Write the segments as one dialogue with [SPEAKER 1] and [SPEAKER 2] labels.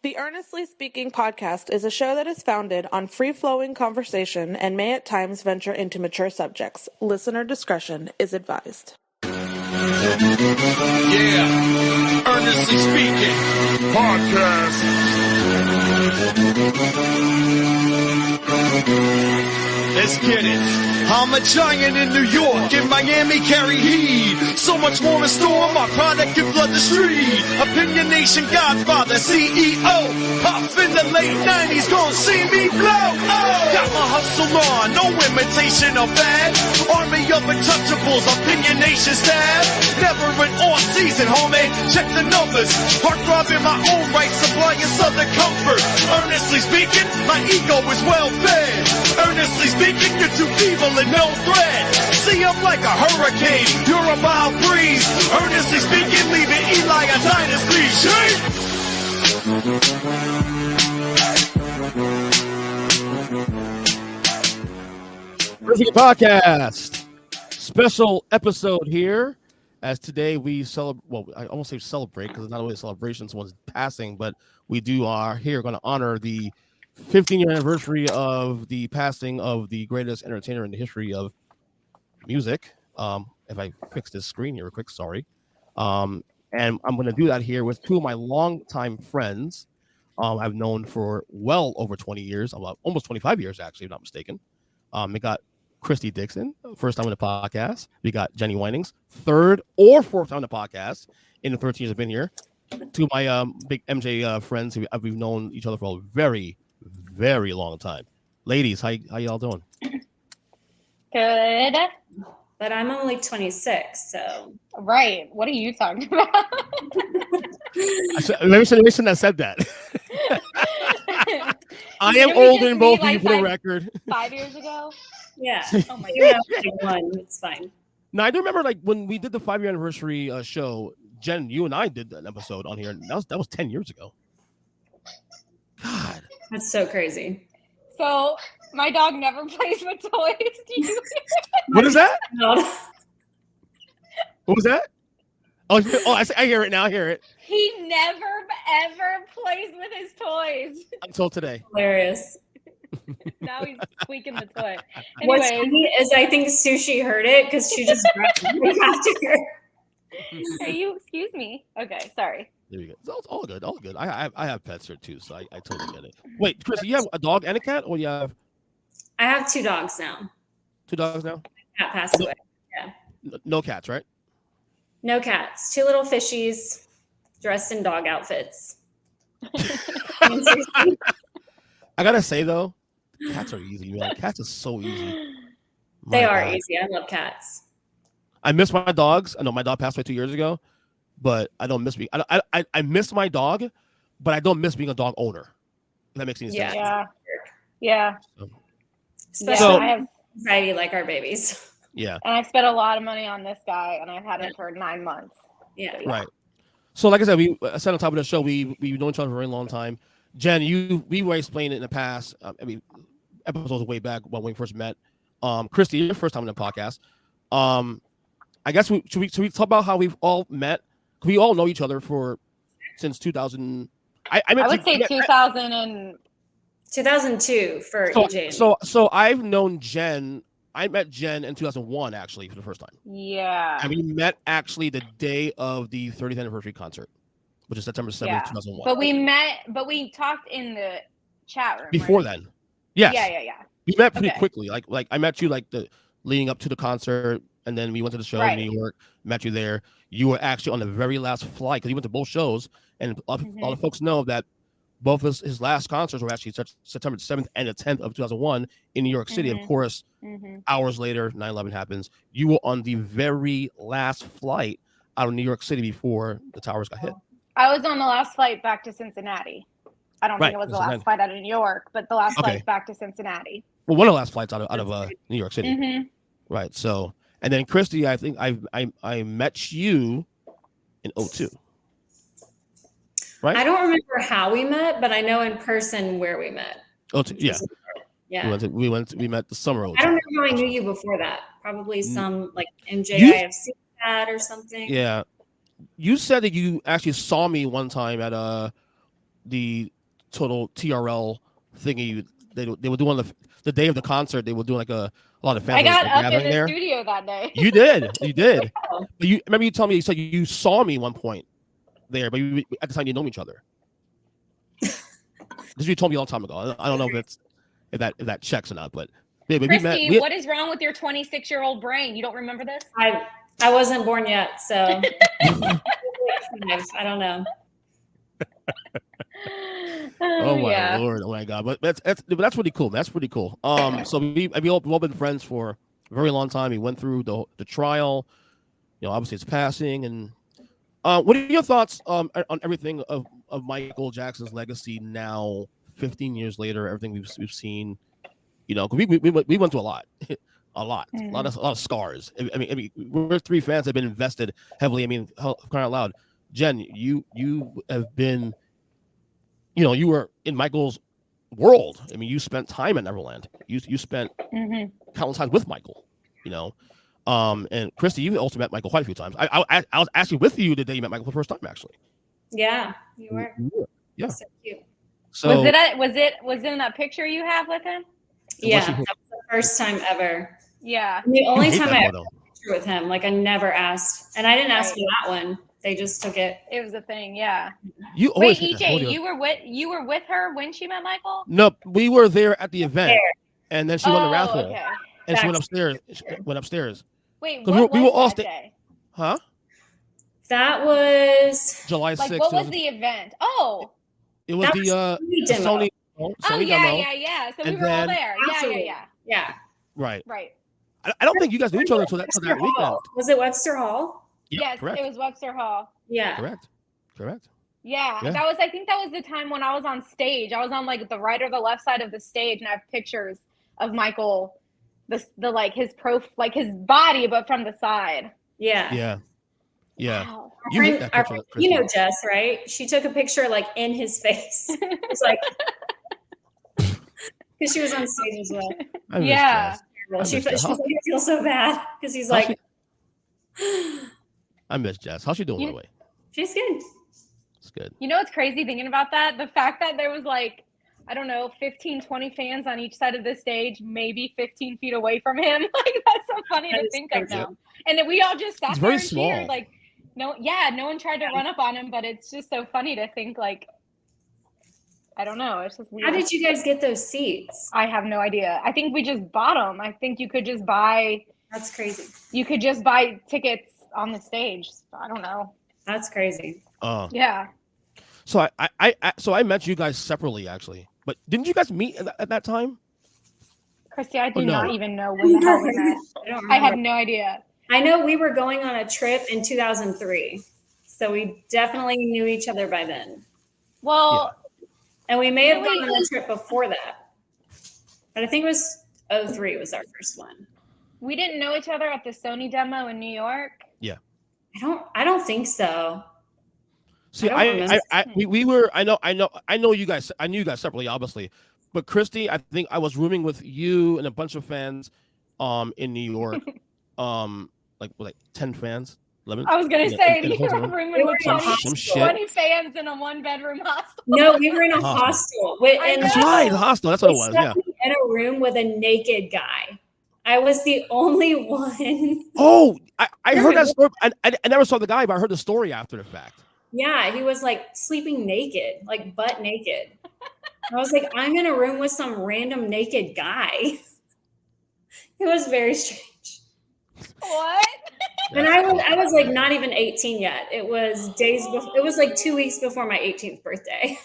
[SPEAKER 1] The Earnestly Speaking podcast is a show that is founded on free-flowing conversation and may at times venture into mature subjects. Listener discretion is advised.
[SPEAKER 2] Yeah, Earnestly Speaking podcast. Let's get it. I'm a giant in New York, in Miami carry heat. So much more in store, my product can flood the street. Opinion Nation Godfather, CEO. Pop in the late 90s, gon' see me blow. Oh, got my hustle on, no imitation of bad. Army of untouchables, Opinion Nation stab. Never an off season, homie, check the numbers. Heart throb in my own right, supplying southern comfort. Earnestly speaking, my ego is well fed. Earnestly speaking, you're too evil and no threat. See, I'm like a hurricane, you're a mild breeze. Earnestly speaking, leaving Eli a dynasty. Shake!
[SPEAKER 3] Kristie podcast special episode here. As today we celebrate, well, I almost say celebrate because it's not really a celebration, someone's passing, but we are here going to honor the 15-year anniversary of the passing of the greatest entertainer in the history of music. If I fix this screen here real quick, sorry. And I'm going to do that here with two of my longtime friends I've known for well over 20 years, almost 25 years, actually, if not mistaken. We got Kristie Dixon, first time on the podcast. We got Jenny Winings, third or fourth time on the podcast in the 13 years I've been here. Two of my big MJ friends who we've known each other for a very, very long time. Ladies, how y'all doing?
[SPEAKER 4] Good.
[SPEAKER 5] But I'm only 26, so.
[SPEAKER 4] Right. What are you talking about?
[SPEAKER 3] Let me say that said that. I am older than both of you for the record.
[SPEAKER 4] 5 years ago?
[SPEAKER 5] Yeah.
[SPEAKER 4] Oh my
[SPEAKER 5] You
[SPEAKER 4] God.
[SPEAKER 5] have one. It's fine.
[SPEAKER 3] Now, I do remember like when we did the 5-year anniversary show, Jen, you and I did an episode on here. And that was 10 years ago. God.
[SPEAKER 5] That's so crazy.
[SPEAKER 4] So my dog never plays with toys.
[SPEAKER 3] What is that?
[SPEAKER 5] No.
[SPEAKER 3] What was that? Oh, I hear it now. I hear it.
[SPEAKER 4] He never ever plays with his toys.
[SPEAKER 3] Until today.
[SPEAKER 5] Hilarious.
[SPEAKER 4] Now he's squeaking the toy.
[SPEAKER 5] What's
[SPEAKER 4] Anyways,
[SPEAKER 5] funny is I think Sushi heard it because she just grabbed it after her.
[SPEAKER 4] are you? Excuse me. Okay, sorry.
[SPEAKER 3] There you go. It's all good. All good. I have pets here too, so I totally get it. Wait, Chris, you have a dog and a cat, or you have?
[SPEAKER 5] I have 2 dogs now.
[SPEAKER 3] 2 dogs now?
[SPEAKER 5] Cat passed away. Yeah.
[SPEAKER 3] No cats, right?
[SPEAKER 5] No cats. 2 little fishies dressed in dog outfits.
[SPEAKER 3] I gotta say though, cats are easy, man. Cats are so easy.
[SPEAKER 5] They are easy. I love cats.
[SPEAKER 3] I miss my dogs. I know my dog passed away 2 years ago, but I don't miss being. I miss my dog, but I don't miss being a dog owner. If that makes any sense.
[SPEAKER 4] Yeah.
[SPEAKER 5] Especially
[SPEAKER 4] I have
[SPEAKER 5] anxiety like our babies.
[SPEAKER 3] Yeah.
[SPEAKER 4] And I spent a lot of money on this guy, and I've had him for 9 months.
[SPEAKER 5] Yeah.
[SPEAKER 3] Right. So, like I said, I said on top of the show, we've known each other for a very long time. Jen, we were explaining it in the past. Episodes way back when we first met. Kristie, your first time on the podcast. I guess should we talk about how we've all met? We all know each other since 2000. I
[SPEAKER 4] would say 2000 and
[SPEAKER 5] 2002 for EJ.
[SPEAKER 3] So I've known Jen. I met Jen in 2001 actually for the first time.
[SPEAKER 4] Yeah.
[SPEAKER 3] And we met actually the day of the 30th anniversary concert, which is September 7th, 2001.
[SPEAKER 4] But we talked in the chat room.
[SPEAKER 3] Before
[SPEAKER 4] right?
[SPEAKER 3] then. Yes.
[SPEAKER 4] Yeah.
[SPEAKER 3] We met pretty quickly. Like I met you like the leading up to the concert, and then we went to the show in New York, met you there. You were actually on the very last flight because you went to both shows, and all the folks know that both of his last concerts were actually September 7th and the 10th of 2001 in New York City. Of course, hours later, 9/11 happens. You were on the very last flight out of New York City before the towers got hit.
[SPEAKER 4] I was on the last flight back to Cincinnati. I don't think it was the last flight out of New York, but the last flight back to Cincinnati.
[SPEAKER 3] Well, one of the last flights out of New York City. Right. So, and then Kristie, I think I met you in 2002. Right?
[SPEAKER 5] I don't remember how we met, but I know in person where we met.
[SPEAKER 3] Oh, yeah.
[SPEAKER 5] Yeah.
[SPEAKER 3] We met the summer.
[SPEAKER 5] I don't know how I knew you before that. Probably some like MJIFC chat or something.
[SPEAKER 3] Yeah. You said that you actually saw me one time at the total TRL thingy. They would do on the day of the concert. They would do like a lot of fans.
[SPEAKER 4] I got up in the
[SPEAKER 3] there.
[SPEAKER 4] studio that day.
[SPEAKER 3] You did. But you remember you told me you saw me one point there, but at the time you know each other. Because you told me a long time ago. I don't know if that checks or not, but yeah, but
[SPEAKER 4] Kristie, what is wrong with your 26-year-old brain? You don't remember this?
[SPEAKER 5] I wasn't born yet, so I don't know.
[SPEAKER 3] Oh my Lord! Oh my God! But that's pretty cool. That's pretty cool. So we've all been friends for a very long time. We went through the trial. Obviously it's passing. And what are your thoughts on everything of Michael Jackson's legacy now, 15 years later? Everything we've seen. Because we went through a lot. A lot of scars. I mean, we're three fans that have been invested heavily. I mean, crying out loud, Jen, you have been, you were in Michael's world. I mean, you spent time at Neverland. You spent countless times with Michael. And Kristie, you also met Michael quite a few times. I was actually with you the day you met Michael for the first time, actually.
[SPEAKER 5] Yeah, you were.
[SPEAKER 3] Yeah.
[SPEAKER 5] So cute.
[SPEAKER 3] So
[SPEAKER 4] was it in that picture you have with him?
[SPEAKER 5] Yeah, that was the first time ever.
[SPEAKER 4] Yeah.
[SPEAKER 5] And the only time I ever took a picture with him, like I never asked, and I didn't ask for that one. They just took it.
[SPEAKER 4] It was a thing, yeah.
[SPEAKER 3] Wait,
[SPEAKER 4] EJ, you were with her when she met Michael?
[SPEAKER 3] No, we were there at the event, and then she won the raffle,
[SPEAKER 4] okay.
[SPEAKER 3] and she went upstairs.
[SPEAKER 4] Wait, what we were all that day?
[SPEAKER 3] Huh?
[SPEAKER 5] That was
[SPEAKER 3] July 6th.
[SPEAKER 4] What was the event? Oh,
[SPEAKER 3] it was the Sony.
[SPEAKER 4] Sony demo. Yeah. So we were all there.
[SPEAKER 5] Yeah.
[SPEAKER 3] Right. I don't think you guys knew each other until that weekend.
[SPEAKER 5] Was it Webster Hall?
[SPEAKER 4] Yes, correct. It was Webster Hall.
[SPEAKER 5] Yeah.
[SPEAKER 3] Correct.
[SPEAKER 4] Yeah, I think that was the time when I was on stage. I was on like the right or the left side of the stage, and I have pictures of Michael, the like his his body, but from the side.
[SPEAKER 5] Yeah.
[SPEAKER 4] Wow.
[SPEAKER 5] Jess, right? She took a picture like in his face. It's like because she was on stage as well. She feels so bad because he's like.
[SPEAKER 3] I miss Jess. How's she doing, by the way?
[SPEAKER 5] She's good.
[SPEAKER 3] It's good.
[SPEAKER 4] What's crazy thinking about that? The fact that there was like, I don't know, 15, 20 fans on each side of the stage, maybe 15 feet away from him. Like, that's so funny to think of now. And then we all just sat there and cheered. Like, no one tried to run up on him, but it's just so funny to think like, I don't know. It's just weird.
[SPEAKER 5] How did you guys get those seats?
[SPEAKER 4] I have no idea. I think we just bought them. I think you could just buy.
[SPEAKER 5] That's crazy.
[SPEAKER 4] You could just buy tickets on the stage. I don't know.
[SPEAKER 5] That's crazy.
[SPEAKER 4] Yeah.
[SPEAKER 3] So I met you guys separately, actually. But didn't you guys meet at that time?
[SPEAKER 4] Kristie, I do not even know when the hell we met. I have no idea.
[SPEAKER 5] I know we were going on a trip in 2003. So we definitely knew each other by then.
[SPEAKER 4] Well,
[SPEAKER 5] and we may have gone on a trip before that. But I think it was 2003 was our first one.
[SPEAKER 4] We didn't know each other at the Sony demo in New York.
[SPEAKER 3] Yeah.
[SPEAKER 5] I don't think so.
[SPEAKER 3] See, we were. I know you guys. I knew you guys separately, obviously, but Kristie, I think I was rooming with you and a bunch of fans, in New York, like 10 fans. 11.
[SPEAKER 4] I was gonna say you were rooming with 20 fans in a 1-bedroom hostel.
[SPEAKER 5] No, we were in a hostel.
[SPEAKER 3] That's right, the hostel. That's what it was. Yeah.
[SPEAKER 5] In a room with a naked guy. I was the only one.
[SPEAKER 3] Oh, I heard that story. I never saw the guy, but I heard the story after the fact.
[SPEAKER 5] Yeah, he was like sleeping naked, like butt naked. I was like, I'm in a room with some random naked guy. It was very strange.
[SPEAKER 4] What?
[SPEAKER 5] And I was like not even 18 yet. It was days before. It was like 2 weeks before my 18th birthday.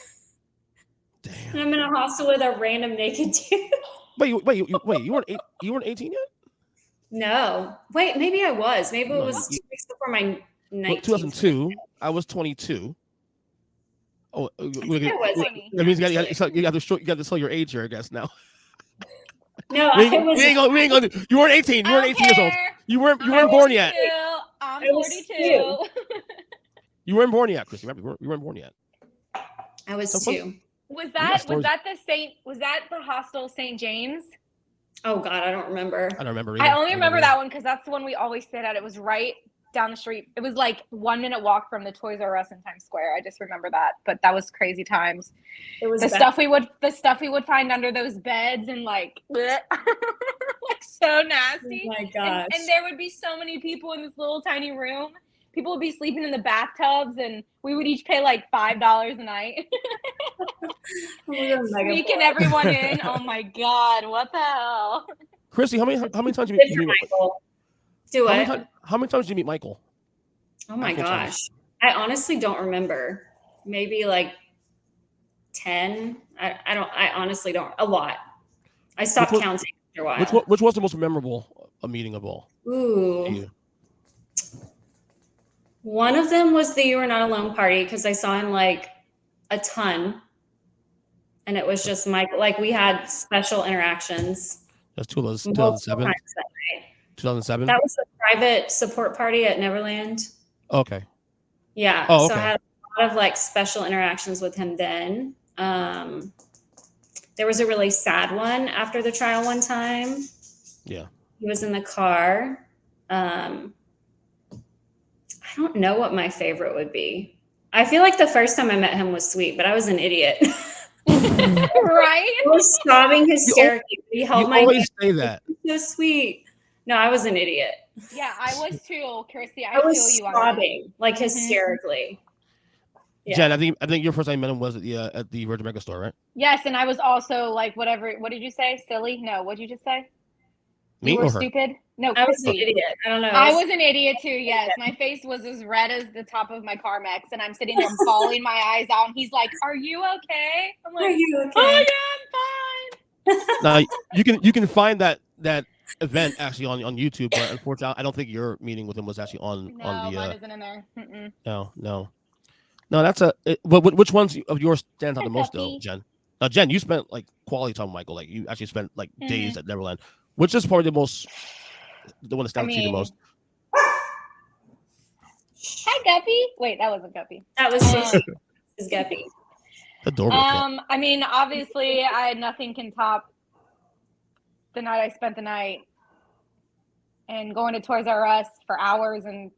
[SPEAKER 3] Damn.
[SPEAKER 5] And I'm in a hostel with a random naked dude.
[SPEAKER 3] Wait, you weren't 18 yet?
[SPEAKER 5] No. Wait, maybe I was. Maybe it was 2 weeks before my 19th.
[SPEAKER 3] 2002. I was 22. Oh, that
[SPEAKER 5] means
[SPEAKER 3] you got to tell your age here, I guess now.
[SPEAKER 5] No,
[SPEAKER 3] we ain't gonna. You weren't 18. You weren't 18 years old. You weren't born yet.
[SPEAKER 4] I'm 42.
[SPEAKER 3] You weren't born yet, Kristie. You weren't born yet.
[SPEAKER 5] I was 2.
[SPEAKER 4] Was that the hostel St. James?
[SPEAKER 5] Oh God, I don't remember.
[SPEAKER 3] I don't remember.
[SPEAKER 4] I only remember that one because that's the one we always stayed at. It was right down the street. It was like 1 minute walk from the Toys R Us in Times Square. I just remember that. But that was crazy times.
[SPEAKER 5] It was
[SPEAKER 4] the stuff we would find under those beds and like, like so nasty.
[SPEAKER 5] Oh my gosh.
[SPEAKER 4] And there would be so many people in this little tiny room. People would be sleeping in the bathtubs, and we would each pay like $5 a night. Sneaking everyone in. Oh my God, what the hell?
[SPEAKER 3] Kristie, how many times did you meet
[SPEAKER 5] Michael? Do it.
[SPEAKER 3] How many times did you meet Michael?
[SPEAKER 5] Oh my gosh. I honestly don't remember. Maybe like 10. I honestly don't. A lot. I stopped counting after a while.
[SPEAKER 3] Which was the most memorable meeting of all?
[SPEAKER 5] Ooh. One of them was the You Were Not Alone party, because I saw him like a ton. And it was just Michael. Like, we had special interactions.
[SPEAKER 3] That's 2007. 2007.
[SPEAKER 5] That was the private support party at Neverland.
[SPEAKER 3] Okay.
[SPEAKER 5] Yeah.
[SPEAKER 3] Oh, okay.
[SPEAKER 5] So I had a lot of like special interactions with him then. There was a really sad one after the trial one time.
[SPEAKER 3] Yeah.
[SPEAKER 5] He was in the car. I don't know what my favorite would be. I feel like the first time I met him was sweet, but I was an idiot.
[SPEAKER 4] Right?
[SPEAKER 5] I was sobbing hysterically. He held my hand.
[SPEAKER 3] You always say that.
[SPEAKER 5] So sweet. No, I was an idiot.
[SPEAKER 4] Yeah, I was too, Kristie.
[SPEAKER 5] I was sobbing like hysterically.
[SPEAKER 3] Yeah. Jen, I think your first time you met him was at the Virgin Mega Store, right?
[SPEAKER 4] Yes, and I was also like, whatever. What did you say? Silly? No. What did you just say?
[SPEAKER 3] Me
[SPEAKER 4] you were
[SPEAKER 3] or her?
[SPEAKER 4] Stupid? No,
[SPEAKER 5] I was
[SPEAKER 4] Kristie.
[SPEAKER 5] an idiot. I don't know.
[SPEAKER 4] I was an idiot too. Yes, my face was as red as the top of my Carmex, and I'm sitting there bawling my eyes out. And he's like, "Are you okay?" I'm like,
[SPEAKER 5] "Are you okay?"
[SPEAKER 4] "Oh yeah, I'm fine."
[SPEAKER 3] Now you can find that event actually on YouTube, but unfortunately, I don't think your meeting with him was actually on the.
[SPEAKER 4] No, mine isn't in there. Mm-mm.
[SPEAKER 3] No. That's which ones of yours stand out the most though, Jen? Now, Jen, you spent like quality time with Michael. Like you actually spent like days at Neverland. Which is probably the one that stands out to you the most?
[SPEAKER 4] Hi, Guppy. Wait, that wasn't Guppy.
[SPEAKER 5] That was his Guppy.
[SPEAKER 3] Adorable.
[SPEAKER 4] I mean, obviously, nothing can top the night I spent the night and going to Toys R Us for hours and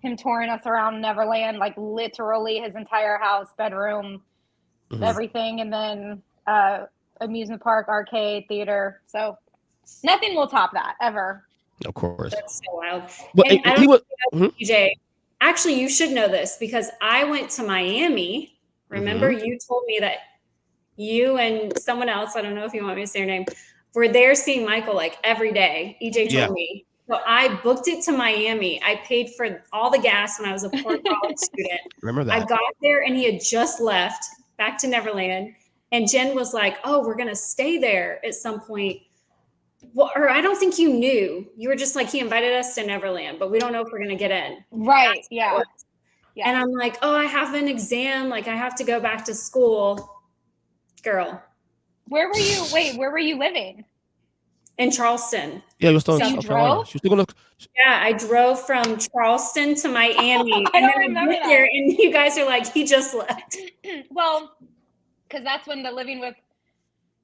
[SPEAKER 4] him touring us around Neverland, like literally his entire house, bedroom, everything, and then amusement park, arcade, theater. So nothing will top that ever.
[SPEAKER 3] Of course.
[SPEAKER 5] That's so wild.
[SPEAKER 3] But
[SPEAKER 5] and I don't know, EJ. Actually, you should know this because I went to Miami. Remember, you told me that you and someone else, I don't know if you want me to say your name, were there seeing Michael like every day. EJ told me. So I booked it to Miami. I paid for all the gas when I was a poor college student.
[SPEAKER 3] Remember that.
[SPEAKER 5] I got there and he had just left back to Neverland. And Jen was like, "Oh, we're going to stay there at some point." Well, or I don't think you knew. You were just like, he invited us to Neverland, but we don't know if we're going to get in.
[SPEAKER 4] Right. Yeah.
[SPEAKER 5] And I'm like, "Oh, I have an exam. Like, I have to go back to school." Girl.
[SPEAKER 4] Where were you? Wait, where were you living?
[SPEAKER 5] In Charleston.
[SPEAKER 3] Yeah, you're still
[SPEAKER 4] so
[SPEAKER 3] in Carolina.
[SPEAKER 5] Yeah, I drove from Charleston to Miami.
[SPEAKER 4] I don't remember that.
[SPEAKER 5] There, and you guys are like, he just left.
[SPEAKER 4] Well, because that's when the Living with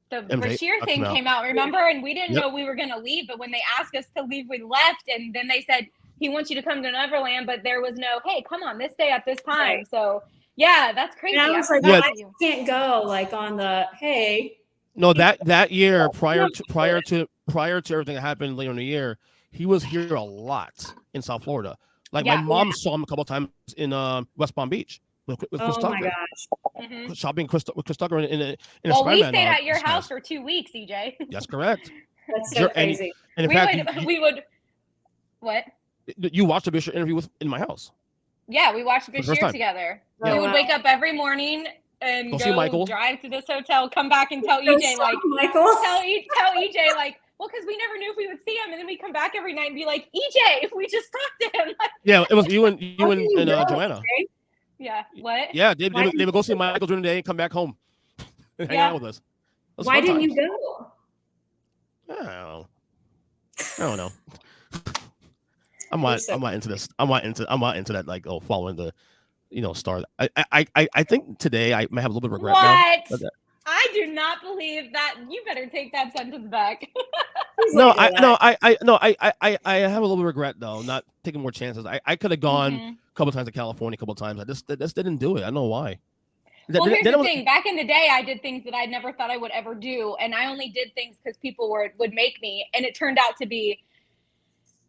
[SPEAKER 4] the
[SPEAKER 3] MJ
[SPEAKER 4] Bashir thing came out, remember? And we didn't know we were going to leave, but when they asked us to leave, we left. And then they said, he wants you to come to Neverland, but there was no, hey, come on, this day at this time. Right. So, yeah, that's crazy.
[SPEAKER 5] And I was like, I can't go, like, on the, hey.
[SPEAKER 3] No, that year, prior to everything that happened later in the year, he was here a lot in South Florida. Like my mom saw him a couple of times in West Palm Beach with Chris Tucker.
[SPEAKER 5] Oh my gosh!
[SPEAKER 3] Shopping with Chris Tucker in a
[SPEAKER 4] well,
[SPEAKER 3] Spider-Man.
[SPEAKER 4] We stayed at your house for 2 weeks, EJ.
[SPEAKER 3] That's correct.
[SPEAKER 5] That's so crazy.
[SPEAKER 3] And in fact,
[SPEAKER 4] we would. What?
[SPEAKER 3] You watched the Bashir interview in my house.
[SPEAKER 4] Yeah, we watched Bashir together. We would wake up every morning and go drive to this hotel, come back and tell EJ like
[SPEAKER 5] Michael.
[SPEAKER 4] Tell EJ like, well, because we never knew if we would see him, and then we come back every night and be like, EJ, we just talked to him.
[SPEAKER 3] Yeah, it was you and Joanna.
[SPEAKER 4] Yeah. What?
[SPEAKER 3] Yeah, they would go see Michael during the day and come back home and hang out with us.
[SPEAKER 5] Why didn't you go?
[SPEAKER 3] I don't know. I'm not into this. I'm not into that. Like, following the, star. I think today I might have a little bit of regret now.
[SPEAKER 4] I do not believe that. You better take that sentence back.
[SPEAKER 3] I have a little bit of regret though, not taking more chances. I could have gone a couple times to California, a couple times. I just didn't do it. I don't know why.
[SPEAKER 4] Well, here's the thing. Back in the day, I did things that I never thought I would ever do, and I only did things because people would make me, and it turned out to be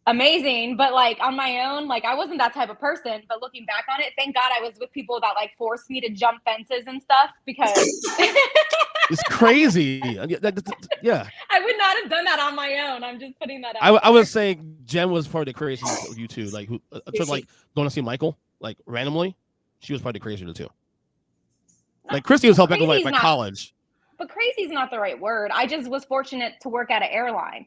[SPEAKER 4] amazing. But like on my own, like I wasn't that type of person. But looking back on it, thank God I was with people that like forced me to jump fences and stuff because
[SPEAKER 3] it's crazy. Yeah,
[SPEAKER 4] I would not have done that on my own. I'm just putting that out.
[SPEAKER 3] I was saying Jen was probably the craziest of you two. Like who like going to see Michael like randomly. She was probably the crazier of the two. Like Kristie was helping my college.
[SPEAKER 4] But crazy is not the right word. I just was fortunate to work at an airline.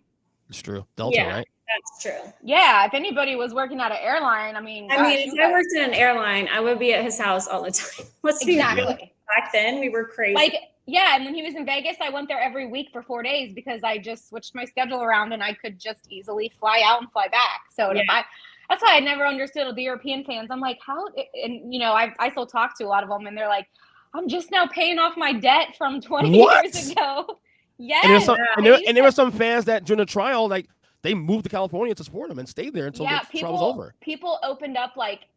[SPEAKER 3] It's true. Delta, right?
[SPEAKER 5] That's true.
[SPEAKER 4] Yeah, if anybody was working at an airline, I mean,
[SPEAKER 5] if I worked in an airline, I would be at his house all the time. Let's be real. Back then, we were crazy.
[SPEAKER 4] Like, yeah, and when he was in Vegas, I went there every week for 4 days because I just switched my schedule around and I could just easily fly out and fly back. So that's why I never understood the European fans. I'm like, how? And you know, I still talk to a lot of them, and they're like, I'm just now paying off my debt from 20 years ago. Yes.
[SPEAKER 3] And there were some fans that during the trial, like they moved to California to support him and stayed there until the trial was over.
[SPEAKER 4] People opened up like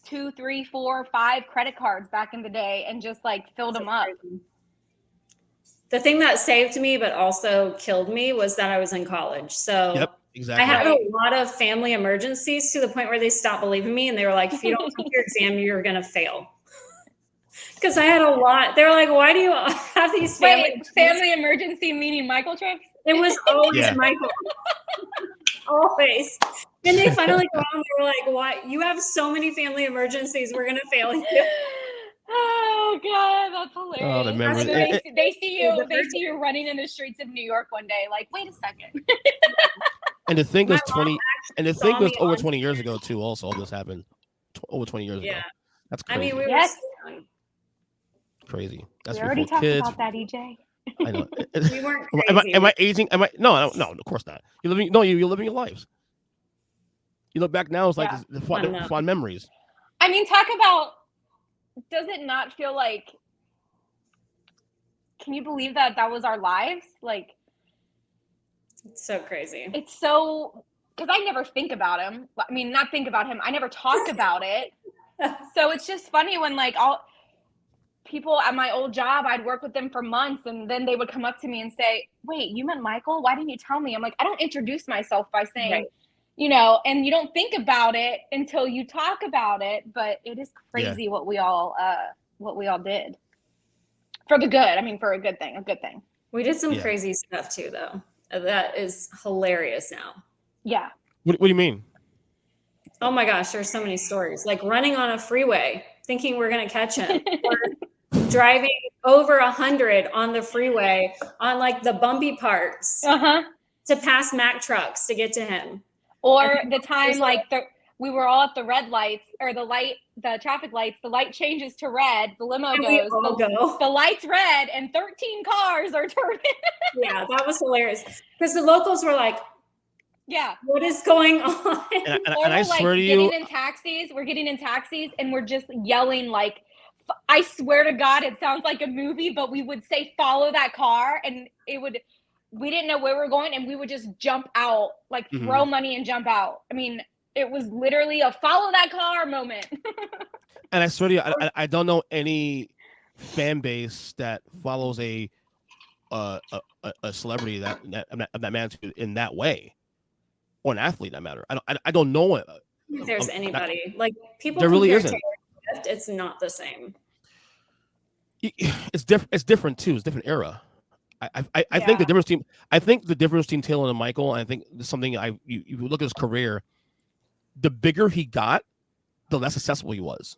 [SPEAKER 4] 2, 3, 4, 5 credit cards back in the day and just like filled them up.
[SPEAKER 5] The thing that saved me but also killed me was that I was in college. So
[SPEAKER 3] yep, exactly.
[SPEAKER 5] I had a lot of family emergencies to the point where they stopped believing me and they were like, if you don't take your exam, you're going to fail. Because I had a lot. They were like, why do you have these
[SPEAKER 4] family emergency meaning Michael trips?
[SPEAKER 5] It was always Michael. Always. Then they finally go on, they were like, why? You have so many family emergencies. We're going to fail you.
[SPEAKER 4] Oh, God. That's hilarious.
[SPEAKER 3] Oh, the memories.
[SPEAKER 4] They see you running in the streets of New York one day. Like, wait a second.
[SPEAKER 3] And the thing was over 20 years ago, too, also. All this happened over 20 years ago. That's crazy.
[SPEAKER 5] I mean, we were young.
[SPEAKER 3] Crazy.
[SPEAKER 4] We already talked about that, EJ.
[SPEAKER 3] I know.
[SPEAKER 5] We weren't crazy.
[SPEAKER 3] Am I aging? No, of course not. You're living your lives. You look back now, it's like the fun memories.
[SPEAKER 4] I mean, talk about, does it not feel like, can you believe that was our lives? Like,
[SPEAKER 5] it's so crazy.
[SPEAKER 4] It's so, because I never think about him. I mean, not think about him. I never talk about it. So it's just funny when like people at my old job, I'd work with them for months and then they would come up to me and say, wait, you meant Michael? Why didn't you tell me? I'm like, I don't introduce myself by saying, you know, and you don't think about it until you talk about it, but it is crazy what we all did for the good. I mean, for a good thing.
[SPEAKER 5] We did some crazy stuff too, though. That is hilarious now.
[SPEAKER 4] Yeah.
[SPEAKER 3] What do you mean?
[SPEAKER 5] Oh my gosh, there's so many stories. Like running on a freeway, thinking we're going to catch him. Or driving over 100 on the freeway on like the bumpy parts to pass Mack trucks to get to him.
[SPEAKER 4] Or the time we were all at the red lights or the traffic lights, the light changes to red, the limo goes, the light's red and 13 cars are turning.
[SPEAKER 5] Yeah, that was hilarious. Because the locals were like, what is going on?
[SPEAKER 3] And I swear to you,
[SPEAKER 4] we're getting in taxis and we're just yelling like, I swear to God, it sounds like a movie, but we would say, follow that car. And we didn't know where we were going. And we would just jump out, like throw money and jump out. I mean, it was literally a follow that car moment.
[SPEAKER 3] And I swear to you, I don't know any fan base that follows a celebrity that magnitude in that way. Or an athlete, that matter. I don't know it.
[SPEAKER 5] If there's anybody like people.
[SPEAKER 3] There really isn't.
[SPEAKER 5] It's not the same.
[SPEAKER 3] It's different. It's different too. It's a different era. I think the difference between Taylor and Michael. I think something you look at his career. The bigger he got, the less accessible he was.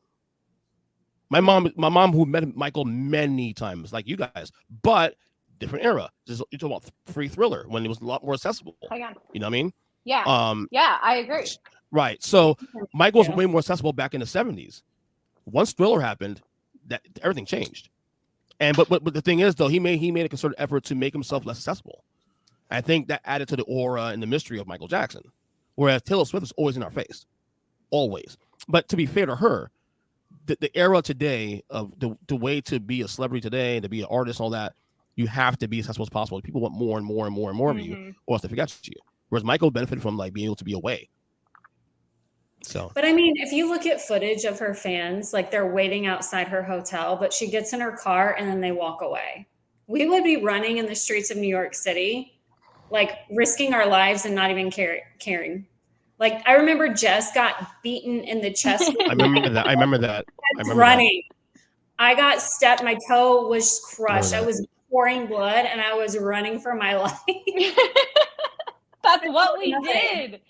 [SPEAKER 3] My mom who met Michael many times, like you guys, but different era. You're talking about Free Thriller when it was a lot more accessible. You know what I mean?
[SPEAKER 4] Yeah. I agree.
[SPEAKER 3] Right. So Michael was way more accessible back in the 70s. Once Thriller happened, that everything changed. And but the thing is though, he made a concerted effort to make himself less accessible. I think that added to the aura and the mystery of Michael Jackson. Whereas Taylor Swift is always in our face. Always. But to be fair to her, the era today of the way to be a celebrity today, to be an artist, all that, you have to be as successful as possible. People want more and more and more and more of you, or else they forget you. Whereas Michael benefited from like being able to be away. So,
[SPEAKER 5] but I mean, if you look at footage of her fans, like they're waiting outside her hotel, but she gets in her car and then they walk away. We would be running in the streets of New York City, like risking our lives and not even caring. Like I remember Jess got beaten in the chest.
[SPEAKER 3] I remember that.
[SPEAKER 5] Running. I got stepped. My toe was crushed. I was pouring blood and I was running for my life.
[SPEAKER 4] That's what we did.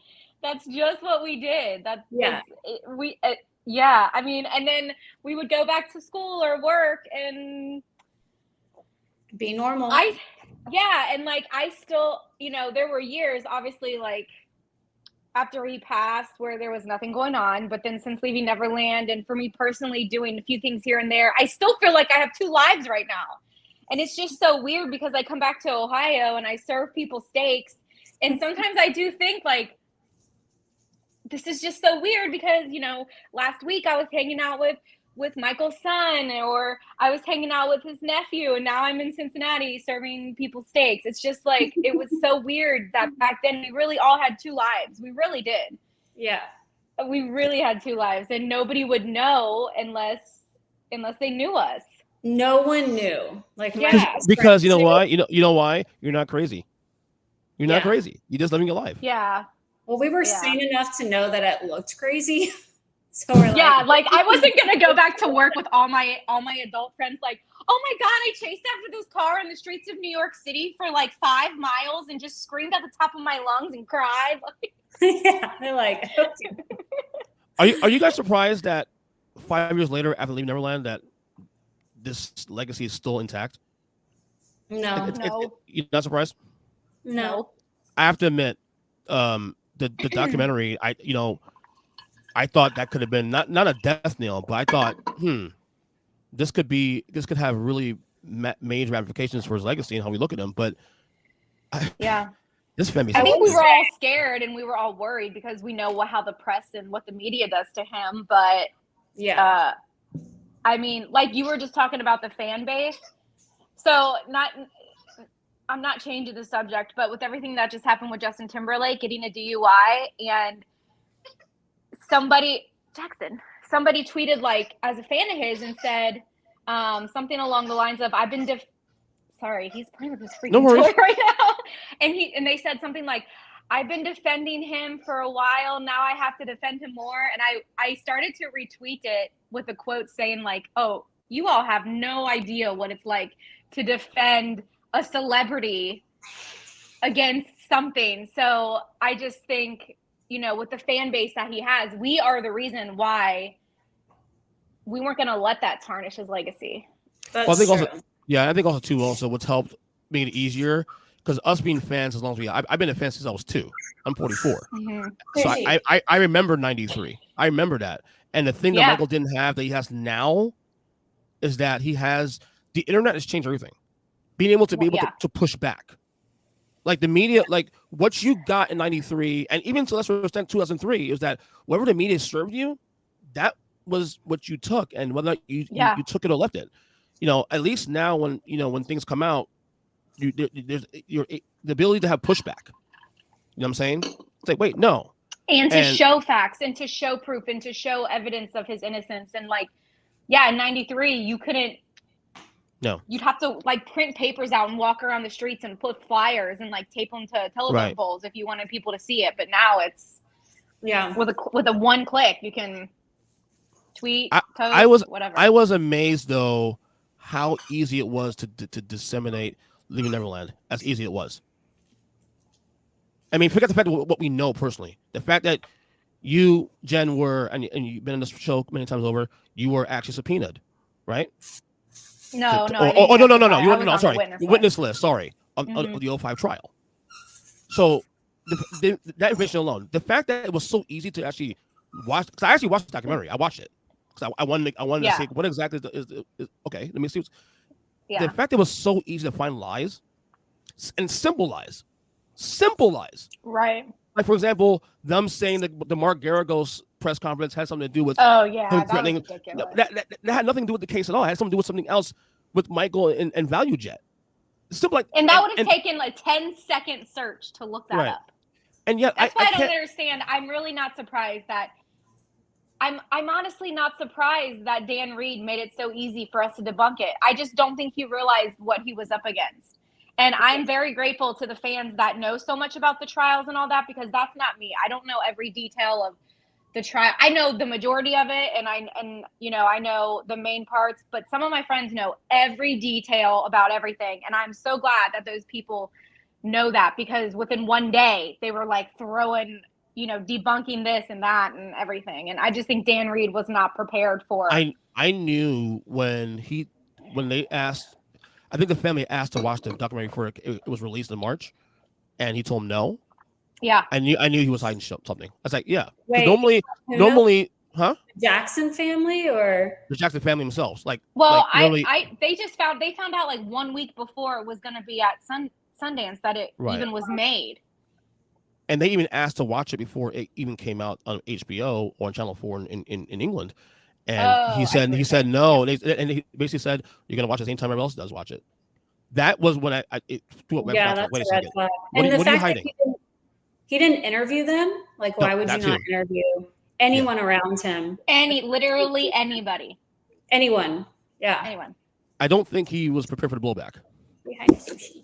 [SPEAKER 4] That's just what we did. Yeah. I mean, and then we would go back to school or work and
[SPEAKER 5] be normal.
[SPEAKER 4] And like I still, there were years, obviously, like after he passed, where there was nothing going on. But then since leaving Neverland, and for me personally doing a few things here and there, I still feel like I have two lives right now. And it's just so weird because I come back to Ohio and I serve people steaks. And sometimes I do think like, this is just so weird because, last week I was hanging out with Michael's son, or I was hanging out with his nephew, and now I'm in Cincinnati serving people steaks. It's just like, it was so weird that back then we really all had two lives. We really did.
[SPEAKER 5] Yeah.
[SPEAKER 4] We really had two lives, and nobody would know unless they knew us.
[SPEAKER 5] No one knew. Like,
[SPEAKER 3] because you know why? You know why? You're not crazy. You're not crazy. You're just living your life.
[SPEAKER 4] Yeah.
[SPEAKER 5] Well, we were sane enough to know that it looked crazy. So we're
[SPEAKER 4] like I wasn't gonna go back to work with all my adult friends like, oh my God, I chased after this car in the streets of New York City for like 5 miles and just screamed at the top of my lungs and cried.
[SPEAKER 5] Yeah, they're like,
[SPEAKER 3] okay. Are you guys surprised that 5 years later after leaving Neverland that this legacy is still intact?
[SPEAKER 5] No.
[SPEAKER 3] You're not surprised?
[SPEAKER 5] No.
[SPEAKER 3] I have to admit, the documentary, I thought that could have been not a death knell, but I thought, this could have really major ramifications for his legacy and how we look at him. But this family.
[SPEAKER 4] I think we were all scared and we were all worried because we know how the press and what the media does to him. But I mean, like you were just talking about the fan base. So I'm not changing the subject, but with everything that just happened with Justin Timberlake getting a DUI, and somebody tweeted like as a fan of his and said something along the lines of, I've been sorry, he's playing with his freaking toy right now. And they said something like, I've been defending him for a while. Now I have to defend him more. And I started to retweet it with a quote saying like, oh, you all have no idea what it's like to defend a celebrity against something. So I just think, with the fan base that he has, we are the reason why we weren't going to let that tarnish his legacy.
[SPEAKER 5] That's
[SPEAKER 3] I think
[SPEAKER 5] true.
[SPEAKER 3] I think also too, what's helped make it easier, because us being fans as long as I've been a fan since I was 2. I'm 44.
[SPEAKER 4] Mm-hmm.
[SPEAKER 3] So I remember 93. I remember that. And the thing that Michael didn't have that he has now is that he has, the internet has changed everything. Being able to to push back. Like the media, like what you got in 93 and even to lesser extent 2003 is that whatever the media served you, that was what you took, and whether you took it or left it. At least now when things come out, there's the ability to have pushback. You know what I'm saying? It's like, wait, no.
[SPEAKER 4] And to show facts and to show proof and to show evidence of his innocence. And like, in 93, you couldn't.
[SPEAKER 3] No.
[SPEAKER 4] You'd have to like print papers out and walk around the streets and put flyers and like tape them to telephone poles if you wanted people to see it. But now it's with a one click you can tweet, post, whatever.
[SPEAKER 3] I was amazed though how easy it was to disseminate Leaving Neverland. As easy it was. I mean, forget the fact of what we know personally. The fact that you, Jen, were and you've been in this show many times over. You were actually subpoenaed, right?
[SPEAKER 4] No.
[SPEAKER 3] No. You were sorry. Witness list. Sorry, on the 05 trial. So that information alone, the fact that it was so easy to actually watch, because I actually watched the documentary. I watched it because I wanted to see what exactly is okay. Let me see. The fact that it was so easy to find lies and simple lies. Right. Like for example, them saying that the Mark Garagos press conference had something to do with
[SPEAKER 4] Oh yeah,
[SPEAKER 3] him
[SPEAKER 4] that was
[SPEAKER 3] threatening.
[SPEAKER 4] ridiculous.
[SPEAKER 3] That had nothing to do with the case at all. It had something to do with something else with Michael and ValueJet. Simple like,
[SPEAKER 4] and that would have taken a 10-second search to look that up.
[SPEAKER 3] And yet,
[SPEAKER 4] that's why I don't understand. I'm really not surprised that. I'm honestly not surprised that Dan Reed made it so easy for us to debunk it. I just don't think he realized what he was up against. And I'm very grateful to the fans that know so much about the trials and all that, because that's not me. I don't know every detail of the trial. I know the majority of it, and I know the main parts, but some of my friends know every detail about everything. And I'm so glad that those people know that, because within one day they were like throwing, debunking this and that and everything. And I just think Dan Reed was not prepared for it.
[SPEAKER 3] I knew when they asked, I think the family asked to watch the documentary before it was released in March, and he told them no.
[SPEAKER 4] Yeah.
[SPEAKER 3] I knew he was hiding something. I was like, yeah.
[SPEAKER 5] Wait,
[SPEAKER 3] normally, huh?
[SPEAKER 5] Jackson family or
[SPEAKER 3] the Jackson family themselves? Like,
[SPEAKER 4] well,
[SPEAKER 3] like
[SPEAKER 4] they found out like 1 week before it was going to be at Sundance that it even was made.
[SPEAKER 3] And they even asked to watch it before it even came out on HBO or on Channel 4 in England. And he said no. And he basically said, you're going to watch it the same time everyone else does watch it. That was when it threw up red flag.
[SPEAKER 5] That's
[SPEAKER 3] Wait a
[SPEAKER 5] red
[SPEAKER 3] second.
[SPEAKER 5] flag.
[SPEAKER 3] What are you hiding?
[SPEAKER 5] He didn't interview them. Like, why would you not interview anyone around him?
[SPEAKER 4] Literally anybody.
[SPEAKER 5] Anyone. Yeah.
[SPEAKER 4] Anyone.
[SPEAKER 3] I don't think he was prepared for the blowback.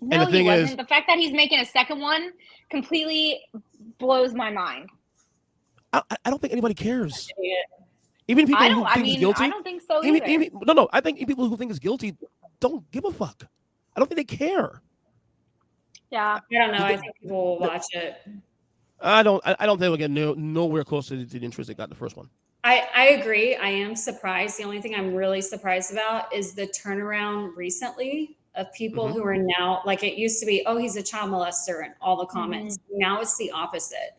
[SPEAKER 4] No, he wasn't. The fact that he's making a second one completely blows my mind.
[SPEAKER 3] I don't think anybody cares. Even people who think he's guilty.
[SPEAKER 4] I don't think so either.
[SPEAKER 3] No. I think people who think he's guilty don't give a fuck. I don't think they care.
[SPEAKER 4] Yeah.
[SPEAKER 5] I don't know. I think people will watch it.
[SPEAKER 3] I don't think we'll get nowhere close to the interest they got in the first one.
[SPEAKER 5] I agree. I am surprised. The only thing I'm really surprised about is the turnaround recently of people who are now, like, it used to be, oh, he's a child molester and all the comments. Now it's the opposite.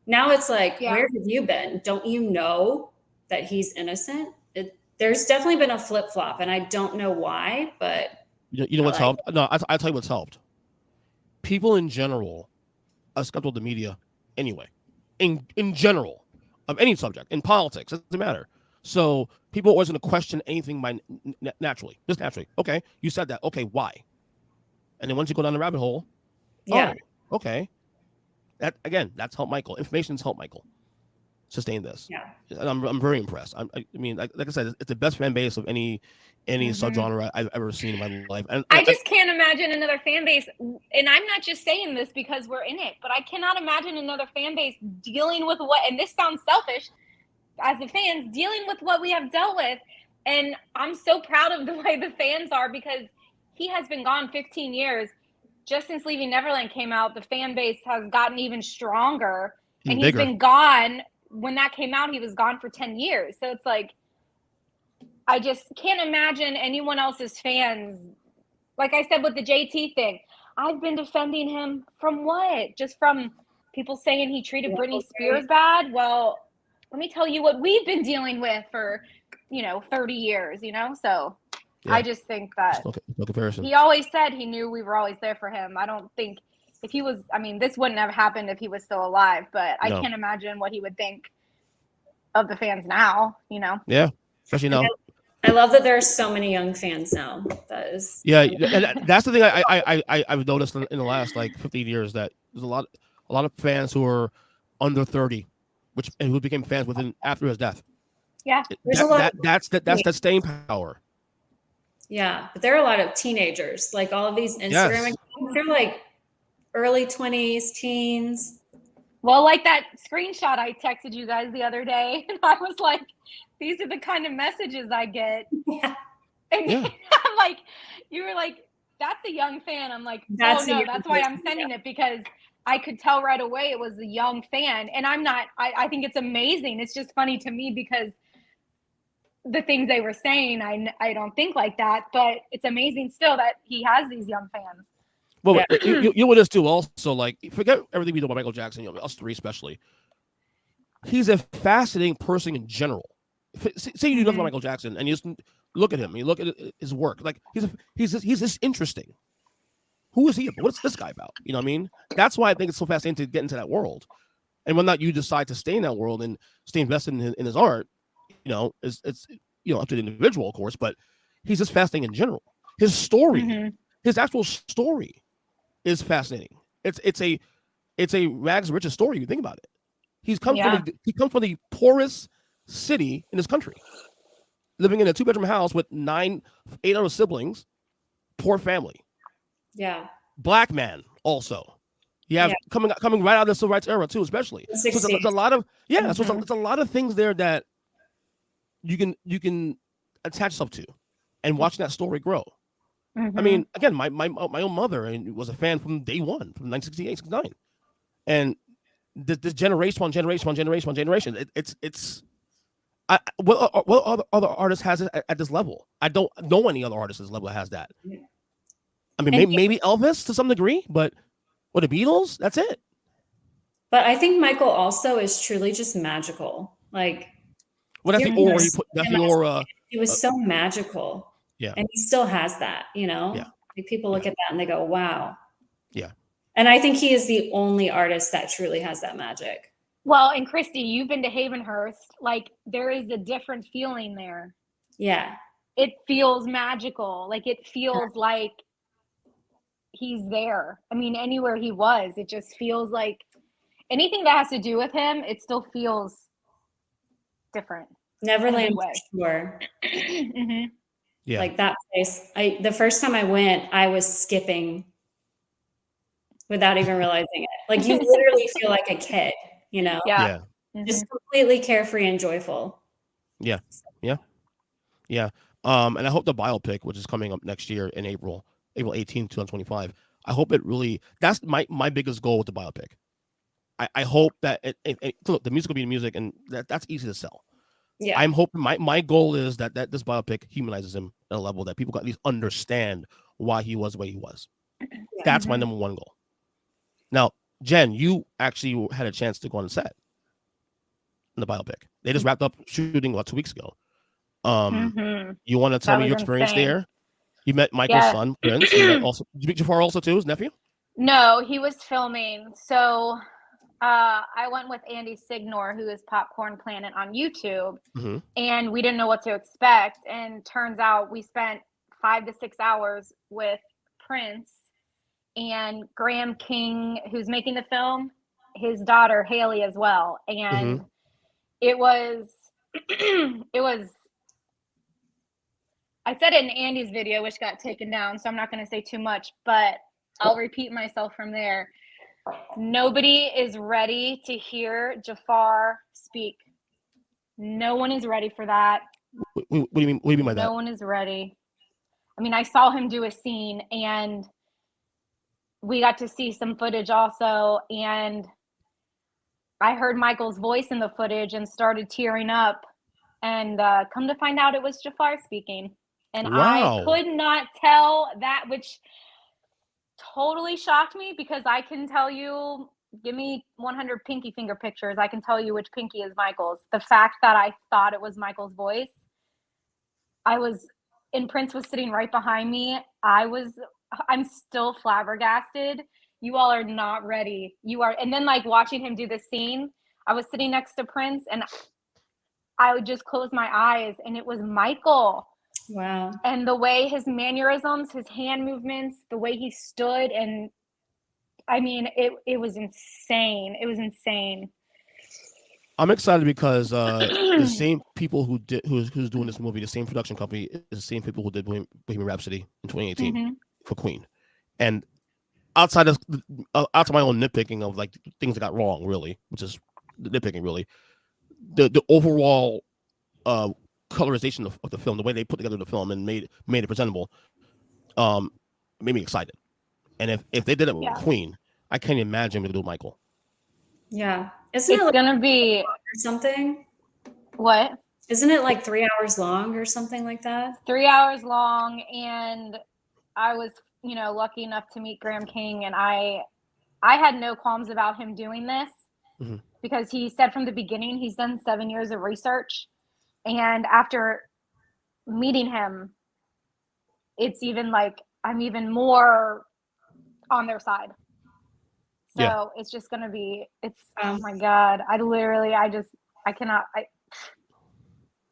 [SPEAKER 5] Now it's like, where have you been? Don't you know that he's innocent? There's definitely been a flip-flop, and I don't know why, but
[SPEAKER 3] you know what's helped? No, I'll tell you what's helped. People in general are skeptical of the media anyway. In general, of any subject, in politics, it doesn't matter. So people are always going to question anything just naturally. Okay, you said that. Okay, why? And then once you go down the rabbit hole, okay. That's helped Michael. Information's helped Michael sustain this. Yeah, and I'm very impressed. I mean, like I said, it's the best fan base of any subgenre I've ever seen in my life. And
[SPEAKER 4] I just can't imagine another fan base. And I'm not just saying this because we're in it, but I cannot imagine another fan base dealing with what. And this sounds selfish, as the fans dealing with what we have dealt with. And I'm so proud of the way the fans are, because he has been gone 15 years. Just since Leaving Neverland came out, the fan base has gotten even stronger. And he's been gone. When that came out, he was gone for 10 years. So it's like, I just can't imagine anyone else's fans. Like I said with the JT thing, I've been defending him from what? Just from people saying he treated Britney Spears bad? Well, let me tell you what we've been dealing with for, 30 years, So I just think that
[SPEAKER 3] no comparison.
[SPEAKER 4] He always said he knew we were always there for him. I don't think if he was, this wouldn't have happened if he was still alive, but I can't imagine what he would think of the fans now,
[SPEAKER 3] Yeah, especially now.
[SPEAKER 5] I love that there are so many young fans now. That is,
[SPEAKER 3] and that's the thing I've noticed in the last 15 years, that there's a lot of fans who are under 30, and who became fans after his death.
[SPEAKER 4] Yeah,
[SPEAKER 3] that's that staying power.
[SPEAKER 5] Yeah, but there are a lot of teenagers, like all of these Instagram accounts, they're like early 20s, teens.
[SPEAKER 4] Well, like that screenshot I texted you guys the other day, and I was like, these are the kind of messages I get. Yeah. And I'm like, you were like, that's a young fan. I'm like, that's why I'm sending it, because I could tell right away it was a young fan. And I think it's amazing. It's just funny to me because the things they were saying, I don't think like that, but it's amazing still that he has these young fans.
[SPEAKER 3] Well, you would just do also, forget everything we know about Michael Jackson, us three especially. He's a fascinating person in general. Say you do nothing about Michael Jackson and you just look at him, you look at his work, he's this interesting. Who is he? What's this guy about? You know what I mean? That's why I think it's so fascinating to get into that world. And whether or not you decide to stay in that world and stay invested in his art, it's up to the individual, of course, but he's just fascinating in general. His story, his actual story is fascinating. It's a rags riches story. You think about it. He comes from the poorest city in this country, living in a 2-bedroom house with 8 other siblings, poor family.
[SPEAKER 5] Yeah.
[SPEAKER 3] Black man also. You have coming right out of the civil rights era too, especially. So it's a lot of so it's a lot of things there that you can attach yourself to, and watching that story grow. I mean, again, my own mother was a fan from day one, from 1968, 69, and this generation. What other artist has it at this level? I don't know any other artist at this level that has that. I mean, maybe Elvis to some degree, but the Beatles, that's it.
[SPEAKER 5] But I think Michael also is truly just magical. Like,
[SPEAKER 3] well, that's the aura he put. That's the aura.
[SPEAKER 5] He was so magical.
[SPEAKER 3] Yeah,
[SPEAKER 5] and he still has that.
[SPEAKER 3] Yeah,
[SPEAKER 5] like people look at that and they go, "Wow."
[SPEAKER 3] Yeah,
[SPEAKER 5] and I think he is the only artist that truly has that magic.
[SPEAKER 4] Well, and Kristie, you've been to Havenhurst. Like, there is a different feeling there.
[SPEAKER 5] Yeah,
[SPEAKER 4] it feels magical. Like, it feels like he's there. I mean, anywhere he was, it just feels like anything that has to do with him, it still feels different.
[SPEAKER 5] Neverland for sure. Yeah, like that place. The first time I went, I was skipping without even realizing it. Like, you literally feel like a kid,
[SPEAKER 4] Yeah.
[SPEAKER 5] Just completely carefree and joyful.
[SPEAKER 3] Yeah. And I hope the biopic, which is coming up next year in April 18th, 2025. I hope it really. That's my biggest goal with the biopic. I hope that look, the music will be the music, and that's easy to sell.
[SPEAKER 5] Yeah,
[SPEAKER 3] I'm hoping my goal is that this biopic humanizes him at a level that people can at least understand why he was the way he was. That's my number one goal. Now, Jen, you actually had a chance to go on the set in the biopic. They just wrapped up shooting 2 weeks ago. You want to tell me your experience there? You met Michael's son, Prince. You met also. Did you meet Jafar also too, his nephew?
[SPEAKER 4] No, he was filming. So I went with Andy Signor, who is Popcorn Planet on YouTube, and we didn't know what to expect. And turns out we spent 5 to 6 hours with Prince and Graham King, who's making the film, his daughter Haley as well. And it was I said it in Andy's video, which got taken down, so I'm not going to say too much, but I'll repeat myself from there. Nobody is ready to hear Jafar speak. No one is ready for that.
[SPEAKER 3] What do you mean by that?
[SPEAKER 4] No one is ready. I mean, I saw him do a scene, and we got to see some footage also, and I heard Michael's voice in the footage and started tearing up, and come to find out it was Jafar speaking. And I could not tell that, which totally shocked me, because I can tell you, give me 100 pinky finger pictures, I can tell you which pinky is Michael's. The fact that I thought it was Michael's voice, and Prince was sitting right behind me. I'm still flabbergasted. You all are not ready. And then, like, watching him do this scene, I was sitting next to Prince, and I would just close my eyes, and it was Michael.
[SPEAKER 5] Wow.
[SPEAKER 4] And the way his mannerisms, his hand movements, the way he stood, and I mean, it was insane. It was insane.
[SPEAKER 3] I'm excited because the same people who's doing this movie, the same production company, is the same people who did Bohemian Rhapsody in 2018 for Queen. And outside my own nitpicking of like things that got wrong, really, which is nitpicking, really, the overall colorization of the film, the way they put together the film and made it presentable, made me excited. And if they did it with Queen, I can't imagine what they do with Michael.
[SPEAKER 5] Yeah,
[SPEAKER 4] it's gonna be
[SPEAKER 5] something.
[SPEAKER 4] What?
[SPEAKER 5] Isn't it like 3 hours long or something like that?
[SPEAKER 4] 3 hours long, and I was, lucky enough to meet Graham King, and I had no qualms about him doing this because he said from the beginning he's done 7 years of research. And after meeting him, it's even like I'm even more on their side. So it's just going to be, oh my God. I cannot.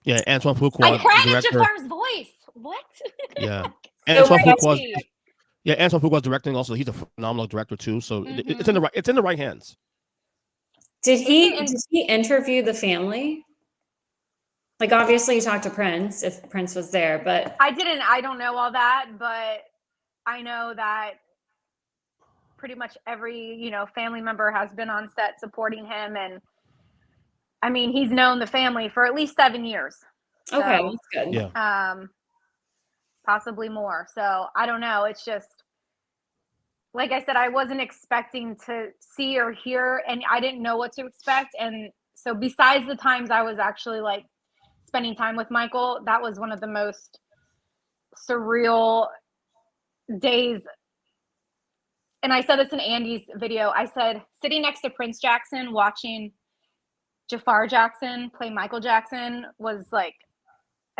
[SPEAKER 3] Yeah, Antoine Fuqua.
[SPEAKER 4] I cried at Jafar's voice. What?
[SPEAKER 3] Yeah.
[SPEAKER 5] So
[SPEAKER 3] Antoine Fuqua's directing also. He's a phenomenal director too. So it's in the right hands.
[SPEAKER 5] Did he interview the family? Like, obviously, he talked to Prince if Prince was there, but
[SPEAKER 4] I don't know all that, but I know that pretty much every family member has been on set supporting him, and I mean he's known the family for at least 7 years.
[SPEAKER 5] Okay,
[SPEAKER 4] so,
[SPEAKER 5] that's good.
[SPEAKER 3] Yeah.
[SPEAKER 4] Possibly more. So I don't know. It's just like I said, I wasn't expecting to see or hear, and I didn't know what to expect. And so besides the times I was actually like spending time with Michael, that was one of the most surreal days. And I said this in Andy's video. I said, sitting next to Prince Jackson, watching Jafar Jackson play Michael Jackson was like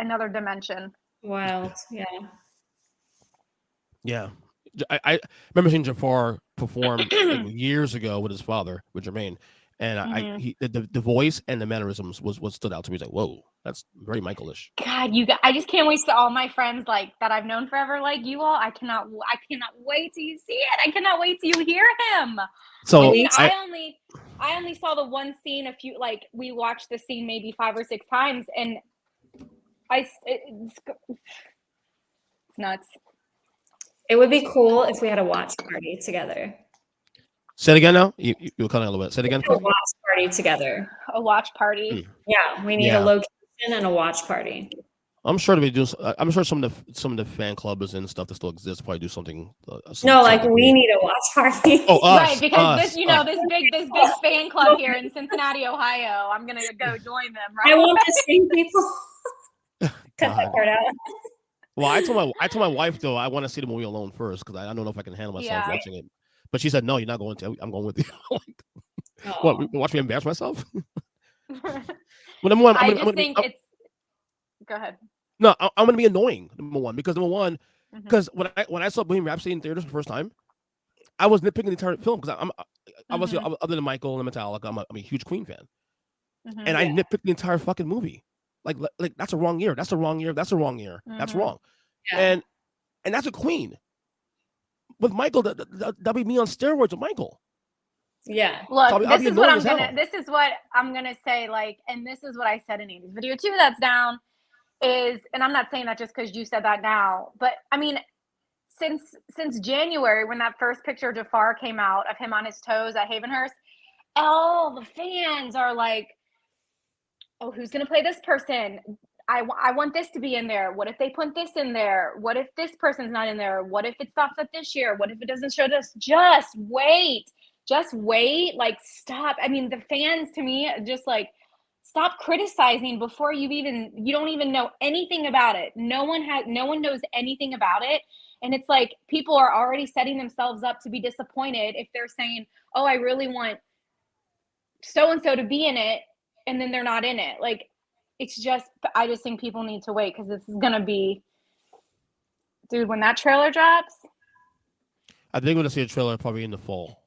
[SPEAKER 4] another dimension.
[SPEAKER 5] Wow. Yeah.
[SPEAKER 3] Yeah. I remember seeing Jafar perform years ago with his father, with Jermaine, and the voice and the mannerisms was what stood out to me. Like, whoa, that's very Michael-ish.
[SPEAKER 4] God, I just can't wait to all my friends like that I've known forever, like you all. I cannot wait till you see it. I cannot wait till you hear him.
[SPEAKER 3] So
[SPEAKER 4] I only saw the one scene we watched the scene maybe 5 or 6 times, and it's nuts.
[SPEAKER 5] It would be cool if we had a watch party together.
[SPEAKER 3] Say it again now. You were cutting a little bit. Say it again.
[SPEAKER 5] A watch party together.
[SPEAKER 4] A watch party.
[SPEAKER 5] Yeah, we need a location and a watch party.
[SPEAKER 3] I'm sure I'm sure some of the fan clubs and stuff that still exists probably do something.
[SPEAKER 5] We need a watch party.
[SPEAKER 3] Oh, us,
[SPEAKER 4] right? Because
[SPEAKER 3] us,
[SPEAKER 4] this big fan club here in Cincinnati, Ohio. I'm gonna go join them. Right?
[SPEAKER 5] I want to see people. Cut that part out.
[SPEAKER 3] Well, I told my wife though I want to see the movie alone first because I don't know if I can handle myself watching it. But she said no, you're not going to. I'm going with you. What? Watch me embarrass myself? Well, number one,
[SPEAKER 4] Go ahead.
[SPEAKER 3] No, I'm going to be annoying. Number one, because when I saw Bohemian Rhapsody in theaters the first time, I was nitpicking the entire film because I'm obviously other than Michael and Metallica, I'm a huge Queen fan, and I nitpicked the entire fucking movie. Like that's a wrong year. That's a wrong year. That's a wrong year. That's wrong. Yeah. And that's a Queen. With Michael, that'd be me on steroids with Michael.
[SPEAKER 5] Yeah.
[SPEAKER 4] Look, this is what I'm gonna say. Like, and this is what I said in Andy's video too. That's down is, and I'm not saying that just because you said that now, but I mean, since January when that first picture of Jafar came out of him on his toes at Havenhurst, all the fans are like, oh, who's going to play this person? I want this to be in there. What if they put this in there? What if this person's not in there? What if it stops at this year? What if it doesn't show this? Just wait. Like, stop. I mean, the fans to me, just like, stop criticizing before you don't even know anything about it. No one knows anything about it. And it's like, people are already setting themselves up to be disappointed if they're saying, oh, I really want so-and-so to be in it. And then they're not in it. Like, I just think people need to wait because this is going to be, dude, when that trailer drops.
[SPEAKER 3] I think we're going to see a trailer probably in the fall.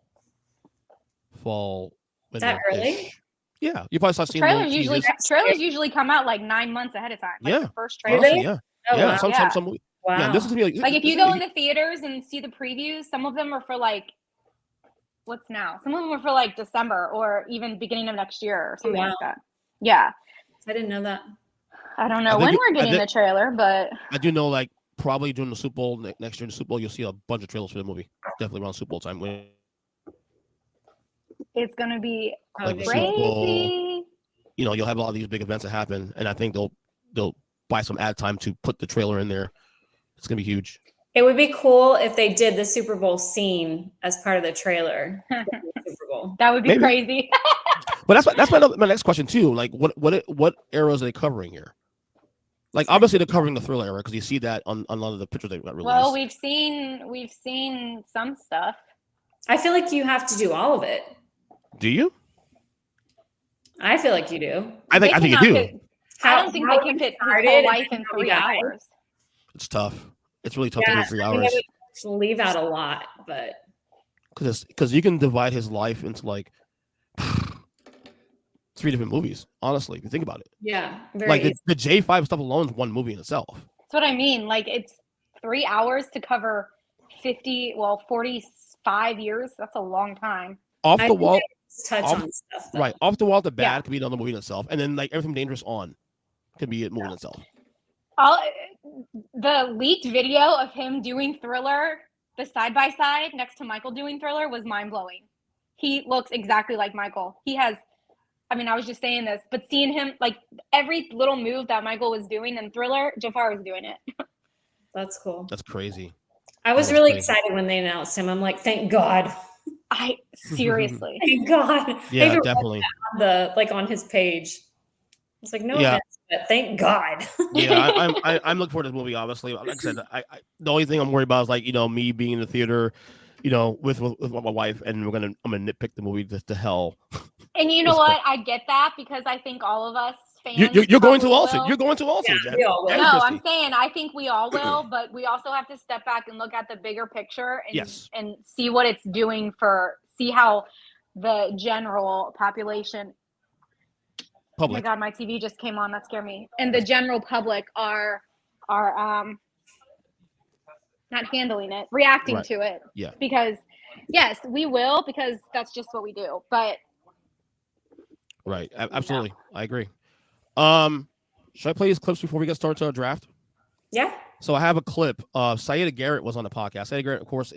[SPEAKER 5] Is that early?
[SPEAKER 3] Yeah. You probably start seeing
[SPEAKER 4] trailers usually come out like 9 months ahead of time. Like the first trailer.
[SPEAKER 3] Honestly, yeah. Oh, yeah. Wow. Some
[SPEAKER 5] wow.
[SPEAKER 3] Yeah, this is gonna be
[SPEAKER 4] like if you go in the theaters and see the previews, some of them are for like, what's now? Some of them are for like December or even beginning of next year or something like that. Yeah.
[SPEAKER 5] I didn't know that.
[SPEAKER 4] I don't know when we're getting the trailer, but
[SPEAKER 3] I do know like probably during the Super Bowl next year in the Super Bowl, you'll see a bunch of trailers for the movie. Definitely around Super Bowl time.
[SPEAKER 4] It's gonna be
[SPEAKER 3] like
[SPEAKER 4] crazy.
[SPEAKER 3] You'll have a lot of these big events that happen, and I think they'll buy some ad time to put the trailer in there. It's gonna be huge.
[SPEAKER 5] It would be cool if they did the Super Bowl scene as part of the trailer. Super Bowl.
[SPEAKER 4] That would be crazy.
[SPEAKER 3] But that's my next question too. Like, what eras are they covering here? Like, obviously they're covering the Thriller era because you see that on a lot of the pictures they got released.
[SPEAKER 4] Well, we've seen some stuff.
[SPEAKER 5] I feel like you have to do all of it.
[SPEAKER 3] Do you?
[SPEAKER 5] I feel like you do.
[SPEAKER 3] I think you do.
[SPEAKER 4] I don't think they can fit his whole life in 3 hours.
[SPEAKER 3] It's tough. It's really tough to do 3 hours.
[SPEAKER 5] Leave out a lot, but
[SPEAKER 3] because you can divide his life into like 3 different movies. Honestly, if you think about it.
[SPEAKER 5] Yeah,
[SPEAKER 3] like the J5 stuff alone is one movie in itself.
[SPEAKER 4] That's what I mean. Like it's 3 hours to cover 45 years. That's a long time.
[SPEAKER 3] Off the wall,
[SPEAKER 5] touch on stuff. Though.
[SPEAKER 3] Right, Off the Wall to Bad could be another movie in itself, and then like Everything Dangerous On could be a movie in itself.
[SPEAKER 4] The leaked video of him doing Thriller, the side-by-side next to Michael doing Thriller, was mind-blowing. He looks exactly like Michael. He has, I mean, I was just saying this, but seeing him, like, every little move that Michael was doing in Thriller, Jafar was doing it.
[SPEAKER 5] That's cool.
[SPEAKER 3] That's crazy.
[SPEAKER 5] I was really excited when they announced him. I'm like, thank God.
[SPEAKER 4] Seriously.
[SPEAKER 5] Thank God.
[SPEAKER 3] Yeah, definitely.
[SPEAKER 5] On his page. It's like, no offense, but thank God.
[SPEAKER 3] Yeah, I'm looking forward to this movie, obviously. Like I said, the only thing I'm worried about is like, me being in the theater, with my wife, and I'm gonna nitpick the movie to hell.
[SPEAKER 4] And you know what? I get that, because I think all of us fans.
[SPEAKER 3] You're going to also. You're going to also.
[SPEAKER 5] Yeah, we all will.
[SPEAKER 4] No, I'm saying I think we all will, but we also have to step back and look at the bigger picture and see what it's doing see how the general population.
[SPEAKER 3] Public.
[SPEAKER 4] Oh my God, my TV just came on. That scared me. And the general public are not handling it, reacting to it.
[SPEAKER 3] Yeah.
[SPEAKER 4] Because yes, we will, because that's just what we do. But
[SPEAKER 3] right, absolutely, I agree. Should I play these clips before we get started to our draft?
[SPEAKER 5] Yeah.
[SPEAKER 3] So I have a clip. Saida Garrett was on the podcast. Saida Garrett, of course,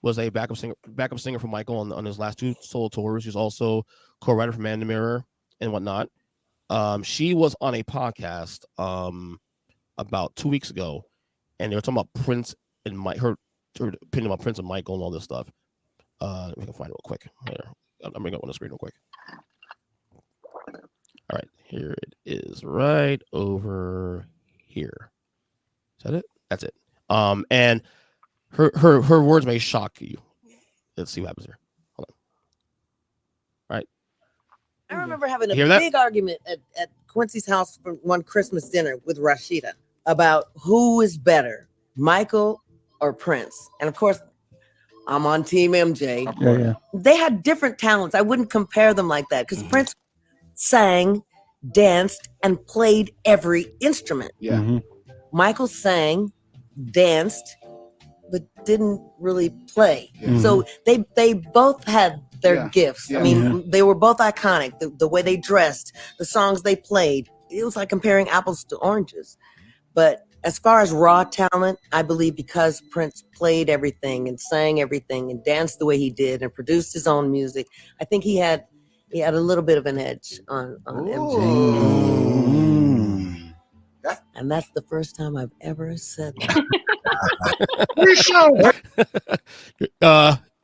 [SPEAKER 3] was a backup singer for Michael on his last 2 solo tours. She's also co-writer for Man in the Mirror and whatnot. She was on a podcast about 2 weeks ago, and they were talking about Prince and her opinion about Prince and Michael and all this stuff. If we can find it real quick. Here, I'm bringing it up on the screen real quick. All right, here it is, right over here. Is that it? That's it. And her words may shock you. Let's see what happens here. Hold on. All right.
[SPEAKER 6] I remember having a big argument at Quincy's house for one Christmas dinner with Rashida about who is better, Michael or Prince. And of course, I'm on Team MJ.
[SPEAKER 7] Yeah.
[SPEAKER 6] They had different talents. I wouldn't compare them like that, because Prince sang, danced, and played every instrument.
[SPEAKER 7] Yeah. Mm-hmm.
[SPEAKER 6] Michael sang, danced, but didn't really play. Mm-hmm. So they both had their gifts.
[SPEAKER 7] Yeah.
[SPEAKER 6] I mean, they were both iconic. The way they dressed, the songs they played, it was like comparing apples to oranges. But as far as raw talent, I believe because Prince played everything and sang everything and danced the way he did and produced his own music, I think he had a little bit of an edge on MJ. And that's the first time I've ever said that.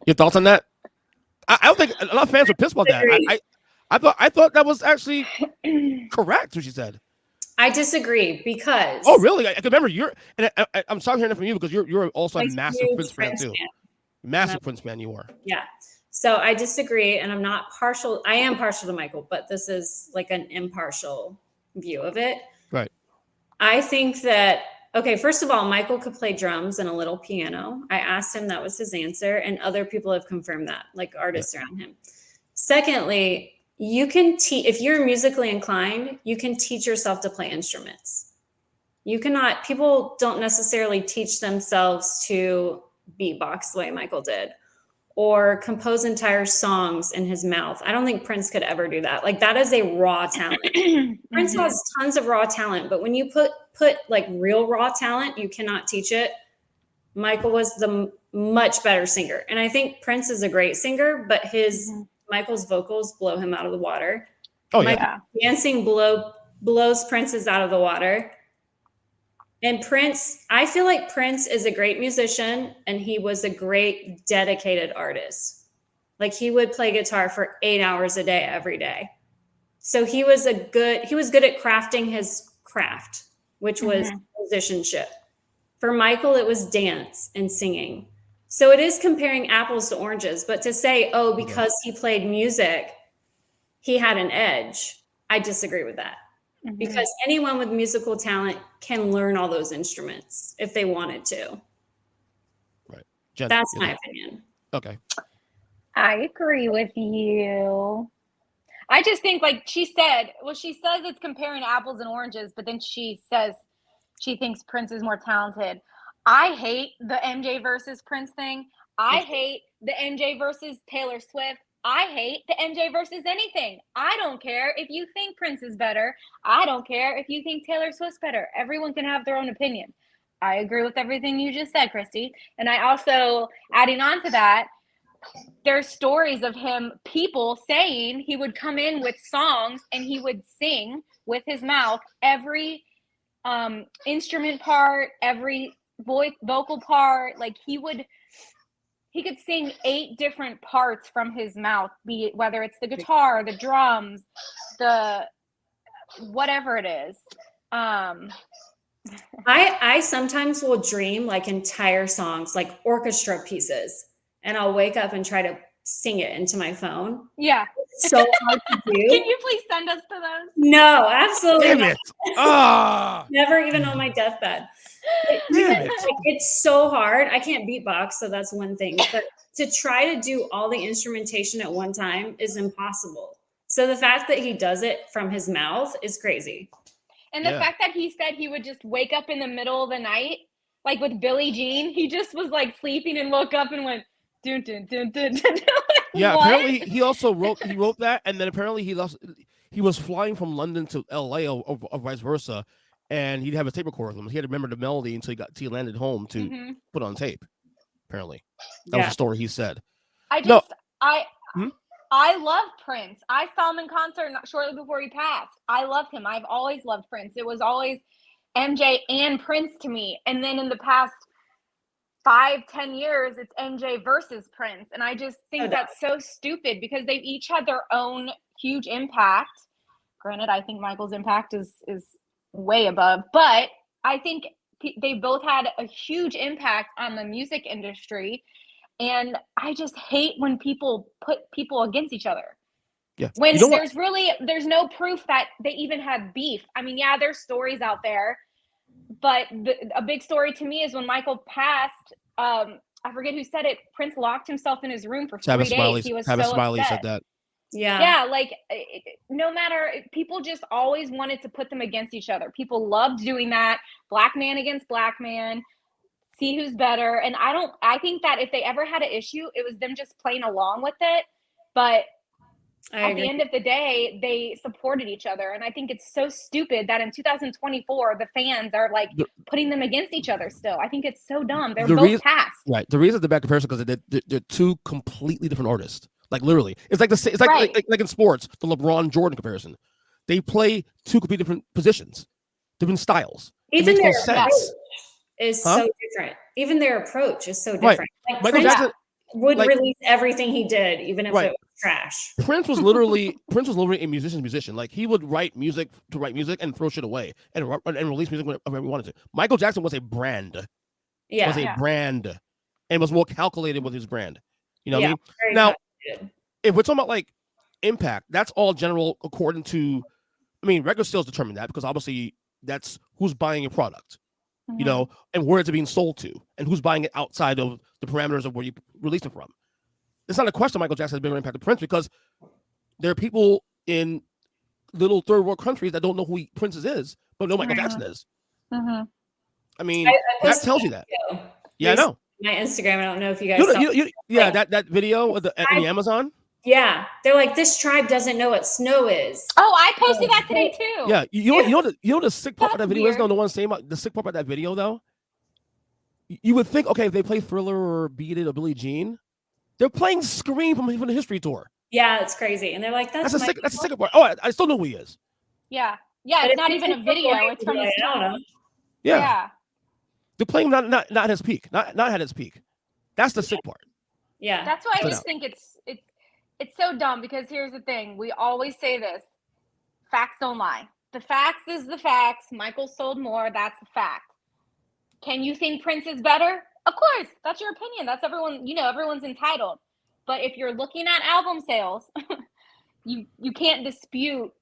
[SPEAKER 3] Your thoughts on that? I don't think a lot of fans were pissed about that. I thought that was actually correct what she said.
[SPEAKER 5] I disagree because.
[SPEAKER 3] Oh, really? I can remember I'm sorry hearing that from you, because you're also a massive Prince fan too. Massive Prince fan you are.
[SPEAKER 5] Yeah. So I disagree, and I'm not partial. I am partial to Michael, but this is like an impartial view of it.
[SPEAKER 3] Right.
[SPEAKER 5] I think that, okay, first of all, Michael could play drums and a little piano. I asked him, that was his answer, and other people have confirmed that, like artists around him. Secondly, you can if you're musically inclined, you can teach yourself to play instruments. People don't necessarily teach themselves to beatbox the way Michael did, or compose entire songs in his mouth. I don't think Prince could ever do that. Like, that is a raw talent. Prince has tons of raw talent, but when you put like real raw talent, you cannot teach it. Michael was the much better singer. And I think Prince is a great singer, but Michael's vocals blow him out of the water.
[SPEAKER 3] Oh, yeah.
[SPEAKER 5] Dancing blows Prince's out of the water. And Prince, I feel like Prince is a great musician, and he was a great dedicated artist. Like, he would play guitar for 8 hours a day, every day. So he was good at crafting his craft, which was musicianship. For Michael, it was dance and singing. So it is comparing apples to oranges, but to say, because he played music, he had an edge, I disagree with that. Because anyone with musical talent can learn all those instruments if they wanted to.
[SPEAKER 3] Right. Jen,
[SPEAKER 5] that's my opinion.
[SPEAKER 3] Okay.
[SPEAKER 4] I agree with you. I just think, like she said, she says it's comparing apples and oranges, but then she says she thinks Prince is more talented. I hate the MJ versus Prince thing. I hate the MJ versus Taylor Swift. I hate the MJ versus anything. I don't care if you think Prince is better. I don't care if you think Taylor Swift's better. Everyone can have their own opinion. I agree with everything you just said, Kristie. And I also, adding on to that, there's stories of him, people saying he would come in with songs and he would sing with his mouth every instrument part, every vocal part. Like he could sing 8 different parts from his mouth, be it whether it's the guitar, the drums, the whatever it is.
[SPEAKER 5] I sometimes will dream like entire songs, like orchestra pieces, and I'll wake up and try to sing it into my phone.
[SPEAKER 4] Yeah.
[SPEAKER 5] It's so hard to do.
[SPEAKER 4] Can you please send us to those?
[SPEAKER 5] No, absolutely
[SPEAKER 3] Damn
[SPEAKER 5] not.
[SPEAKER 3] it. Ah.
[SPEAKER 5] Never even on my deathbed.
[SPEAKER 3] Damn it.
[SPEAKER 5] Like, it's so hard. I can't beatbox, so that's one thing. But to try to do all the instrumentation at one time is impossible. So the fact that he does it from his mouth is crazy.
[SPEAKER 4] And the fact that he said he would just wake up in the middle of the night, like with Billie Jean, he just was like sleeping and woke up and went, dun, dun, dun, dun, dun.
[SPEAKER 3] Yeah,
[SPEAKER 4] What?
[SPEAKER 3] apparently he also wrote that, and then apparently he was flying from London to LA or vice versa, and he'd have a tape recorder with him. He had to remember the melody until he landed home to put on tape. Apparently, that was the story he said.
[SPEAKER 4] I love Prince. I saw him in concert shortly before he passed. I love him. I've always loved Prince. It was always MJ and Prince to me. And then in the past 5-10 years, it's MJ versus Prince. And I just think that's so stupid because they've each had their own huge impact. Granted, I think Michael's impact is way above, but I think they both had a huge impact on the music industry. And I just hate when people put people against each other.
[SPEAKER 3] Yeah.
[SPEAKER 4] When there's no proof that they even had beef. I mean, yeah, there's stories out there, but a big story to me is when Michael passed. I forget who said it. Prince locked himself in his room for 3 days. He was
[SPEAKER 3] Travis
[SPEAKER 4] so
[SPEAKER 3] Smiley
[SPEAKER 4] upset.
[SPEAKER 3] said that.
[SPEAKER 4] Yeah, like no matter, people just always wanted to put them against each other. People loved doing that. Black man against black man. See who's better. And I think that if they ever had an issue, it was them just playing along with it. But at the end of the day, they supported each other. And I think it's so stupid that in 2024, the fans are like putting them against each other still. I think it's so dumb. They're both past.
[SPEAKER 3] Right. The reason the bad comparison because they're two completely different artists. Like literally, it's like in sports, the LeBron Jordan comparison. They play two completely different positions, different styles.
[SPEAKER 5] Even their approach is so different. Even their approach is so different.
[SPEAKER 3] Right.
[SPEAKER 5] Like
[SPEAKER 3] Michael Jackson
[SPEAKER 5] would release everything he did, even if it was trash.
[SPEAKER 3] Prince was literally a musician. Like he would write music to write music and throw shit away and release music whenever he wanted to. Michael Jackson was a brand.
[SPEAKER 5] Yeah,
[SPEAKER 3] was a brand, and was more calculated with his brand. You know what I mean? Now, if we're talking about like impact, that's all general according to. I mean, record sales determine that because obviously that's who's buying your product. You know, and where it's being sold to, and who's buying it outside of the parameters of where you released it from. It's not a question Michael Jackson has been impacted Prince because there are people in little third world countries that don't know who Prince is, but know Michael Jackson is. I mean, that tells you that. Yeah, I know.
[SPEAKER 5] My Instagram. I don't know if you guys saw
[SPEAKER 3] that video of the Amazon.
[SPEAKER 5] Yeah, they're like, this tribe doesn't know what snow is.
[SPEAKER 4] Oh, I posted that today too.
[SPEAKER 3] Yeah, you know the sick part of that video is though. The one saying about the sick part about that video though. You would think, okay, if they play Thriller or Beat It or Billie Jean, they're playing Scream from the History Tour.
[SPEAKER 5] Yeah, it's crazy, and they're like, that's a
[SPEAKER 3] sick part. Oh, I still know who he is.
[SPEAKER 4] Yeah, it's not even a video. It's from the song.
[SPEAKER 3] Yeah, they're playing not at his peak, not at his peak. That's the sick part.
[SPEAKER 5] Yeah,
[SPEAKER 4] that's why I just think it's so dumb because here's the thing. We always say this. Facts don't lie. The facts is the facts. Michael sold more. That's the fact. Can you think Prince is better? Of course. That's your opinion. That's everyone. You know, everyone's entitled. But if you're looking at album sales, you can't dispute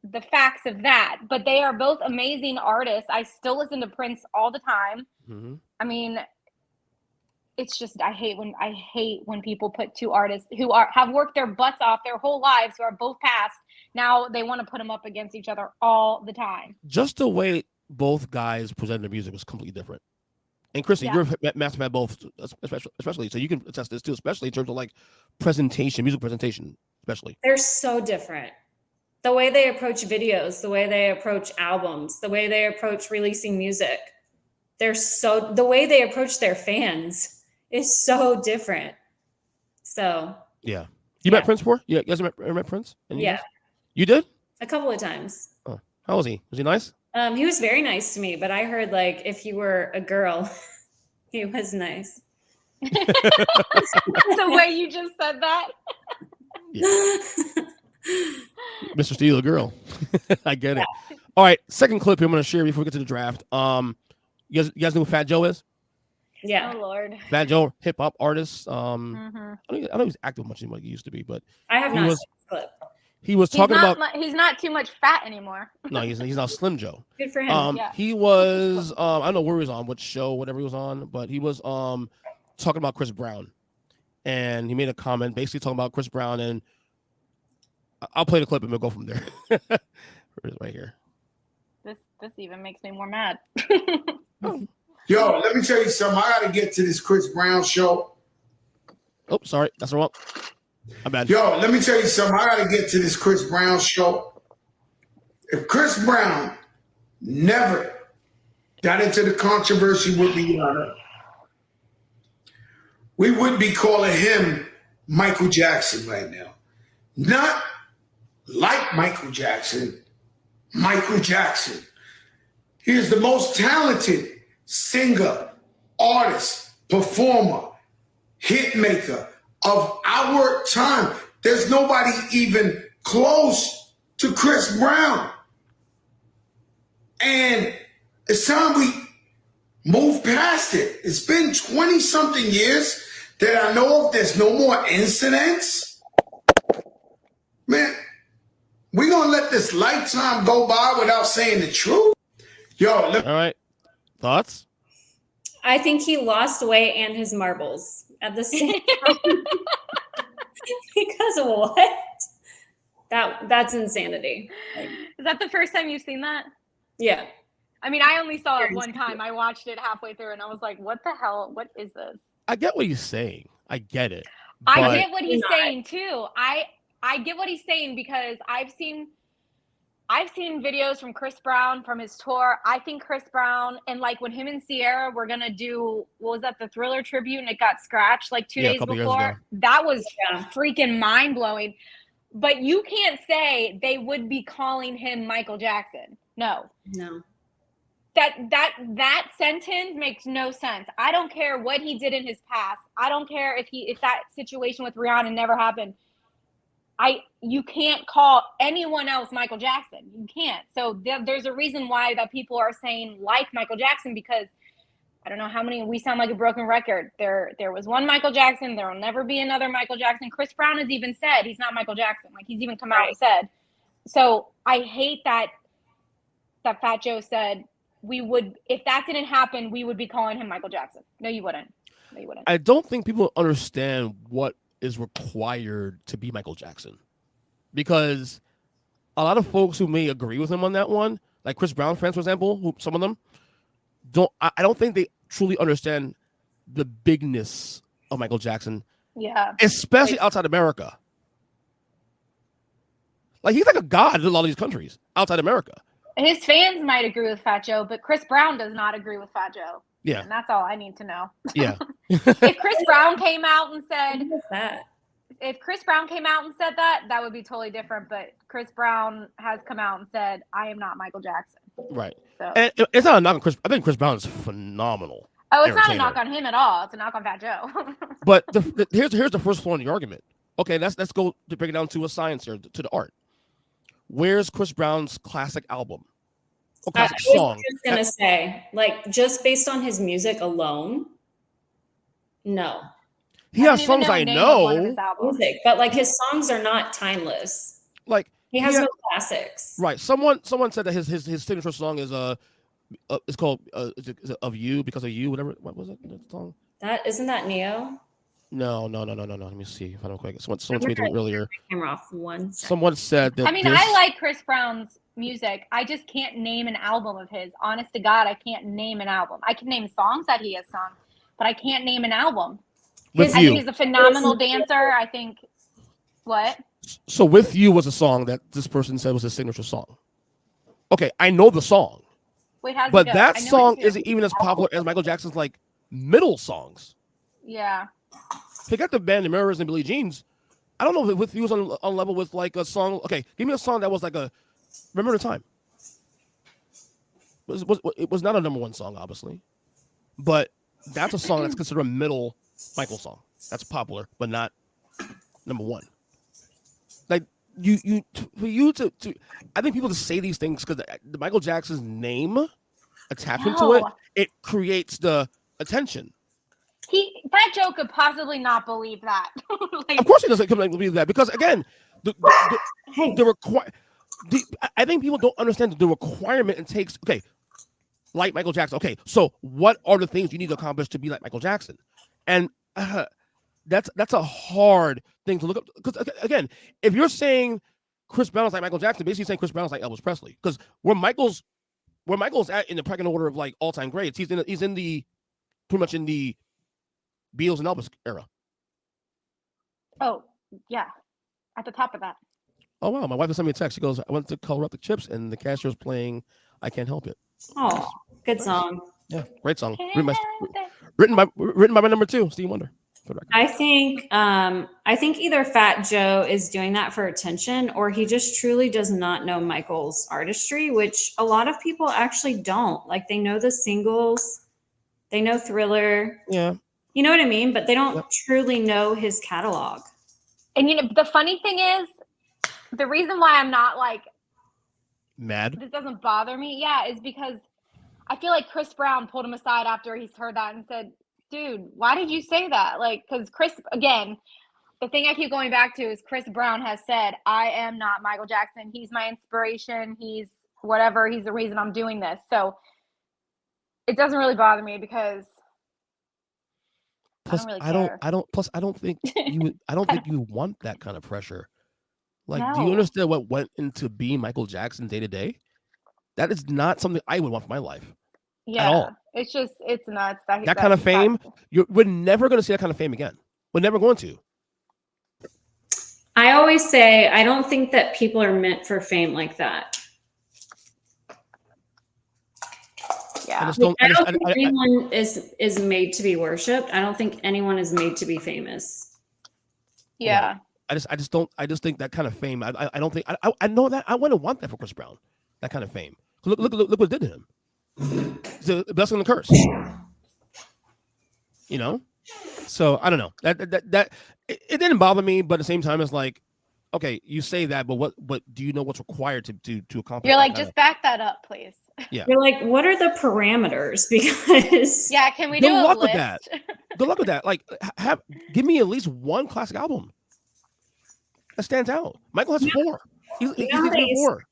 [SPEAKER 4] the facts of that. But they are both amazing artists. I still listen to Prince all the time. I mean, it's just I hate when people put two artists who have worked their butts off their whole lives, who are both passed. Now they want to put them up against each other all the time.
[SPEAKER 3] Just the way both guys presented their music was completely different. And Kristie, you're a master fan both, especially, so you can attest this too, especially in terms of like presentation, music presentation, especially.
[SPEAKER 5] They're so different. The way they approach videos, the way they approach albums, the way they approach releasing music, the way they approach their fans is so different. So
[SPEAKER 3] yeah, you met Prince before? Yeah, you guys met Prince?
[SPEAKER 5] Yeah,
[SPEAKER 3] you did
[SPEAKER 5] a couple of times.
[SPEAKER 3] Oh, how was he? Was he nice?
[SPEAKER 5] He was very nice to me, but I heard like if you were a girl, he was nice.
[SPEAKER 4] The way you just said that.
[SPEAKER 3] Yeah. Mr. Steele, a girl. I get it. All right, second clip here I'm going to share before we get to the draft. You guys know who Fat Joe is?
[SPEAKER 5] Yeah.
[SPEAKER 4] Oh Lord.
[SPEAKER 3] Fat Joe, hip hop artist. I don't know he's active much anymore like he used to be, but
[SPEAKER 5] I have not seen the clip.
[SPEAKER 3] He was talking about
[SPEAKER 4] he's not too much fat anymore.
[SPEAKER 3] No, he's not Slim Joe.
[SPEAKER 5] Good for him.
[SPEAKER 3] He was I don't know where he was on, what show, whatever he was on, but he was talking about Chris Brown, and he made a comment basically talking about Chris Brown, and I'll play the clip and we'll go from there. Right here.
[SPEAKER 4] This even makes me more mad.
[SPEAKER 7] Yo, let me tell you something. I got to get to this Chris Brown show.
[SPEAKER 3] Oh, sorry, that's wrong. My bad.
[SPEAKER 7] Yo, let me tell you something. I got to get to this Chris Brown show. If Chris Brown never got into the controversy with Rihanna, we wouldn't be calling him Michael Jackson right now. Not like Michael Jackson, Michael Jackson. He is the most talented singer, artist, performer, hit maker of our time. There's nobody even close to Chris Brown. And it's time we move past it. It's been 20-something years that I know of. There's no more incidents. Man, we gonna let this lifetime go by without saying the truth? Yo,
[SPEAKER 3] all right. Thoughts?
[SPEAKER 5] I think he lost weight and his marbles at the same time. Because of what? That's insanity.
[SPEAKER 4] Is that the first time you've seen that?
[SPEAKER 5] Yeah.
[SPEAKER 4] I mean, I only saw it one time. I watched it halfway through and I was like, what the hell? What is this?
[SPEAKER 3] I get what he's saying. I get it.
[SPEAKER 4] I get what he's saying too. I get what he's saying because I've seen videos from Chris Brown from his tour. I think Chris Brown and like when him and Sierra were gonna do what was that, the Thriller tribute, and it got scratched like 2 days before. That was freaking mind blowing. But you can't say they would be calling him Michael Jackson. No. That sentence makes no sense. I don't care what he did in his past. I don't care if that situation with Rihanna never happened. You can't call anyone else Michael Jackson. You can't. So there's a reason why that people are saying like Michael Jackson, because I don't know how many, we sound like a broken record. There was one Michael Jackson. There will never be another Michael Jackson. Chris Brown has even said he's not Michael Jackson. Like he's even come out and said. So I hate that Fat Joe said if that didn't happen, we would be calling him Michael Jackson. No, you wouldn't.
[SPEAKER 3] I don't think people understand what is required to be Michael Jackson, because a lot of folks who may agree with him on that one, like Chris Brown fans, for example, who some of them I don't think they truly understand the bigness of Michael Jackson.
[SPEAKER 4] Yeah.
[SPEAKER 3] Especially outside America. Like he's like a god in a lot of these countries outside America.
[SPEAKER 4] His fans might agree with Fat Joe, but Chris Brown does not agree with Fat Joe.
[SPEAKER 3] Yeah.
[SPEAKER 4] And that's all I need to know.
[SPEAKER 3] Yeah.
[SPEAKER 4] If Chris Brown came out and said that would be totally different. But Chris Brown has come out and said, I am not Michael Jackson.
[SPEAKER 3] Right.
[SPEAKER 4] So.
[SPEAKER 3] And it's not a knock on Chris. I think Chris Brown is phenomenal.
[SPEAKER 4] Oh, it's not a knock on him at all. It's a knock on Fat Joe.
[SPEAKER 3] But here's the first flaw in the argument. Okay, let's go to break it down to a science here, to the art. Where's Chris Brown's classic album? Or classic song?
[SPEAKER 5] I was just gonna say, like, just based on his music alone, no.
[SPEAKER 3] He has songs I know,
[SPEAKER 5] music, but like his songs are not timeless.
[SPEAKER 3] Like
[SPEAKER 5] he has no classics.
[SPEAKER 3] Right. Someone said that his signature song is it's called is it Of You, Because of You, whatever. What was it? That song?
[SPEAKER 5] That isn't that Neo?
[SPEAKER 3] No. Let me see if I don't quick. Someone told me earlier.
[SPEAKER 5] Camera off 1 second.
[SPEAKER 3] Someone said that.
[SPEAKER 4] I mean, I like Chris Brown's music. I just can't name an album of his. Honest to God, I can't name an album. I can name songs that he has sung, but I can't name an album. I think he's a phenomenal dancer. I think. What?
[SPEAKER 3] So With You was a song that this person said was his signature song. Okay, I know the song.
[SPEAKER 4] Wait, how's
[SPEAKER 3] but
[SPEAKER 4] it go?
[SPEAKER 3] that song isn't even as popular as Michael Jackson's like middle songs.
[SPEAKER 4] Yeah.
[SPEAKER 3] Pick up the band, the Mirrors and Billie Jeans. I don't know if With You was on level with like a song. Okay, give me a song that was like a Remember the Time. It was not a number one song, obviously, but that's a song that's considered a middle Michael song. That's popular, but not number one. Like for you to I think people just say these things because the Michael Jackson's name attachment to it creates the attention.
[SPEAKER 4] Fat Joe could possibly not believe that.
[SPEAKER 3] Like, of course he doesn't believe that because again, I think people don't understand the requirement it takes. Okay, like Michael Jackson. Okay, so what are the things you need to accomplish to be like Michael Jackson? And that's a hard thing to look up because again, if you're saying Chris Brown is like Michael Jackson, basically saying Chris Brown is like Elvis Presley because where Michael's at in the pecking order of like all-time greats, he's in the pretty much in the Beatles and Elvis era.
[SPEAKER 4] Oh yeah, at the top of that.
[SPEAKER 3] Oh wow, my wife just sent me a text. She goes, "I went to color up the chips and the cashier's playing I Can't Help It."
[SPEAKER 5] Oh, good song.
[SPEAKER 3] Yeah, great song. Written by my number 2, Stevie Wonder.
[SPEAKER 5] I think either Fat Joe is doing that for attention or he just truly does not know Michael's artistry, which a lot of people actually don't. Like they know the singles, they know Thriller.
[SPEAKER 3] Yeah.
[SPEAKER 5] You know what I mean? But they don't truly know his catalog.
[SPEAKER 4] And you know, the funny thing is, the reason why I'm not like
[SPEAKER 3] mad,
[SPEAKER 4] this doesn't bother me, is because I feel like Chris Brown pulled him aside after he's heard that and said, dude, why did you say that? Like, because Chris, again, the thing I keep going back to is Chris Brown has said, I am not Michael Jackson. He's my inspiration. He's whatever. He's the reason I'm doing this. So it doesn't really bother me because
[SPEAKER 3] plus, I don't think you want that kind of pressure. Like, do you understand what went into being Michael Jackson day to day? That is not something I would want for my life.
[SPEAKER 4] Yeah. At all. It's nuts.
[SPEAKER 3] That kind of fame, we're never going to see that kind of fame again. We're never going to.
[SPEAKER 5] I always say, I don't think that people are meant for fame like that.
[SPEAKER 4] Yeah.
[SPEAKER 5] I don't think anyone is made to be worshipped. I don't think anyone is made to be famous.
[SPEAKER 4] Yeah.
[SPEAKER 3] I just think that kind of fame. I don't think I know that I wouldn't want that for Chris Brown. That kind of fame. Look what it did to him. It's a blessing and a curse. You know? So I don't know. That it didn't bother me, but at the same time it's like, okay, you say that, but what do you know what's required to accomplish?
[SPEAKER 4] You're like, just back that up, please.
[SPEAKER 3] Yeah.
[SPEAKER 5] You're like, what are the parameters? Because
[SPEAKER 4] can we do a list?
[SPEAKER 3] With that. Good luck with that. Like give me at least one classic album that stands out. Michael has 4. He's 4.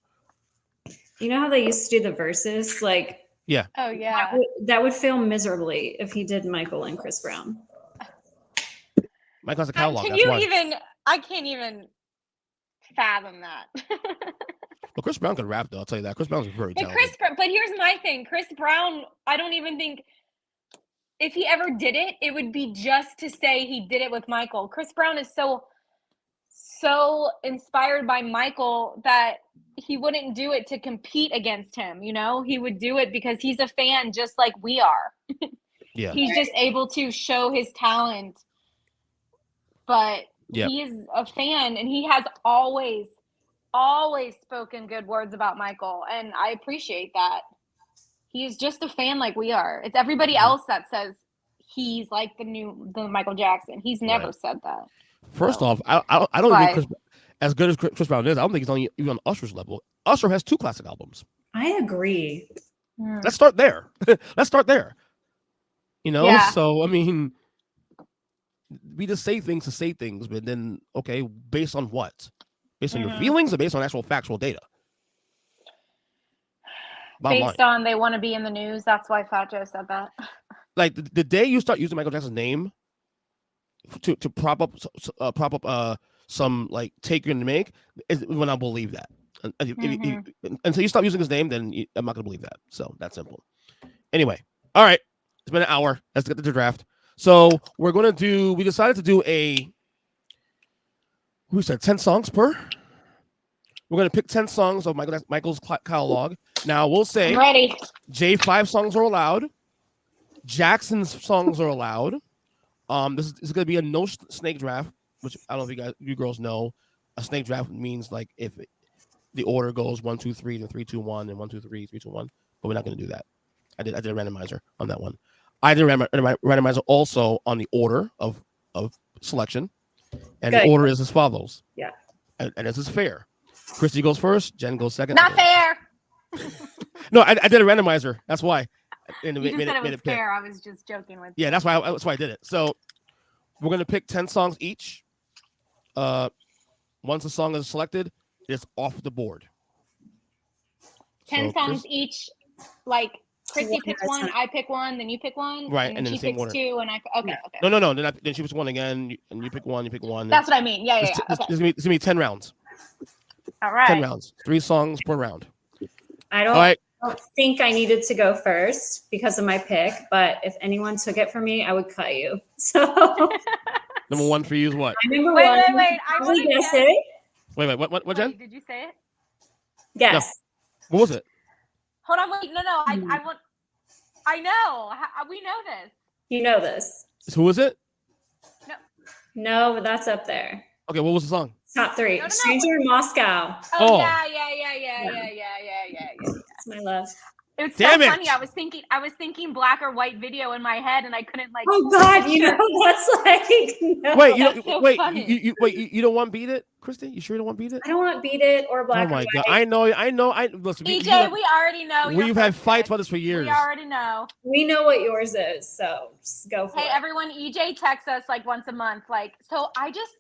[SPEAKER 5] You know how they used to do the verses? Like,
[SPEAKER 3] yeah.
[SPEAKER 4] Oh yeah.
[SPEAKER 5] That would fail miserably if he did Michael and Chris Brown.
[SPEAKER 3] Michael has a catalog.
[SPEAKER 4] I can't even fathom that.
[SPEAKER 3] Well, Chris Brown could rap though. I'll tell you that. Chris Brown's very talented.
[SPEAKER 4] But here's my thing. Chris Brown, I don't even think if he ever did it, it would be just to say he did it with Michael. Chris Brown is so inspired by Michael that he wouldn't do it to compete against him, you know? He would do it because he's a fan just like we are.
[SPEAKER 3] Yeah.
[SPEAKER 4] He's just able to show his talent. But he is a fan and he has always spoken good words about Michael, and I appreciate that. He's just a fan like we are. It's everybody else that says he's like the Michael Jackson. He's never said that.
[SPEAKER 3] First off, I don't think as good as Chris Brown is, I don't think he's even on Usher's level. Usher has 2 classic albums.
[SPEAKER 5] I agree.
[SPEAKER 3] Let's start there. You know, so I mean, we just say things to say things, but then okay, based on what? Based on your feelings or based on actual factual data?
[SPEAKER 4] Based on they want to be in the news. That's why Fat Joe said that.
[SPEAKER 3] like the day you start using Michael Jackson's name to prop up some like take you're gonna make is when I'll believe that. Until you stop using his name, then I'm not gonna believe that. So that's simple. Anyway, all right, it's been an hour. Let's get to the draft. So we decided to do we said 10 songs per. We're gonna pick 10 songs of Michael's catalog. Now we'll say
[SPEAKER 4] I'm ready.
[SPEAKER 3] J5 songs are allowed. Jackson's songs are allowed. This is going to be a no snake draft, which I don't know if you girls know. A snake draft means like if the order goes 1, 2, 3, then 3, 2, 1, and 1, 2, 3, 3, 2, 1. But we're not going to do that. I did a randomizer on that one. I did a randomizer also on the order of selection, and the order is as follows.
[SPEAKER 5] Yeah,
[SPEAKER 3] and this is fair. Kristie goes first. Jen goes second.
[SPEAKER 4] Not fair.
[SPEAKER 3] No, I did a randomizer. That's why.
[SPEAKER 4] You just said it was fair. I was just joking with you.
[SPEAKER 3] Yeah, that's why I did it. So we're gonna pick 10 songs each. Once a song is selected, it's off the board.
[SPEAKER 4] 10 songs each. Like Kristie picks one, I pick one, then you pick one,
[SPEAKER 3] right?
[SPEAKER 4] And then she picks two, and I okay.
[SPEAKER 3] No. Then she picks one again, and you pick one. You pick one.
[SPEAKER 4] That's what I mean. Yeah. Okay.
[SPEAKER 3] It's gonna be 10 rounds.
[SPEAKER 4] All right.
[SPEAKER 3] 10 rounds. 3 songs per round.
[SPEAKER 5] I don't think I needed to go first because of my pick, but if anyone took it from me, I would cut you. So
[SPEAKER 3] number 1 for you is what?
[SPEAKER 5] Number
[SPEAKER 4] wait,
[SPEAKER 5] one.
[SPEAKER 4] Wait. I want to guess
[SPEAKER 5] it.
[SPEAKER 3] Wait. What, Jen?
[SPEAKER 4] Did you say it?
[SPEAKER 5] Yes.
[SPEAKER 3] No. What was it?
[SPEAKER 4] Hold on. Wait. No. I want. I know. We know this.
[SPEAKER 5] You know this.
[SPEAKER 3] So who is it?
[SPEAKER 5] No, but that's up there.
[SPEAKER 3] Okay. What was the song?
[SPEAKER 5] Top 3. Stranger in Moscow.
[SPEAKER 4] Oh. Yeah.
[SPEAKER 5] That's my love.
[SPEAKER 4] It's so funny. I was thinking black or white video in my head, and I couldn't like.
[SPEAKER 5] Oh God, that's like. No.
[SPEAKER 3] Wait, you don't want Beat It, Kristie? You sure you don't want Beat It?
[SPEAKER 5] I don't want Beat It or Black.
[SPEAKER 3] Oh my
[SPEAKER 5] God,
[SPEAKER 3] I know. Listen,
[SPEAKER 4] EJ, we already know.
[SPEAKER 3] We've had fights about this for years.
[SPEAKER 4] We already know.
[SPEAKER 5] We know what yours is, so just go for it.
[SPEAKER 4] Hey, everyone! EJ texts us like once a month. Like, so I just,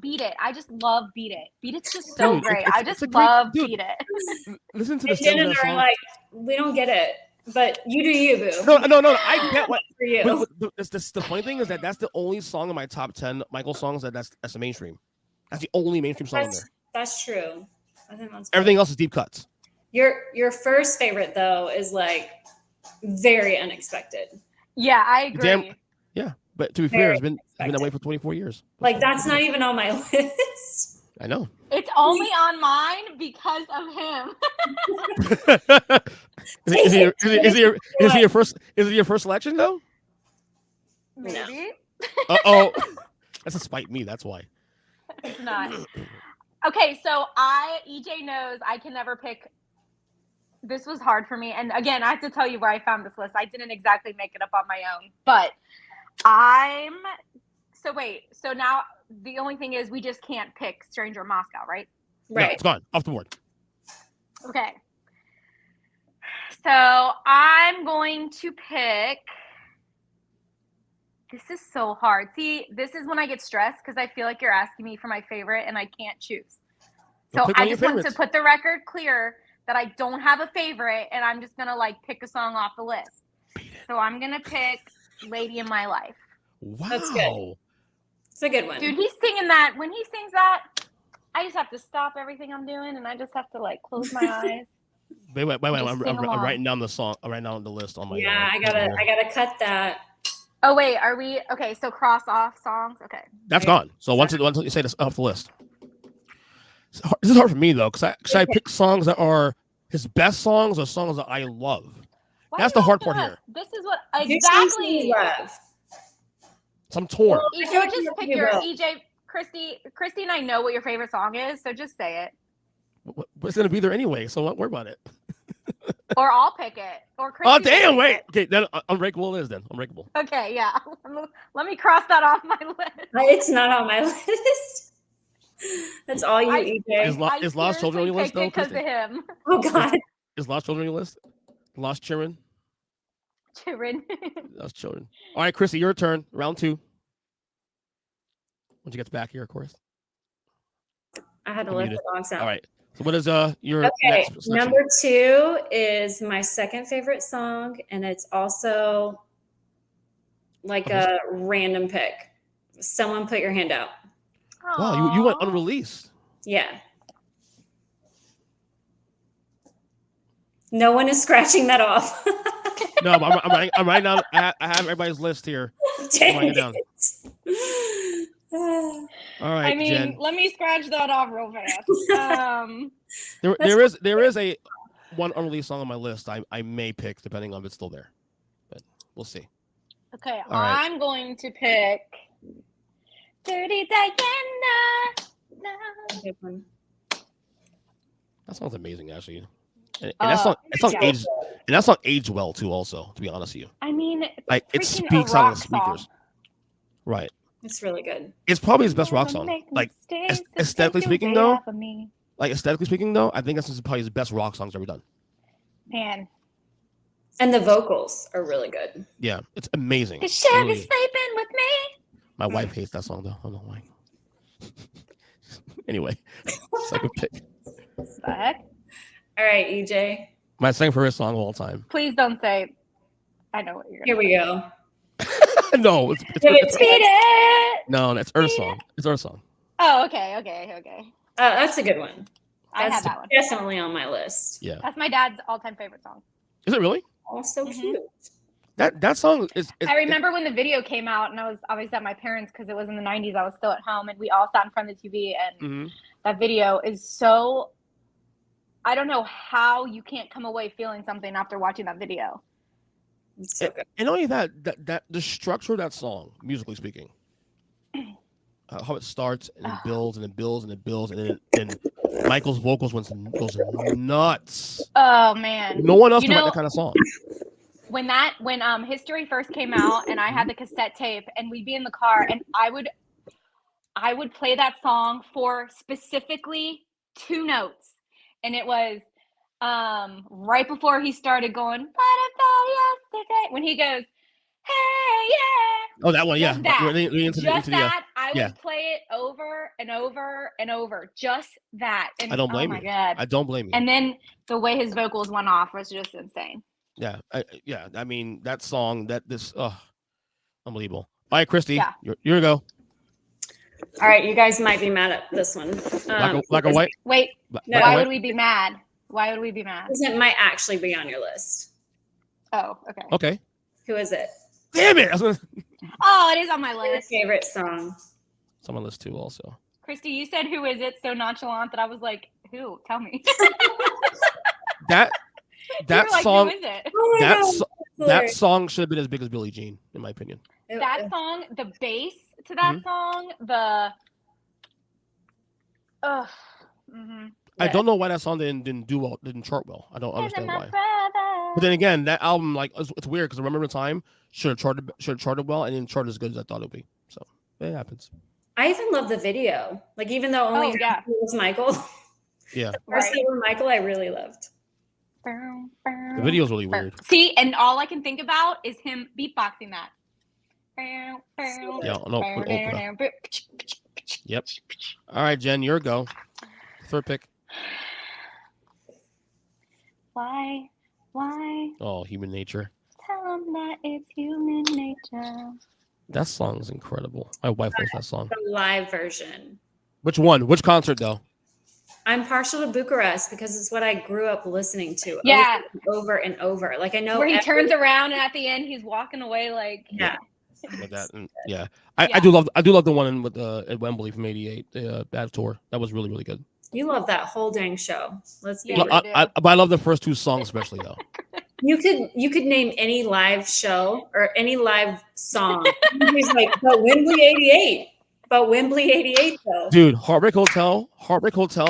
[SPEAKER 4] Beat It. I just love Beat It. Beat It's just so great. I just love Beat It.
[SPEAKER 3] Listen to this.
[SPEAKER 5] Jen and I are like, we don't get it. But you do you, boo.
[SPEAKER 3] No. I get what
[SPEAKER 5] for you.
[SPEAKER 3] The funny thing is that's the only song in my top 10 Michael songs that's the mainstream. That's the only mainstream song in there.
[SPEAKER 5] That's true. I think that's
[SPEAKER 3] everything else is deep cuts.
[SPEAKER 5] Your first favorite though is like very unexpected.
[SPEAKER 4] Yeah, I agree.
[SPEAKER 3] Yeah, but to be fair, it's been that way for 24 years.
[SPEAKER 5] Like that's not even on my list.
[SPEAKER 3] I know.
[SPEAKER 4] It's only on mine because of him.
[SPEAKER 3] Is it your first selection though?
[SPEAKER 4] Maybe.
[SPEAKER 3] Oh, that's to spite me. That's why.
[SPEAKER 4] It's not. Okay, so EJ knows I can never pick. This was hard for me, and again, I have to tell you where I found this list. I didn't exactly make it up on my own, but So now the only thing is we just can't pick Stranger in Moscow, right?
[SPEAKER 5] Right.
[SPEAKER 3] No, it's gone off the board.
[SPEAKER 4] Okay. So I'm going to pick. This is so hard. See, this is when I get stressed because I feel like you're asking me for my favorite and I can't choose. So I just want to put the record clear that I don't have a favorite and I'm just going to pick a song off the list. So I'm going to pick Lady in My Life.
[SPEAKER 3] Wow.
[SPEAKER 5] That's good. It's a good one.
[SPEAKER 4] Dude, he's singing that. When he sings that, I just have to stop everything I'm doing and I just have to close my eyes.
[SPEAKER 3] Wait. I'm writing down the song. I'm writing down the list on my.
[SPEAKER 5] Yeah, I gotta cut that.
[SPEAKER 4] Oh wait, are we okay? So cross off songs. Okay,
[SPEAKER 3] that's gone. So once you say this off the list, this is hard for me though because I pick songs that are his best songs or songs that I love. That's the hard part here.
[SPEAKER 4] This is what exactly.
[SPEAKER 3] So I'm torn.
[SPEAKER 4] EJ, just pick your EJ. Kristie and I know what your favorite song is, so just say it.
[SPEAKER 3] But it's gonna be there anyway, so don't worry about it.
[SPEAKER 4] Or I'll pick it. Or Kristie.
[SPEAKER 3] Oh damn! Wait. Okay, then Unbreakable is then Unbreakable.
[SPEAKER 4] Okay, yeah. Let me cross that off my list.
[SPEAKER 5] It's not on my list. That's all you, EJ.
[SPEAKER 3] Is Lost Children on your list though?
[SPEAKER 4] Because of him.
[SPEAKER 5] Oh God.
[SPEAKER 3] Is Lost Children on your list? Lost Children. Lost Children. All right, Kristie, your turn. Round 2. Once you get back here, of course.
[SPEAKER 5] I had to let the dogs out.
[SPEAKER 3] All right. So what is your next selection?
[SPEAKER 5] Number 2 is my second favorite song, and it's also like a random pick. Someone put your hand out.
[SPEAKER 3] Wow, you went unreleased.
[SPEAKER 5] Yeah. No one is scratching that off.
[SPEAKER 3] No, but I'm writing down. I have everybody's list here. I'm writing it down. All right,
[SPEAKER 4] I mean,
[SPEAKER 3] Jen.
[SPEAKER 4] let me scratch that off real fast.
[SPEAKER 3] There is a one unreleased song on my list. I may pick depending on if it's still there, but we'll see.
[SPEAKER 4] Okay,
[SPEAKER 3] All right.
[SPEAKER 4] I'm going to pick Dirty Diana. No.
[SPEAKER 3] That song's amazing, actually. And that song aged well too. Also, to be honest with you,
[SPEAKER 4] I mean,
[SPEAKER 3] like it speaks out of the speakers. Right.
[SPEAKER 5] It's really good.
[SPEAKER 3] It's probably his best rock song. Like aesthetically speaking, though. I think that's probably his best rock songs ever done.
[SPEAKER 4] Man.
[SPEAKER 5] And the vocals are really good.
[SPEAKER 3] Yeah, it's amazing.
[SPEAKER 4] Cause Chevy's sleeping with me.
[SPEAKER 3] My wife hates that song though. I don't know why. Anyway, second pick.
[SPEAKER 4] What?
[SPEAKER 5] All right, EJ.
[SPEAKER 3] My second favorite song of all time.
[SPEAKER 4] Please don't say. I know what you're.
[SPEAKER 5] Here we go.
[SPEAKER 3] No, it's no, it's Earnest song. It's Earnest song.
[SPEAKER 4] Oh, okay.
[SPEAKER 5] That's a good one.
[SPEAKER 4] I have that one.
[SPEAKER 5] Definitely on my list.
[SPEAKER 3] Yeah,
[SPEAKER 4] that's my dad's all-time favorite song.
[SPEAKER 3] Is it really?
[SPEAKER 5] Oh, so cute.
[SPEAKER 3] That song is.
[SPEAKER 4] I remember when the video came out, and I was at my parents' because it was in the '90s. I was still at home, and we all sat in front of the TV, and that video is so. I don't know how you can't come away feeling something after watching that video.
[SPEAKER 5] So
[SPEAKER 3] and only that the structure of that song, musically speaking, how it starts and it builds and it builds and it builds, and then Michael's vocals goes nuts.
[SPEAKER 4] Oh man,
[SPEAKER 3] no one else can write that kind of song.
[SPEAKER 4] When History first came out, and I had the cassette tape, and we'd be in the car, and I would play that song for specifically 2 notes, and it was right before he started going, what about yesterday? When he goes, hey, yeah.
[SPEAKER 3] Oh, that one, yeah.
[SPEAKER 4] I would play it over and over and over. Just that. And
[SPEAKER 3] I don't blame you.
[SPEAKER 4] Oh, my God.
[SPEAKER 3] I don't blame you.
[SPEAKER 4] And then the way his vocals went off was just insane.
[SPEAKER 3] Yeah. I mean, that song, unbelievable. All right, Kristie, your go.
[SPEAKER 5] All right, you guys might be mad at this one.
[SPEAKER 3] Black or white?
[SPEAKER 4] Wait, why would we be mad? Why would we be mad?
[SPEAKER 5] Because it might actually be on your list.
[SPEAKER 4] Oh, okay.
[SPEAKER 3] Okay.
[SPEAKER 5] Who is it?
[SPEAKER 3] Damn it!
[SPEAKER 4] Oh, it is on my list.
[SPEAKER 5] Your favorite song.
[SPEAKER 3] It's on my list too, also.
[SPEAKER 4] Kristie, you said who is it so nonchalant that I was like, who? Tell me.
[SPEAKER 3] that
[SPEAKER 4] like,
[SPEAKER 3] song.
[SPEAKER 4] Who is it?
[SPEAKER 5] Oh
[SPEAKER 3] that song should have been as big as Billie Jean, in my opinion.
[SPEAKER 4] That song, the bass to that song,
[SPEAKER 3] I don't know why that song didn't chart well. I don't understand why. But then again, that album, like, it's weird because I remember the time should have charted well and didn't chart as good as I thought it would be. So it happens.
[SPEAKER 5] I even love the video. Like, even though only it was Michael.
[SPEAKER 3] Yeah.
[SPEAKER 5] The first that were Michael, I really loved.
[SPEAKER 3] The video's really weird.
[SPEAKER 4] See, and all I can think about is him beatboxing that.
[SPEAKER 3] Yeah, no. Yep. All right, Jen, your go. Third pick.
[SPEAKER 4] Why?
[SPEAKER 3] Oh, Human Nature.
[SPEAKER 4] Tell him that it's human nature.
[SPEAKER 3] That song is incredible. My wife loves that song.
[SPEAKER 5] The live version.
[SPEAKER 3] Which one? Which concert, though?
[SPEAKER 5] I'm partial to Bucharest because it's what I grew up listening to.
[SPEAKER 4] Yeah.
[SPEAKER 5] Over and over. Like, I know.
[SPEAKER 4] Where he turns around and at the end he's walking away like.
[SPEAKER 5] Yeah.
[SPEAKER 3] With that, and I do love the one with at Wembley from '88, that tour. That was really, really good.
[SPEAKER 5] You love that whole dang show. Let's be
[SPEAKER 3] but I love the first 2 songs especially though.
[SPEAKER 5] You could name any live show or any live song. He's like, but Wembley '88. But Wembley '88 though.
[SPEAKER 3] Dude, Heartbreak Hotel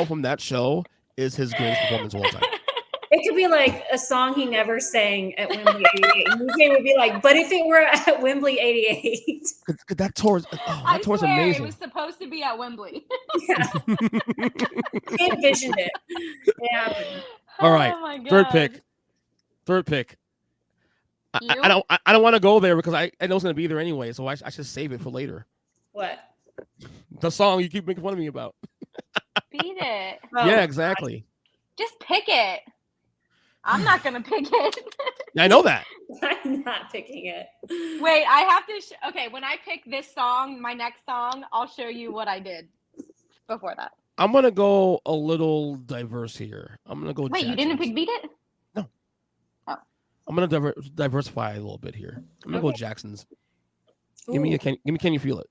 [SPEAKER 3] from that show is his greatest performance of all time.
[SPEAKER 5] It could be like a song he never sang at Wembley '88. And DJ would be like, but if it were at Wembley '88.
[SPEAKER 3] That tour's amazing.
[SPEAKER 4] It was supposed to be at Wembley.
[SPEAKER 5] Yeah. He envisioned it. Yeah.
[SPEAKER 3] All right.
[SPEAKER 4] Oh
[SPEAKER 3] Third pick. I don't want to go there because I know it's going to be there anyway, so I should save it for later.
[SPEAKER 5] What?
[SPEAKER 3] The song you keep making fun of me about.
[SPEAKER 4] Beat it.
[SPEAKER 3] Yeah, exactly.
[SPEAKER 4] Just pick it. I'm not gonna pick it.
[SPEAKER 3] I know that.
[SPEAKER 5] I'm not picking it.
[SPEAKER 4] Wait, I have to. Okay, when I pick this song, my next song, I'll show you what I did before that.
[SPEAKER 3] I'm gonna go a little diverse here. I'm gonna go.
[SPEAKER 4] Wait, you didn't pick Beat It?
[SPEAKER 3] No.
[SPEAKER 4] Oh.
[SPEAKER 3] I'm gonna diversify a little bit here. I'm gonna go Jackson's. Give me Can You Feel It?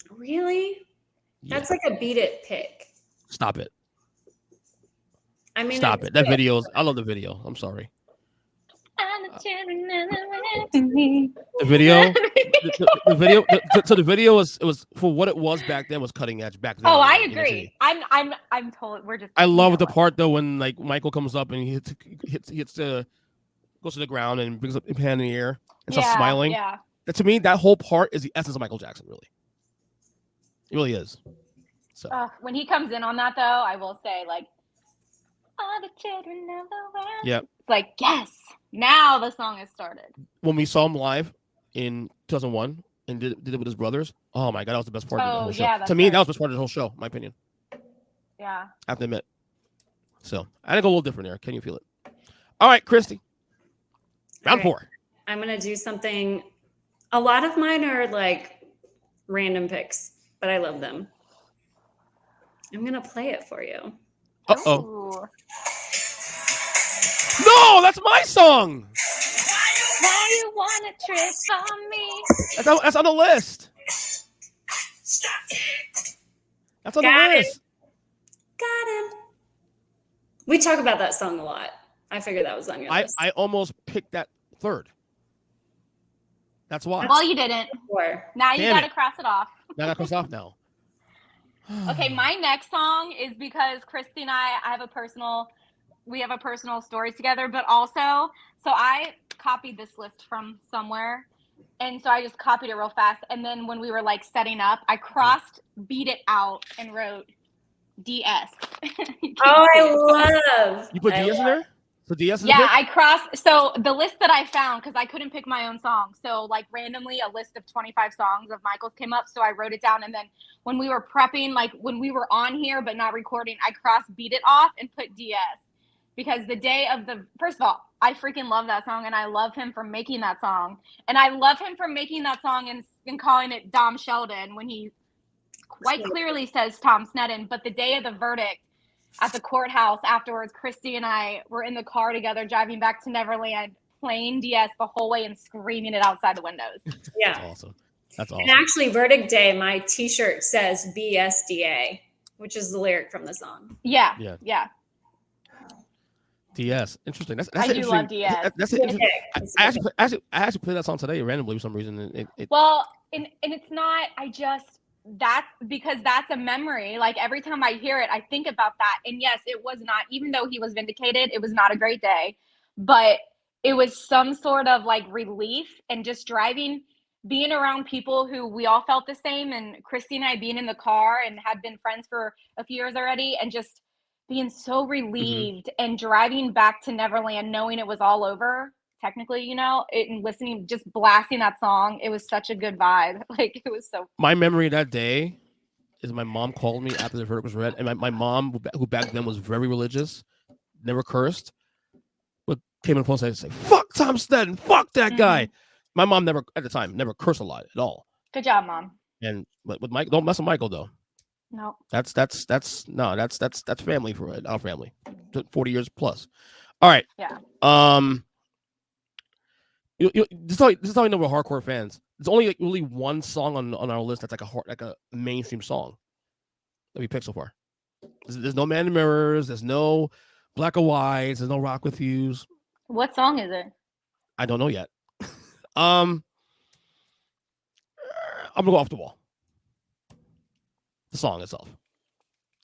[SPEAKER 5] Really? Yeah. That's like a Beat It pick.
[SPEAKER 3] Stop it.
[SPEAKER 5] I mean,
[SPEAKER 3] stop it. That video is. I love the video. I'm sorry. The video, the video. So the video was for what it was back then was cutting edge back then.
[SPEAKER 4] Oh, I agree. I'm told we're just.
[SPEAKER 3] I love the part though when like Michael comes up and he hits goes to the ground and brings up his hand in the air and starts smiling.
[SPEAKER 4] Yeah.
[SPEAKER 3] That, to me, that whole part is the essence of Michael Jackson. Really, it really is. So
[SPEAKER 4] when he comes in on that though, I will say like, all the children of the world.
[SPEAKER 3] Yep.
[SPEAKER 4] It's like yes. Now the song has started.
[SPEAKER 3] When we saw him live in 2001 and did it with his brothers, oh my God, that was the best part of the whole show.
[SPEAKER 4] Yeah,
[SPEAKER 3] to me, that was the best part of the whole show, in my opinion.
[SPEAKER 4] Yeah.
[SPEAKER 3] I have to admit. So I think a little different there. Can you feel it? All right, Kristie. Round 4.
[SPEAKER 5] I'm going to do something. A lot of mine are like random picks, but I love them. I'm going to play it for you.
[SPEAKER 3] Uh-oh.
[SPEAKER 4] Ooh.
[SPEAKER 3] No, that's my song.
[SPEAKER 4] Why you want to trip on me?
[SPEAKER 3] That's on the list. That's on the list.
[SPEAKER 5] Got him. We talk about that song a lot. I figured that was on your list.
[SPEAKER 3] I almost picked that third. That's why.
[SPEAKER 4] Well, you didn't. Now you got to cross it off.
[SPEAKER 3] Now that cross off now.
[SPEAKER 4] Okay, my next song is because Kristie and I we have a personal story together, but also, so I copied this list from somewhere, and so I just copied it real fast, and then when we were like setting up, I crossed Beat It out and wrote DS.
[SPEAKER 5] I love.
[SPEAKER 3] You put DS in there? So DS is
[SPEAKER 4] I crossed. So the list that I found, because I couldn't pick my own song, so like randomly a list of 25 songs of Michael's came up, so I wrote it down, and then when we were prepping, like when we were on here but not recording, I crossed Beat It off and put DS. Because the day of first of all, I freaking love that song, and I love him for making that song. And I love him for making that song and calling it Dom Sheldon when he quite clearly says Tom Sneddon. But the day of the verdict at the courthouse afterwards, Kristie and I were in the car together driving back to Neverland, playing DS the whole way and screaming it outside the windows.
[SPEAKER 5] Yeah.
[SPEAKER 3] That's awesome. That's awesome.
[SPEAKER 5] And actually, verdict day, my T-shirt says BSDA, which is the lyric from the song.
[SPEAKER 4] Yeah. DS.
[SPEAKER 3] Interesting. That's
[SPEAKER 4] I do love DS.
[SPEAKER 3] That's interesting. I actually played that song today randomly for some reason.
[SPEAKER 4] Well, and it's not. That's because that's a memory. Like every time I hear it, I think about that. And yes, it was not. Even though he was vindicated, it was not a great day, but it was some sort of like relief and just being around people who we all felt the same. And Kristie and I being in the car and had been friends for a few years already, and just being so relieved and driving back to Neverland, knowing it was all over, technically, and listening, just blasting that song. It was such a good vibe. Like, it was so.
[SPEAKER 3] My memory that day is my mom called me after the verdict was read. And my mom, who back then was very religious, never cursed, but came in the phone and said, fuck Tom Sneddon, fuck that guy. My mom never, at the time, never cursed a lot at all.
[SPEAKER 4] Good job, Mom.
[SPEAKER 3] And but with Mike, don't mess with Michael though.
[SPEAKER 4] No.
[SPEAKER 3] That's family for our family. 40 years plus. All right.
[SPEAKER 4] Yeah.
[SPEAKER 3] This is how you know we're hardcore fans. There's only really one song on our list that's like a mainstream song that we picked so far. There's no Man in the Mirrors. There's no Black or White. There's no Rock with Yous.
[SPEAKER 4] What song is it?
[SPEAKER 3] I don't know yet. I'm gonna go Off the Wall. The song itself.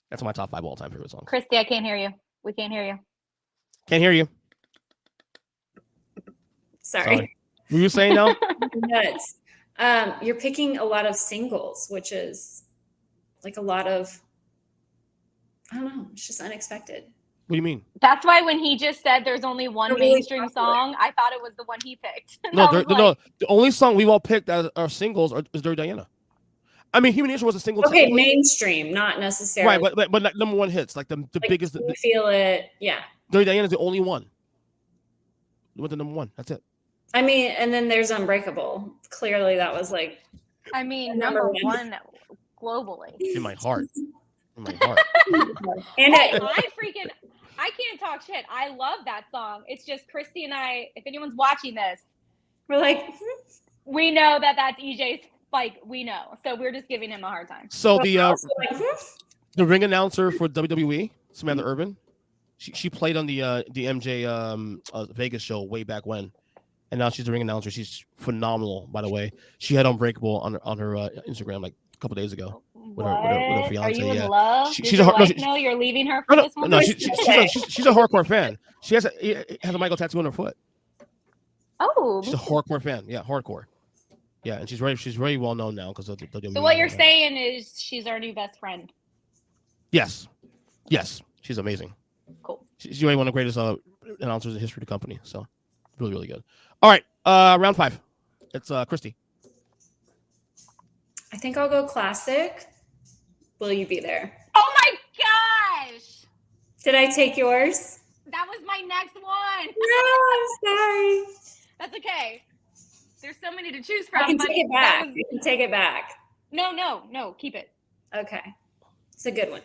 [SPEAKER 3] That's my top 5 all-time favorite songs.
[SPEAKER 4] Kristie, I can't hear you. We can't hear you.
[SPEAKER 3] Can't hear you.
[SPEAKER 5] Sorry.
[SPEAKER 3] What were you saying now?
[SPEAKER 5] Nuts. You're picking a lot of singles, which is like a lot of, I don't know, it's just unexpected.
[SPEAKER 3] What do you mean?
[SPEAKER 4] That's why when he just said there's only one mainstream song, I thought it was the one he picked.
[SPEAKER 3] No, the only song we've all picked that are singles is Dirty Diana. I mean, Human Nature was a single.
[SPEAKER 5] Okay, mainstream, not necessarily.
[SPEAKER 3] Right, but like number one hits, like the biggest.
[SPEAKER 5] You feel it, yeah.
[SPEAKER 3] Dirty Diana's the only one. It went to number 1. That's it.
[SPEAKER 5] I mean, and then there's Unbreakable. Clearly, that was like.
[SPEAKER 4] I mean, number one globally.
[SPEAKER 3] In my heart. In my heart.
[SPEAKER 5] And
[SPEAKER 4] I can't talk shit. I love that song. It's just Kristie and I, if anyone's watching this,
[SPEAKER 5] we're like,
[SPEAKER 4] we know that that's EJ's, like, we know. So we're just giving him a hard time.
[SPEAKER 3] So the ring announcer for WWE, Samantha Urban, she played on the MJ Vegas show way back when. And now she's the ring announcer. She's phenomenal, by the way. She had Unbreakable on her Instagram like a couple days ago. With her fiance.
[SPEAKER 4] Are you in love?
[SPEAKER 3] She's a
[SPEAKER 4] no, you're leaving her for this one?
[SPEAKER 3] No, she's a hardcore fan. She has a Michael tattoo on her foot.
[SPEAKER 4] Oh,
[SPEAKER 3] she's a hardcore fan. Yeah, hardcore. Yeah, and she's very well known now because of the.
[SPEAKER 4] So what you're saying is she's our new best friend.
[SPEAKER 3] Yes, she's amazing.
[SPEAKER 4] Cool.
[SPEAKER 3] She's one of the greatest announcers in the history of the company. So really, really good. All right, round 5. It's Kristie.
[SPEAKER 5] I think I'll go classic. Will you be there?
[SPEAKER 4] Oh my gosh!
[SPEAKER 5] Did I take yours?
[SPEAKER 4] That was my next one.
[SPEAKER 5] No, I'm sorry.
[SPEAKER 4] That's okay. There's so many to choose from.
[SPEAKER 5] I can take it back. You can take it back.
[SPEAKER 4] No, keep it.
[SPEAKER 5] Okay. It's a good one.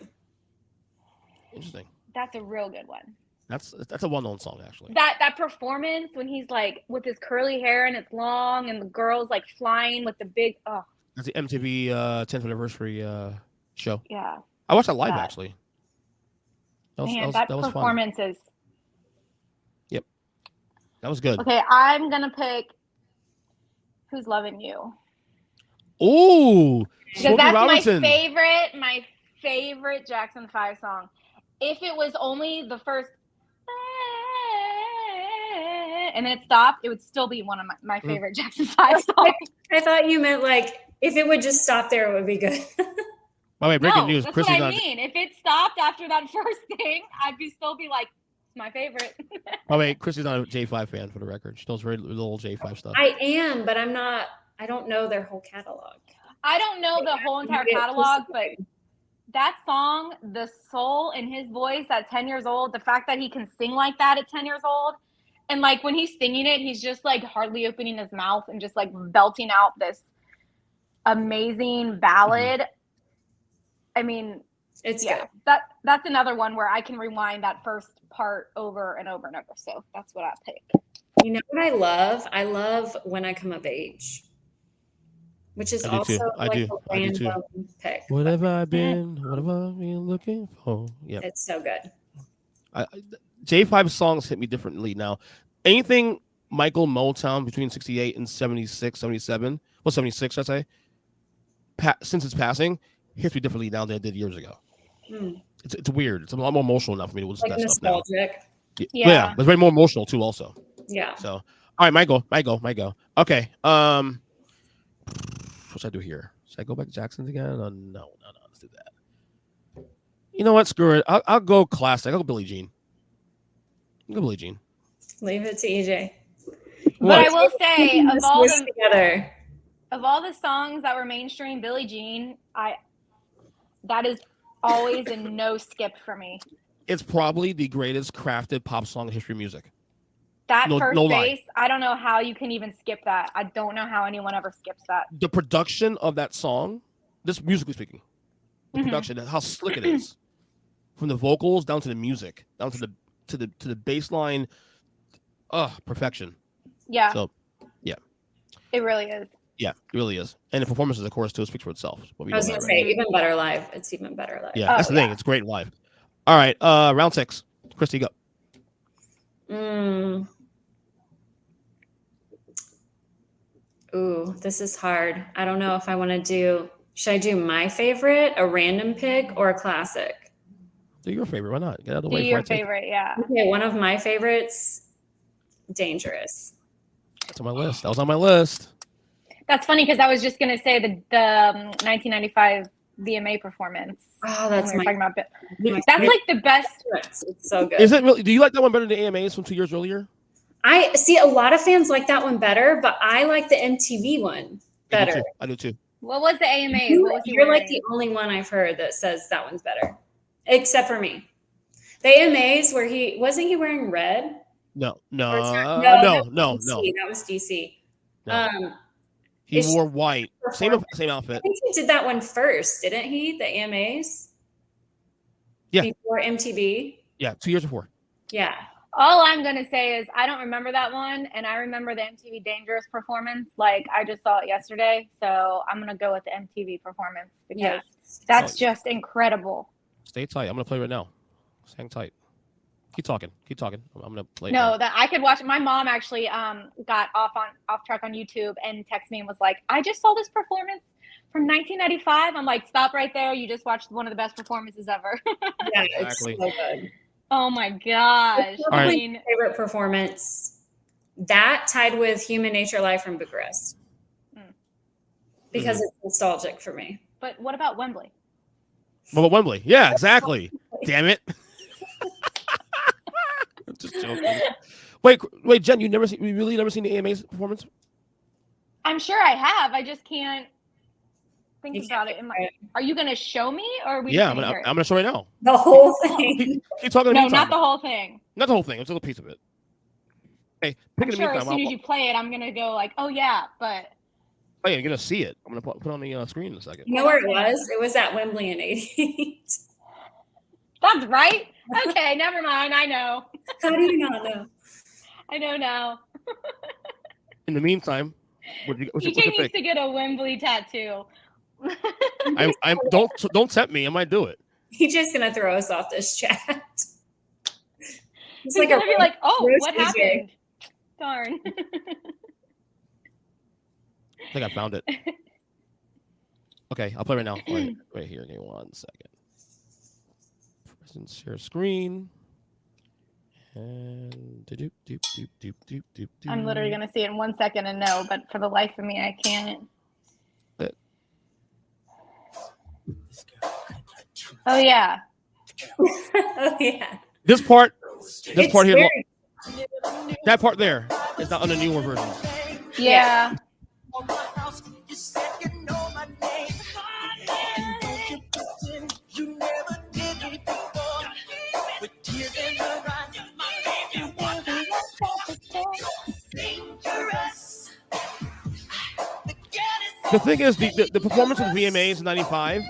[SPEAKER 3] Interesting.
[SPEAKER 4] That's a real good one.
[SPEAKER 3] That's a well-known song, actually.
[SPEAKER 4] That performance when he's like with his curly hair and it's long and the girl's like flying with the big
[SPEAKER 3] That's the MTV 10th anniversary show.
[SPEAKER 4] Yeah.
[SPEAKER 3] I watched that live actually. That was
[SPEAKER 4] performance
[SPEAKER 3] fun.
[SPEAKER 4] is.
[SPEAKER 3] Yep. That was good.
[SPEAKER 4] Okay, I'm gonna pick Who's Loving You.
[SPEAKER 3] Ooh.
[SPEAKER 4] Because that's my favorite Jackson 5 song. If it was only the first and then it stopped, it would still be one of my favorite Jackson 5 songs.
[SPEAKER 5] I thought you meant like if it would just stop there, it would be good.
[SPEAKER 3] By the way, breaking news.
[SPEAKER 4] That's what I mean. If it stopped after that first thing, I'd still be like, it's my favorite.
[SPEAKER 3] By the way, Kristie's not a J5 fan for the record. She knows very little J5 stuff.
[SPEAKER 5] I am, but I'm not. I don't know their whole catalog.
[SPEAKER 4] I don't know the whole entire catalog, but that song, the soul in his voice at 10 years old, the fact that he can sing like that at 10 years old, and like when he's singing it, he's just like hardly opening his mouth and just like belting out this amazing ballad. Mm-hmm. I mean,
[SPEAKER 5] it's good.
[SPEAKER 4] That's another one where I can rewind that first part over and over and over. So that's what I pick.
[SPEAKER 5] You know what I love? I love When I Come of Age, which is also like a random pick.
[SPEAKER 3] What have I been? What have I been looking for? Yeah,
[SPEAKER 5] it's so good.
[SPEAKER 3] J5 songs hit me differently now. Anything Michael Motown between 68 and 76, 77, well, 76, I'd say, since its passing, hits me differently now than it did years ago. It's weird. It's a lot more emotional now for me to listen to that
[SPEAKER 5] nostalgic
[SPEAKER 3] stuff now. Yeah, but it's very more emotional too also.
[SPEAKER 5] Yeah.
[SPEAKER 3] So, all right, my go. Okay. What should I do here? Should I go back to Jackson's again? No. Let's do that. You know what? Screw it. I'll go classic. I'll go Billie Jean.
[SPEAKER 5] Leave it to EJ.
[SPEAKER 4] But I will say, of all the songs that were mainstream, Billie Jean, that is always a no skip for me.
[SPEAKER 3] It's probably the greatest crafted pop song in history of music.
[SPEAKER 4] That first bass, I don't know how you can even skip that. I don't know how anyone ever skips that.
[SPEAKER 3] The production of that song, just musically speaking, production, how slick it is, from the vocals down to the music, down to the bass line, perfection.
[SPEAKER 4] Yeah.
[SPEAKER 3] So, yeah.
[SPEAKER 4] It really is.
[SPEAKER 3] Yeah, it really is. And the performances, of course, too, speaks for itself.
[SPEAKER 5] I was going to say, even better live. It's even better live.
[SPEAKER 3] Yeah, that's the thing. It's great live. All right, round 6. Kristie, go.
[SPEAKER 5] Ooh, this is hard. I don't know if I want to do. Should I do my favorite, a random pick, or a classic?
[SPEAKER 3] Do your favorite. Why not? Get out of the way.
[SPEAKER 4] Do your favorite, yeah.
[SPEAKER 5] Okay, one of my favorites, Dangerous.
[SPEAKER 3] That's on my list. That was on my list.
[SPEAKER 4] That's funny because I was just going to say the 1995 VMA performance.
[SPEAKER 5] Oh, that's
[SPEAKER 4] that's like the best.
[SPEAKER 5] It's so good.
[SPEAKER 3] Is it really? Do you like that one better than the AMAs from 2 years earlier?
[SPEAKER 5] I see a lot of fans like that one better, but I like the MTV one better.
[SPEAKER 3] I do too.
[SPEAKER 4] What was the AMAs?
[SPEAKER 5] You're like the only one I've heard that says that one's better, except for me. The AMAs where wasn't he wearing red?
[SPEAKER 3] No.
[SPEAKER 5] That was DC.
[SPEAKER 3] No. He wore white. Same outfit.
[SPEAKER 5] I think he did that one first, didn't he? The AMAs?
[SPEAKER 3] Yeah.
[SPEAKER 5] Before MTV?
[SPEAKER 3] Yeah, 2 years before.
[SPEAKER 5] Yeah.
[SPEAKER 4] All I'm going to say is I don't remember that one, and I remember the MTV Dangerous performance. Like, I just saw it yesterday, so I'm going to go with the MTV performance because that's just incredible.
[SPEAKER 3] Stay tight. I'm going to play right now. Hang tight. Keep talking. I'm going to play.
[SPEAKER 4] No, that I could watch. My mom actually got off track on YouTube and texted me and was like, I just saw this performance from 1995. I'm like, stop right there. You just watched one of the best performances ever.
[SPEAKER 5] Yeah, exactly. It's so good.
[SPEAKER 4] Oh my gosh.
[SPEAKER 5] I mean, favorite performance, that tied with Human Nature Live from Bucharest. Because it's nostalgic for me.
[SPEAKER 4] But what about Wembley?
[SPEAKER 3] What about Wembley? Yeah, exactly. Damn it. I'm just joking. Wait, Jen, you really never seen the AMA's performance?
[SPEAKER 5] I'm sure I have. I just can't think about it. Are you going to show me, or are we?
[SPEAKER 3] Yeah, I'm gonna show right now.
[SPEAKER 5] The whole thing.
[SPEAKER 3] Keep talking.
[SPEAKER 4] No, not the whole thing.
[SPEAKER 3] Not the whole thing. It's a little piece of it. Hey,
[SPEAKER 4] I'm sure as soon as you play it, I'm gonna go like, oh yeah, but.
[SPEAKER 3] Oh yeah, you're gonna see it. I'm gonna put it on the screen in a second.
[SPEAKER 5] You know where it was? It was at Wembley in '88.
[SPEAKER 4] That's right. Okay, never mind. I know.
[SPEAKER 5] How do you not know?
[SPEAKER 4] I know now.
[SPEAKER 3] In the meantime, what's your
[SPEAKER 4] EJ needs to get a Wembley tattoo.
[SPEAKER 3] I don't tempt me. I might do it.
[SPEAKER 5] He's just gonna throw us off this chat.
[SPEAKER 4] He's like gonna be like, oh, what happened? Darn.
[SPEAKER 3] I think I found it. Okay, I'll play right now. Right here. Give me 1 second. Present share screen. And
[SPEAKER 4] I'm literally gonna see it in 1 second and no, but for the life of me, I can't. Oh yeah.
[SPEAKER 5] Oh yeah.
[SPEAKER 3] This part here. That part there is not on the newer version.
[SPEAKER 4] Yeah.
[SPEAKER 3] The thing is, the performance of the VMAs in '95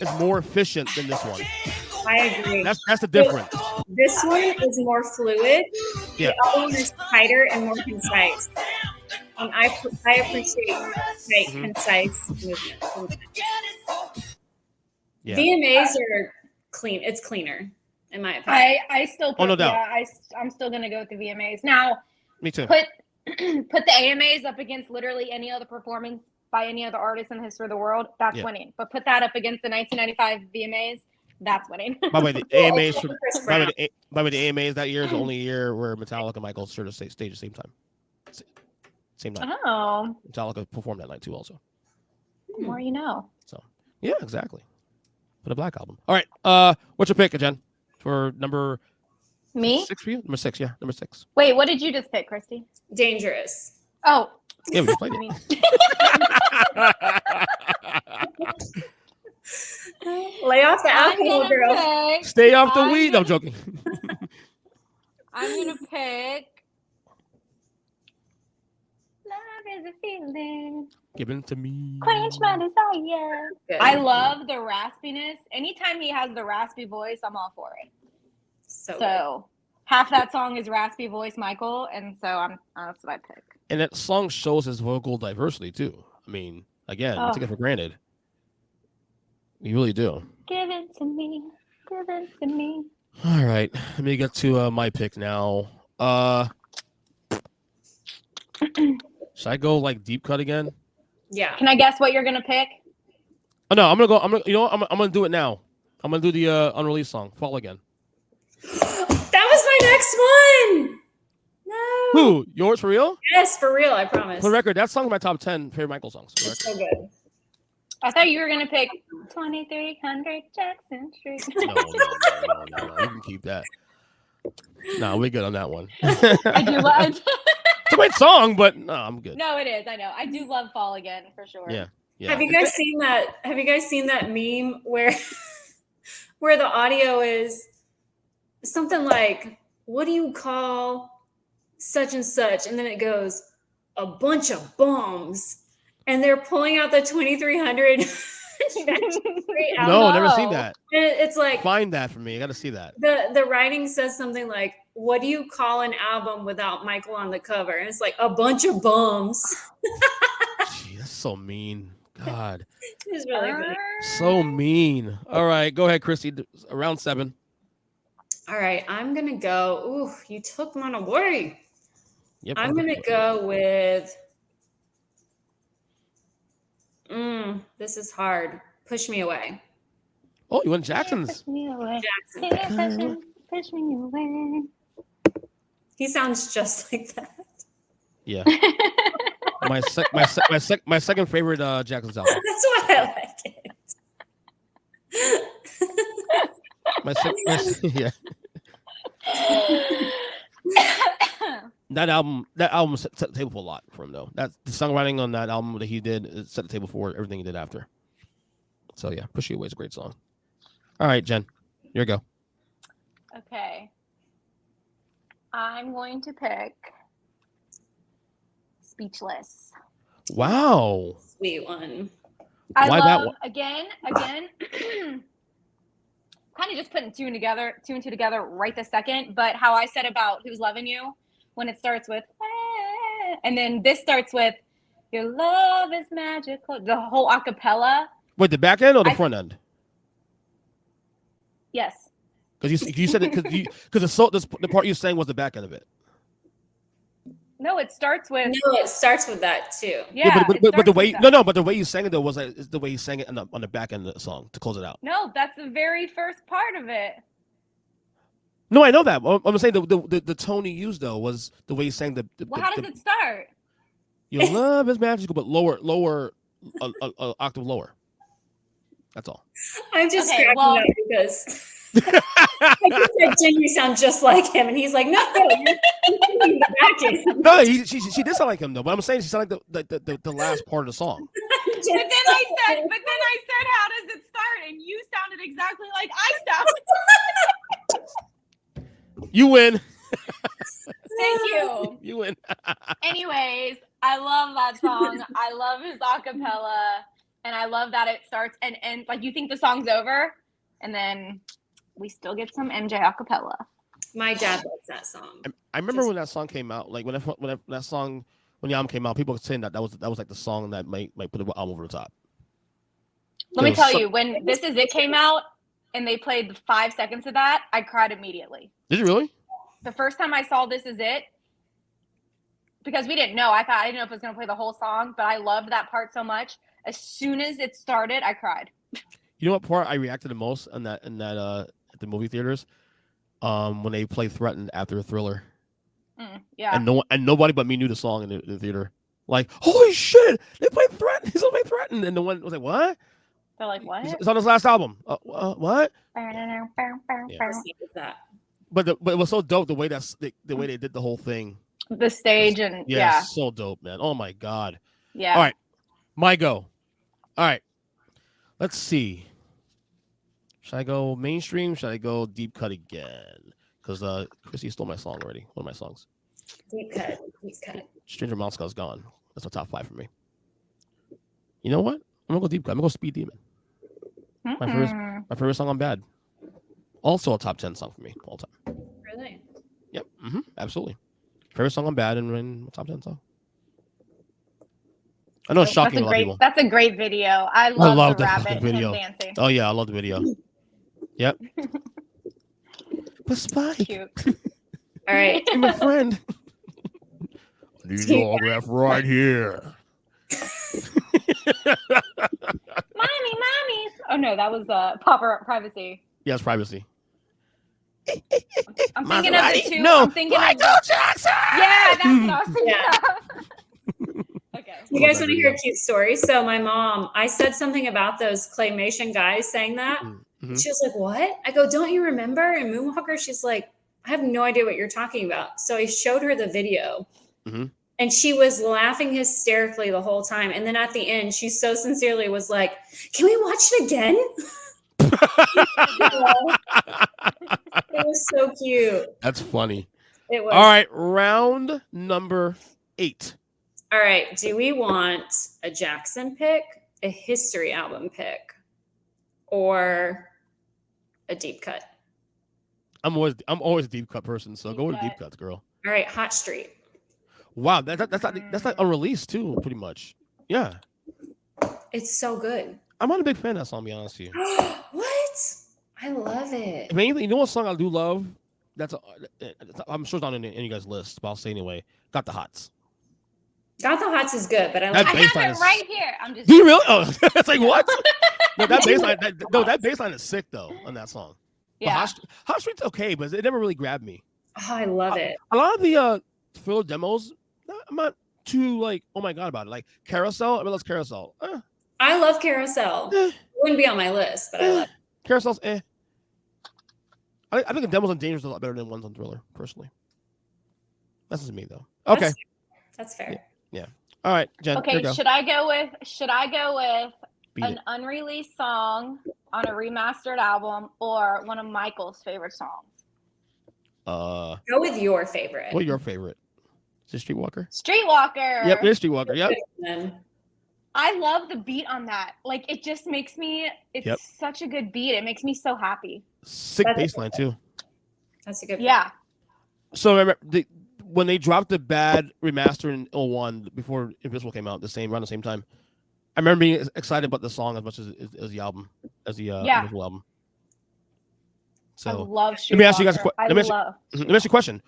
[SPEAKER 3] is more efficient than this one.
[SPEAKER 5] I agree.
[SPEAKER 3] That's the difference.
[SPEAKER 5] This one is more fluid.
[SPEAKER 3] Yeah.
[SPEAKER 5] The other one is tighter and more concise. And I appreciate tight, concise movement.
[SPEAKER 3] Yeah.
[SPEAKER 5] VMAs are clean. It's cleaner, in my opinion.
[SPEAKER 4] I still.
[SPEAKER 3] No doubt.
[SPEAKER 4] Yeah, I'm still gonna go with the VMAs now.
[SPEAKER 3] Me too.
[SPEAKER 4] Put the AMAs up against literally any other performance by any other artist in the history of the world. That's winning. But put that up against the 1995 VMAs. That's winning.
[SPEAKER 3] By the way, the AMAs the AMAs that year is the only year where Metallica and Michael sort of staged at the same time. Same night.
[SPEAKER 4] Oh.
[SPEAKER 3] Metallica performed that night too, also.
[SPEAKER 4] More you know.
[SPEAKER 3] So yeah, exactly. For the Black Album. All right. What's your pick, Jen? For number
[SPEAKER 4] me?
[SPEAKER 3] 6 for you? Number 6, yeah. Number 6.
[SPEAKER 4] Wait, what did you just pick, Kristie?
[SPEAKER 5] Dangerous.
[SPEAKER 4] Oh.
[SPEAKER 3] Yeah, we just played it.
[SPEAKER 5] Lay off the alcohol, girl.
[SPEAKER 3] Stay off the weed. No, I'm joking.
[SPEAKER 4] I'm gonna pick Love Is a Feeling.
[SPEAKER 3] Given to me.
[SPEAKER 4] Quench my desire. Good. I love the raspiness. Anytime he has the raspy voice, I'm all for it. So half that song is raspy voice Michael, and so that's what I pick.
[SPEAKER 3] And that song shows his vocal diversity too. I mean, again, I take it for granted. You really do.
[SPEAKER 4] Give it to me. Give it to me.
[SPEAKER 3] All right. Let me get to my pick now. Should I go like deep cut again?
[SPEAKER 5] Yeah.
[SPEAKER 4] Can I guess what you're gonna pick?
[SPEAKER 3] Oh no, I'm gonna do it now. I'm gonna do the unreleased song, Fall Again.
[SPEAKER 5] That was my next one. No.
[SPEAKER 3] Who? Yours for real?
[SPEAKER 5] Yes, for real, I promise.
[SPEAKER 3] For the record, that song's my top 10 favorite Michael songs.
[SPEAKER 5] It's so good.
[SPEAKER 4] I thought you were gonna pick 2300 Jackson Street.
[SPEAKER 3] No. You can keep that. No, we're good on that one.
[SPEAKER 4] I do love.
[SPEAKER 3] It's a great song, but no, I'm good.
[SPEAKER 4] No, it is. I know. I do love Fall Again for sure.
[SPEAKER 3] Yeah.
[SPEAKER 5] Have you guys seen that? Have you guys seen that meme where the audio is something like, what do you call such and such? And then it goes, a bunch of bums. And they're pulling out the 2300.
[SPEAKER 3] No, never seen that.
[SPEAKER 5] And it's like,
[SPEAKER 3] find that for me. I got to see that.
[SPEAKER 5] The writing says something like, what do you call an album without Michael on the cover? And it's like, a bunch of bums.
[SPEAKER 3] Gee, that's so mean. God.
[SPEAKER 5] It's really funny.
[SPEAKER 3] So mean. All right, go ahead, Kristie. Round 7.
[SPEAKER 5] All right, I'm going to go. Ooh, you took mine away.
[SPEAKER 3] Yep,
[SPEAKER 5] I'm going to go with. This is hard. Push Me Away.
[SPEAKER 3] Oh, you went Jackson's.
[SPEAKER 4] Push me away.
[SPEAKER 5] Jackson.
[SPEAKER 4] Push me away.
[SPEAKER 5] He sounds just like that.
[SPEAKER 3] Yeah. my second favorite Jackson's album.
[SPEAKER 5] That's why I like it.
[SPEAKER 3] Yeah. That album set the table for a lot for him, though. That's the songwriting on that album that he did. It set the table for everything he did after. So yeah, Push You Away is a great song. All right, Jen, here you go.
[SPEAKER 4] Okay. I'm going to pick Speechless.
[SPEAKER 3] Wow.
[SPEAKER 5] Sweet one.
[SPEAKER 4] I
[SPEAKER 3] Why
[SPEAKER 4] love
[SPEAKER 3] that one?
[SPEAKER 4] again, kind of just putting two and two together right this second. But how I said about Who's Loving You, when it starts with, and then this starts with, your love is magical. The whole acapella.
[SPEAKER 3] Wait, the back end or the front end?
[SPEAKER 4] Yes.
[SPEAKER 3] Because you said it because the part you sang was the back end of it.
[SPEAKER 4] No, it starts with.
[SPEAKER 5] No, it starts with that too.
[SPEAKER 4] Yeah,
[SPEAKER 3] but the way but the way you sang it though was is the way you sang it on the back end of the song to close it out.
[SPEAKER 4] No, that's the very first part of it.
[SPEAKER 3] No, I know that. I'm saying the tone you used though was the way you sang the.
[SPEAKER 4] Well, how does it start?
[SPEAKER 3] Your love is magical, but lower, octave lower. That's all.
[SPEAKER 5] I'm just cracking up because I just said, Jen, you sound just like him, and he's like, no, you're back in.
[SPEAKER 3] No, she did sound like him though. But I'm saying she sounded like the last part of the song.
[SPEAKER 4] But then I said, how does it start? And you sounded exactly like I sound.
[SPEAKER 3] You win.
[SPEAKER 4] Thank you.
[SPEAKER 3] You win.
[SPEAKER 4] Anyways, I love that song. I love his acapella, and I love that it starts and like you think the song's over, and then we still get some MJ acapella.
[SPEAKER 5] My dad loves that song.
[SPEAKER 3] I remember when that song came out. Like when that song when the album came out, people were saying that was like the song that might put the album over the top.
[SPEAKER 4] Let me tell you, when This Is It came out and they played the 5 seconds of that, I cried immediately.
[SPEAKER 3] Did you really?
[SPEAKER 4] The first time I saw This Is It, because we didn't know. I didn't know if it was going to play the whole song, but I loved that part so much. As soon as it started, I cried.
[SPEAKER 3] You know what part I reacted the most at the movie theaters? When they played "Threatened" after Thriller.
[SPEAKER 4] Yeah.
[SPEAKER 3] And nobody but me knew the song in the theater. Like, holy shit, they played "Threatened." He's played "Threatened," and the one was like, "What?"
[SPEAKER 4] They're like, "What?"
[SPEAKER 3] It's on his last album. What?
[SPEAKER 5] Yeah.
[SPEAKER 3] But it was so dope the way they did the whole thing.
[SPEAKER 4] The stage and
[SPEAKER 3] yeah, so dope, man. Oh my god.
[SPEAKER 4] Yeah.
[SPEAKER 3] All right, my go. All right, let's see. Should I go mainstream? Should I go deep cut again? Because Kristie stole my song already. One of my songs.
[SPEAKER 5] Deep cut.
[SPEAKER 3] Stranger Moscow's gone. That's my top 5 for me. You know what? I'm gonna go deep cut. I'm gonna go Speed Demon. My favorite song on Bad. Also a top 10 song for me all time.
[SPEAKER 5] Really?
[SPEAKER 3] Yep. Absolutely. Favorite song on Bad and top 10 song. I know it's shocking a lot of people.
[SPEAKER 4] That's a great video. I love the rabbit
[SPEAKER 3] video.
[SPEAKER 4] dancing.
[SPEAKER 3] Oh yeah, I love the video. Yep. But Spike.
[SPEAKER 4] Cute.
[SPEAKER 5] All right.
[SPEAKER 3] Hey, my friend. I need your autograph right here.
[SPEAKER 4] Mommy. Oh no, that was Privacy.
[SPEAKER 3] Yes, Privacy.
[SPEAKER 4] I'm thinking of it too.
[SPEAKER 3] No,
[SPEAKER 4] I'm thinking
[SPEAKER 3] Michael Jackson.
[SPEAKER 4] Yeah, that's what I was thinking of. Okay.
[SPEAKER 5] You guys want to hear a cute story? So my mom, I said something about those claymation guys saying that.
[SPEAKER 3] Mm-hmm.
[SPEAKER 5] She was like, what? I go, don't you remember? And Moonwalker, she's like, I have no idea what you're talking about. So I showed her the video.
[SPEAKER 3] Mm-hmm.
[SPEAKER 5] And she was laughing hysterically the whole time. And then at the end, she so sincerely was like, can we watch it again? It was so cute.
[SPEAKER 3] That's funny.
[SPEAKER 5] It was.
[SPEAKER 3] All right, round number 8.
[SPEAKER 5] All right. Do we want a Jackson pick, a history album pick, or a deep cut?
[SPEAKER 3] I'm always a deep cut person, so go with deep cuts, girl.
[SPEAKER 5] All right, Hot Street.
[SPEAKER 3] Wow, that's like unreleased too, pretty much. Yeah.
[SPEAKER 5] It's so good.
[SPEAKER 3] I'm not a big fan of that song, to be honest with you.
[SPEAKER 5] What? I love it.
[SPEAKER 3] If anything, you know what song I do love? I'm sure it's not in any of you guys' list, but I'll say anyway. Got the Hots.
[SPEAKER 5] Got the Hots is good, but I
[SPEAKER 3] That
[SPEAKER 4] I
[SPEAKER 5] like
[SPEAKER 4] have it right here. I'm just.
[SPEAKER 3] Do you really? Oh, it's like what? No, that bass line is sick though on that song.
[SPEAKER 4] Yeah.
[SPEAKER 3] Hot Street's okay, but it never really grabbed me.
[SPEAKER 5] Oh, I love it.
[SPEAKER 3] A lot of the Thriller demos, I'm not too like, oh my god about it. Like Carousel, I mean, that's Carousel.
[SPEAKER 5] I love Carousel. It wouldn't be on my list, but I love it.
[SPEAKER 3] Carousel's I think the demos on Dangerous are a lot better than ones on Thriller, personally. That's just me though. Okay.
[SPEAKER 5] That's fair.
[SPEAKER 3] Yeah. All right, Jen.
[SPEAKER 4] Okay, should I go with
[SPEAKER 3] Beat
[SPEAKER 4] an
[SPEAKER 3] it.
[SPEAKER 4] unreleased song on a remastered album or one of Michael's favorite songs?
[SPEAKER 5] Go with your favorite.
[SPEAKER 3] What's your favorite? Is it Streetwalker?
[SPEAKER 4] Streetwalker.
[SPEAKER 3] Yep, it's Streetwalker. Yep.
[SPEAKER 4] I love the beat on that. Like it just makes me. It's such a good beat. It makes me so happy.
[SPEAKER 3] Sick bass line too.
[SPEAKER 5] That's a good.
[SPEAKER 4] Yeah.
[SPEAKER 3] So remember when they dropped the bad remaster in 01 before Invisible came out, around the same time. I remember being excited about the song as much as the album, as the Invisible album. So
[SPEAKER 4] I love Streetwalker.
[SPEAKER 3] let me ask you guys.
[SPEAKER 4] Let me ask you a question.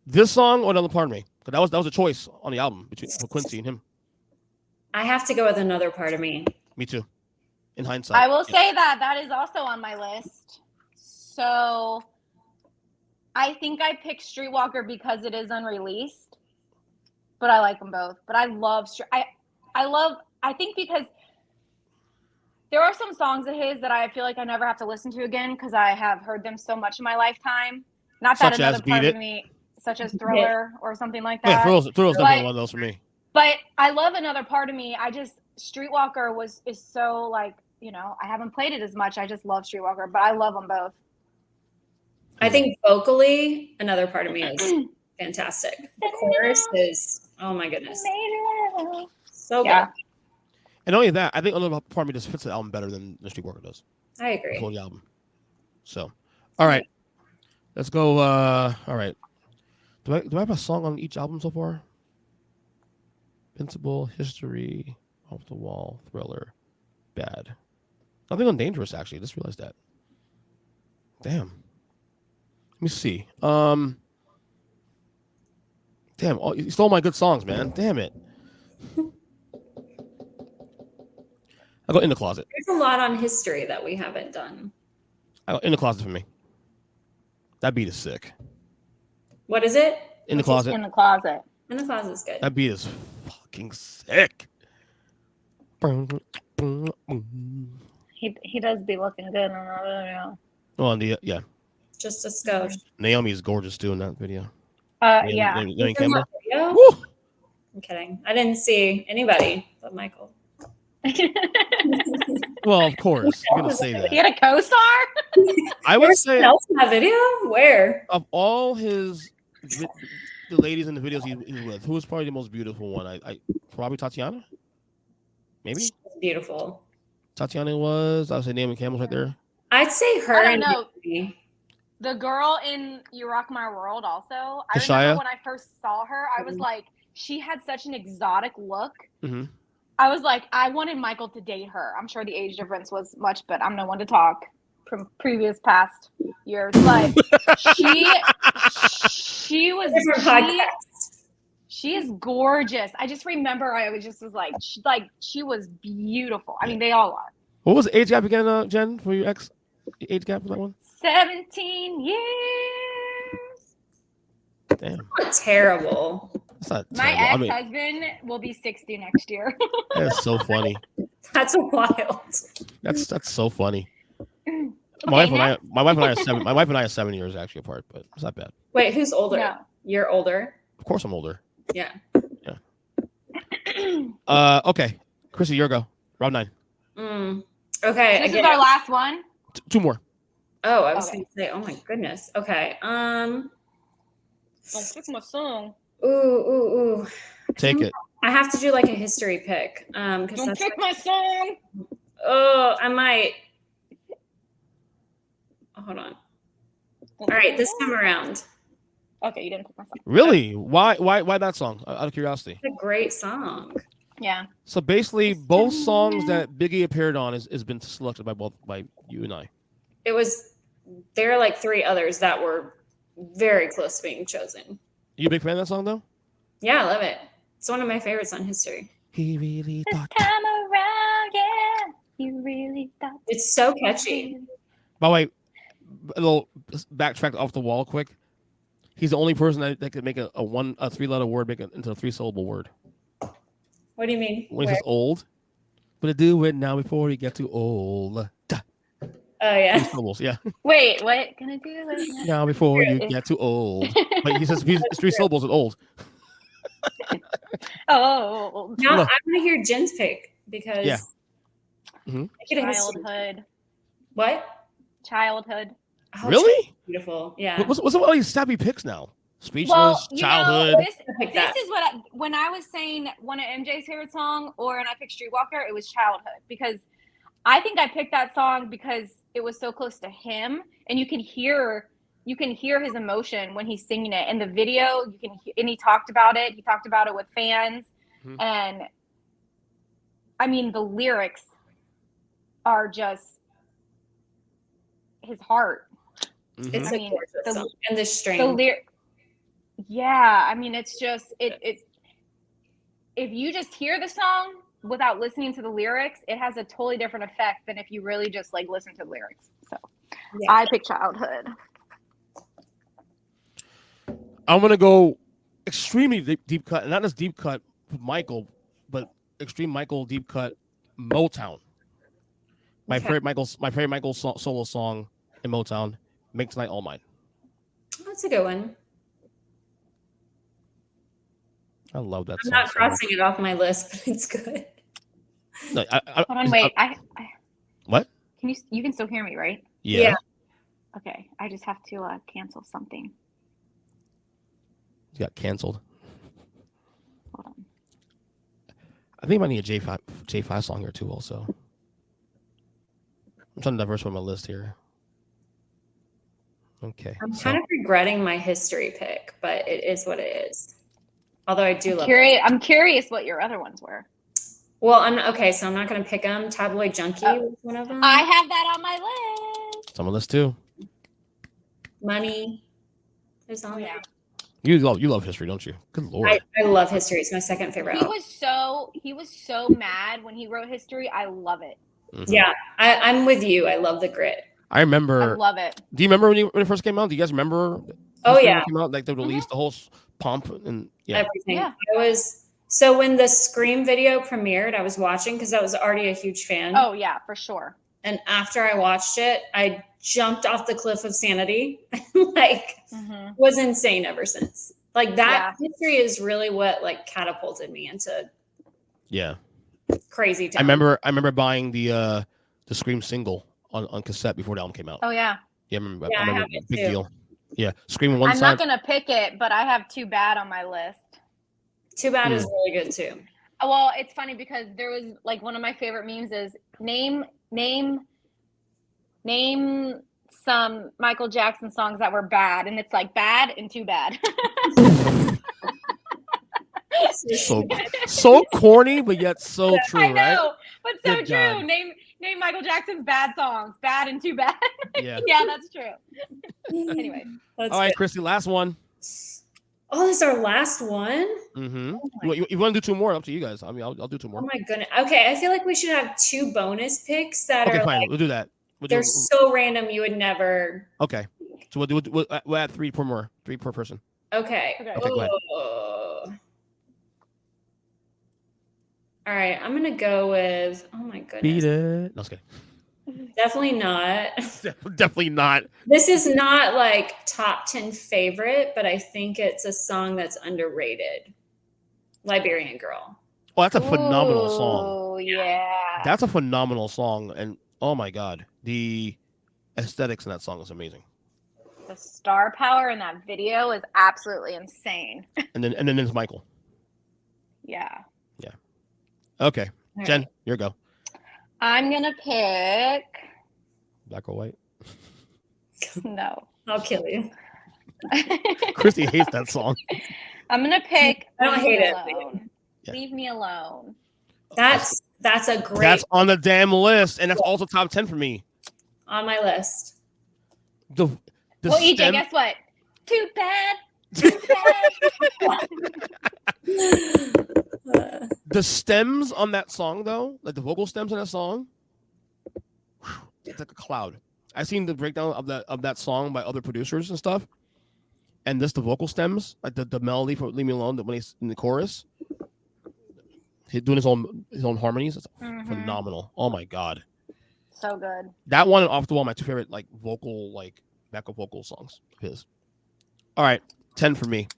[SPEAKER 3] This song or Another Part of Me? Because that was a choice on the album for Quincy and him.
[SPEAKER 5] I have to go with Another Part of Me.
[SPEAKER 3] Me too. In hindsight,
[SPEAKER 4] I will say that is also on my list. So I think I picked Streetwalker because it is unreleased, but I like them both. But I love I think because there are some songs of his that I feel like I never have to listen to again because I have heard them so much in my lifetime. Not that Another Part of Me, such as Thriller or something like that.
[SPEAKER 3] Yeah, Thriller's definitely one of those for me.
[SPEAKER 4] But I love Another Part of Me. Streetwalker is so like, I haven't played it as much. I just love Streetwalker, but I love them both.
[SPEAKER 5] I think vocally, Another Part of Me is fantastic. The chorus is, oh my goodness. So good.
[SPEAKER 3] And not only that, I think Another Part of Me just fits the album better than the Streetwalker does.
[SPEAKER 5] I agree.
[SPEAKER 3] The whole album. So, all right. Let's go. All right. Do I have a song on each album so far? Invincible, History, Off the Wall, Thriller, Bad. Nothing on Dangerous, actually. I just realized that. Damn. Let me see. Damn, you stole my good songs, man. Damn it. I'll go In the Closet.
[SPEAKER 5] There's a lot on history that we haven't done.
[SPEAKER 3] I'll go In the Closet for me. That beat is sick.
[SPEAKER 5] What is it?
[SPEAKER 3] In the Closet.
[SPEAKER 4] In the Closet.
[SPEAKER 5] In the Closet is good.
[SPEAKER 3] That beat is fucking sick.
[SPEAKER 4] He does be looking good on that video.
[SPEAKER 3] Oh, and yeah.
[SPEAKER 5] Just a skosh.
[SPEAKER 3] Naomi is gorgeous too in that video.
[SPEAKER 4] Yeah.
[SPEAKER 3] Naomi Campbell.
[SPEAKER 5] Woo! I'm kidding. I didn't see anybody but Michael.
[SPEAKER 3] Well, of course. You're gonna say that.
[SPEAKER 4] He had a co-star?
[SPEAKER 3] I would say
[SPEAKER 5] else in that video? Where?
[SPEAKER 3] of all the ladies in the videos he's with, who was probably the most beautiful one? I probably Tatiana. Maybe
[SPEAKER 5] She's beautiful.
[SPEAKER 3] Tatiana was. I would say Naomi Campbell's right there.
[SPEAKER 5] I'd say her.
[SPEAKER 4] I don't know. The girl in You Rock My World also. I remember when I first saw her, I was like, she had such an exotic look.
[SPEAKER 3] Mm-hmm.
[SPEAKER 4] I was like, I wanted Michael to date her. I'm sure the age difference was much, but I'm no one to talk from previous past years. But she was she is gorgeous. I just remember she was beautiful. I mean, they all are.
[SPEAKER 3] What was the age gap again, Jen, for your ex? The age gap for that one?
[SPEAKER 4] 17 years.
[SPEAKER 3] Damn.
[SPEAKER 5] Terrible.
[SPEAKER 3] That's not
[SPEAKER 4] My
[SPEAKER 3] terrible.
[SPEAKER 4] ex-husband will be 60 next year.
[SPEAKER 3] That's so funny.
[SPEAKER 5] That's wild.
[SPEAKER 3] That's so funny.
[SPEAKER 4] Okay,
[SPEAKER 3] My wife and I are 7 years actually apart, but it's not bad.
[SPEAKER 5] Wait, who's older?
[SPEAKER 4] No.
[SPEAKER 5] You're older?
[SPEAKER 3] Of course I'm older.
[SPEAKER 5] Yeah.
[SPEAKER 3] Okay. Kristie, your go. Round 9.
[SPEAKER 5] Okay.
[SPEAKER 4] This is our last one.
[SPEAKER 3] 2 more.
[SPEAKER 5] Oh, I was going to say, oh my goodness. Okay.
[SPEAKER 4] Don't pick my song.
[SPEAKER 5] Ooh.
[SPEAKER 3] Take it.
[SPEAKER 5] I have to do like a history pick.
[SPEAKER 4] Don't pick my song.
[SPEAKER 5] Oh, I might. Hold on. All right, this time around.
[SPEAKER 4] Okay, you didn't pick my song.
[SPEAKER 3] Really? Why that song? Out of curiosity.
[SPEAKER 5] It's a great song.
[SPEAKER 4] Yeah.
[SPEAKER 3] So basically, both songs that Biggie appeared on has been selected by you and I.
[SPEAKER 5] There are like 3 others that were very close to being chosen.
[SPEAKER 3] You a big fan of that song though?
[SPEAKER 5] Yeah, I love it. It's one of my favorites on history.
[SPEAKER 3] He really thought.
[SPEAKER 4] This time around, yeah, you really thought.
[SPEAKER 5] It's so catchy.
[SPEAKER 3] By the way, a little backtrack off the wall quick. He's the only person that could make a 3-letter word make it into a 3-syllable word.
[SPEAKER 5] What do you mean?
[SPEAKER 3] When he says old, but to do it now before you get too old.
[SPEAKER 5] Oh yeah.
[SPEAKER 3] 3 syllables, yeah.
[SPEAKER 4] Wait, what? Gonna do it
[SPEAKER 3] Now before you get too old. But he says it's 3 syllables at old.
[SPEAKER 4] Oh.
[SPEAKER 5] Now I'm gonna hear Jen's pick because
[SPEAKER 4] Childhood.
[SPEAKER 5] What?
[SPEAKER 4] Childhood.
[SPEAKER 5] Oh,
[SPEAKER 3] Really?
[SPEAKER 5] Beautiful. Yeah.
[SPEAKER 3] What's with all these sappy picks now? Speechless, childhood.
[SPEAKER 4] This is what when I was saying one of MJ's favorite song, or and I picked Streetwalker, it was Childhood, because I think I picked that song because it was so close to him, and you can hear his emotion when he's singing it in the video. You can hear, and he talked about it. He talked about it with fans, and I mean the lyrics are just his heart.
[SPEAKER 5] It's a gorgeous song. And the string.
[SPEAKER 4] I mean, it's just it. If you just hear the song without listening to the lyrics, it has a totally different effect than if you really just like listen to the lyrics. So, I pick Childhood.
[SPEAKER 3] I'm gonna go extremely deep cut, and not just deep cut Michael, but extreme Michael deep cut Motown. My favorite Michael solo song in Motown, "Make Tonight All Mine."
[SPEAKER 5] That's a good one.
[SPEAKER 3] I love that
[SPEAKER 5] I'm
[SPEAKER 3] song.
[SPEAKER 5] not crossing it off my list, but it's good.
[SPEAKER 3] No,
[SPEAKER 4] hold on, wait.
[SPEAKER 3] What?
[SPEAKER 4] You can still hear me, right?
[SPEAKER 3] Yeah.
[SPEAKER 4] Okay, I just have to cancel something.
[SPEAKER 3] You got canceled.
[SPEAKER 4] Hold on.
[SPEAKER 3] I think I might need a J5 song here too. Also, I'm trying to diversify my list here. Okay.
[SPEAKER 5] I'm kind of regretting my history pick, but it is what it is. Although I do love it.
[SPEAKER 4] I'm curious what your other ones were.
[SPEAKER 5] Well, so I'm not going to pick them. Tabloid Junkie was one of them.
[SPEAKER 4] I have that on my list.
[SPEAKER 3] It's on my list too.
[SPEAKER 5] Money is on there.
[SPEAKER 3] You love history, don't you? Good Lord.
[SPEAKER 5] I love history. It's my second favorite.
[SPEAKER 4] He was so mad when he wrote history. I love it.
[SPEAKER 3] Mm-hmm.
[SPEAKER 5] Yeah, I'm with you. I love the grit.
[SPEAKER 3] I remember.
[SPEAKER 4] I love it.
[SPEAKER 3] Do you remember when it first came out? Do you guys remember?
[SPEAKER 5] Oh yeah.
[SPEAKER 3] Came out, like they released the whole pomp and
[SPEAKER 5] everything.
[SPEAKER 4] Yeah.
[SPEAKER 5] So when the Scream video premiered, I was watching because I was already a huge fan.
[SPEAKER 4] Oh yeah, for sure.
[SPEAKER 5] And after I watched it, I jumped off the cliff of sanity. Was insane ever since. Like that history is really what like catapulted me into crazy town.
[SPEAKER 3] I remember buying the Scream single on cassette before the album came out.
[SPEAKER 4] Oh yeah.
[SPEAKER 3] Yeah, I remember big
[SPEAKER 5] too.
[SPEAKER 3] deal. Yeah, Scream one
[SPEAKER 4] I'm
[SPEAKER 3] side.
[SPEAKER 4] not gonna pick it, but I have Too Bad on my list.
[SPEAKER 5] Too Bad is really good too.
[SPEAKER 4] Well, it's funny because there was like one of my favorite memes is name some Michael Jackson songs that were bad, and it's like bad and too bad.
[SPEAKER 3] so corny, but yet so true,
[SPEAKER 4] I know,
[SPEAKER 3] right?
[SPEAKER 4] but so
[SPEAKER 3] Good
[SPEAKER 4] true.
[SPEAKER 3] God.
[SPEAKER 4] Name Michael Jackson's bad songs, bad and too bad.
[SPEAKER 3] Yeah,
[SPEAKER 4] yeah, that's true. Anyway,
[SPEAKER 3] all right, Kristie, last one.
[SPEAKER 5] Oh, this is our last one?
[SPEAKER 3] Mm-hmm. You want to do 2 more? Up to you guys. I mean, I'll do 2 more.
[SPEAKER 5] Oh my goodness. Okay, I feel like we should have 2 bonus picks that are
[SPEAKER 3] fine.
[SPEAKER 5] like,
[SPEAKER 3] We'll do that.
[SPEAKER 5] They're so random you would never.
[SPEAKER 3] Okay, so we'll add 3 per more, 3 per person.
[SPEAKER 5] Okay.
[SPEAKER 3] Go ahead.
[SPEAKER 5] All right, I'm gonna go with. Oh my goodness.
[SPEAKER 3] Beat it. No, okay.
[SPEAKER 5] Definitely not.
[SPEAKER 3] Definitely not.
[SPEAKER 5] This is not like top 10 favorite, but I think it's a song that's underrated. Liberian Girl.
[SPEAKER 3] Oh, that's a phenomenal song.
[SPEAKER 4] Oh yeah.
[SPEAKER 3] That's a phenomenal song, and oh my God, aesthetics in that song is amazing.
[SPEAKER 4] The star power in that video is absolutely insane.
[SPEAKER 3] And then there's Michael.
[SPEAKER 4] Yeah.
[SPEAKER 3] Yeah. Okay,
[SPEAKER 5] All
[SPEAKER 3] Jen,
[SPEAKER 5] right.
[SPEAKER 3] your go.
[SPEAKER 4] I'm gonna pick.
[SPEAKER 3] Black or white?
[SPEAKER 4] No.
[SPEAKER 5] I'll kill you.
[SPEAKER 3] Kristie hates that song.
[SPEAKER 4] I'm gonna pick.
[SPEAKER 5] I don't
[SPEAKER 4] Leave
[SPEAKER 5] hate
[SPEAKER 4] Me
[SPEAKER 5] it.
[SPEAKER 4] Alone.
[SPEAKER 3] Yeah.
[SPEAKER 4] Leave Me Alone.
[SPEAKER 5] That's a great
[SPEAKER 3] That's on the damn list, and that's also top 10 for me.
[SPEAKER 5] on my list.
[SPEAKER 3] The
[SPEAKER 4] Well, EJ,
[SPEAKER 3] stem-
[SPEAKER 4] guess what? Too bad. Too bad.
[SPEAKER 3] the stems on that song, though, like the vocal stems on that song, it's like a cloud. I've seen the breakdown of that song by other producers and stuff, and the vocal stems, like the melody for "Leave Me Alone," when he's in the chorus, he's doing his own harmonies. It's phenomenal. Oh my god,
[SPEAKER 4] So good.
[SPEAKER 3] that one and "Off the Wall," my two favorite like vocal like backup vocal songs of his. All right, 10 for me.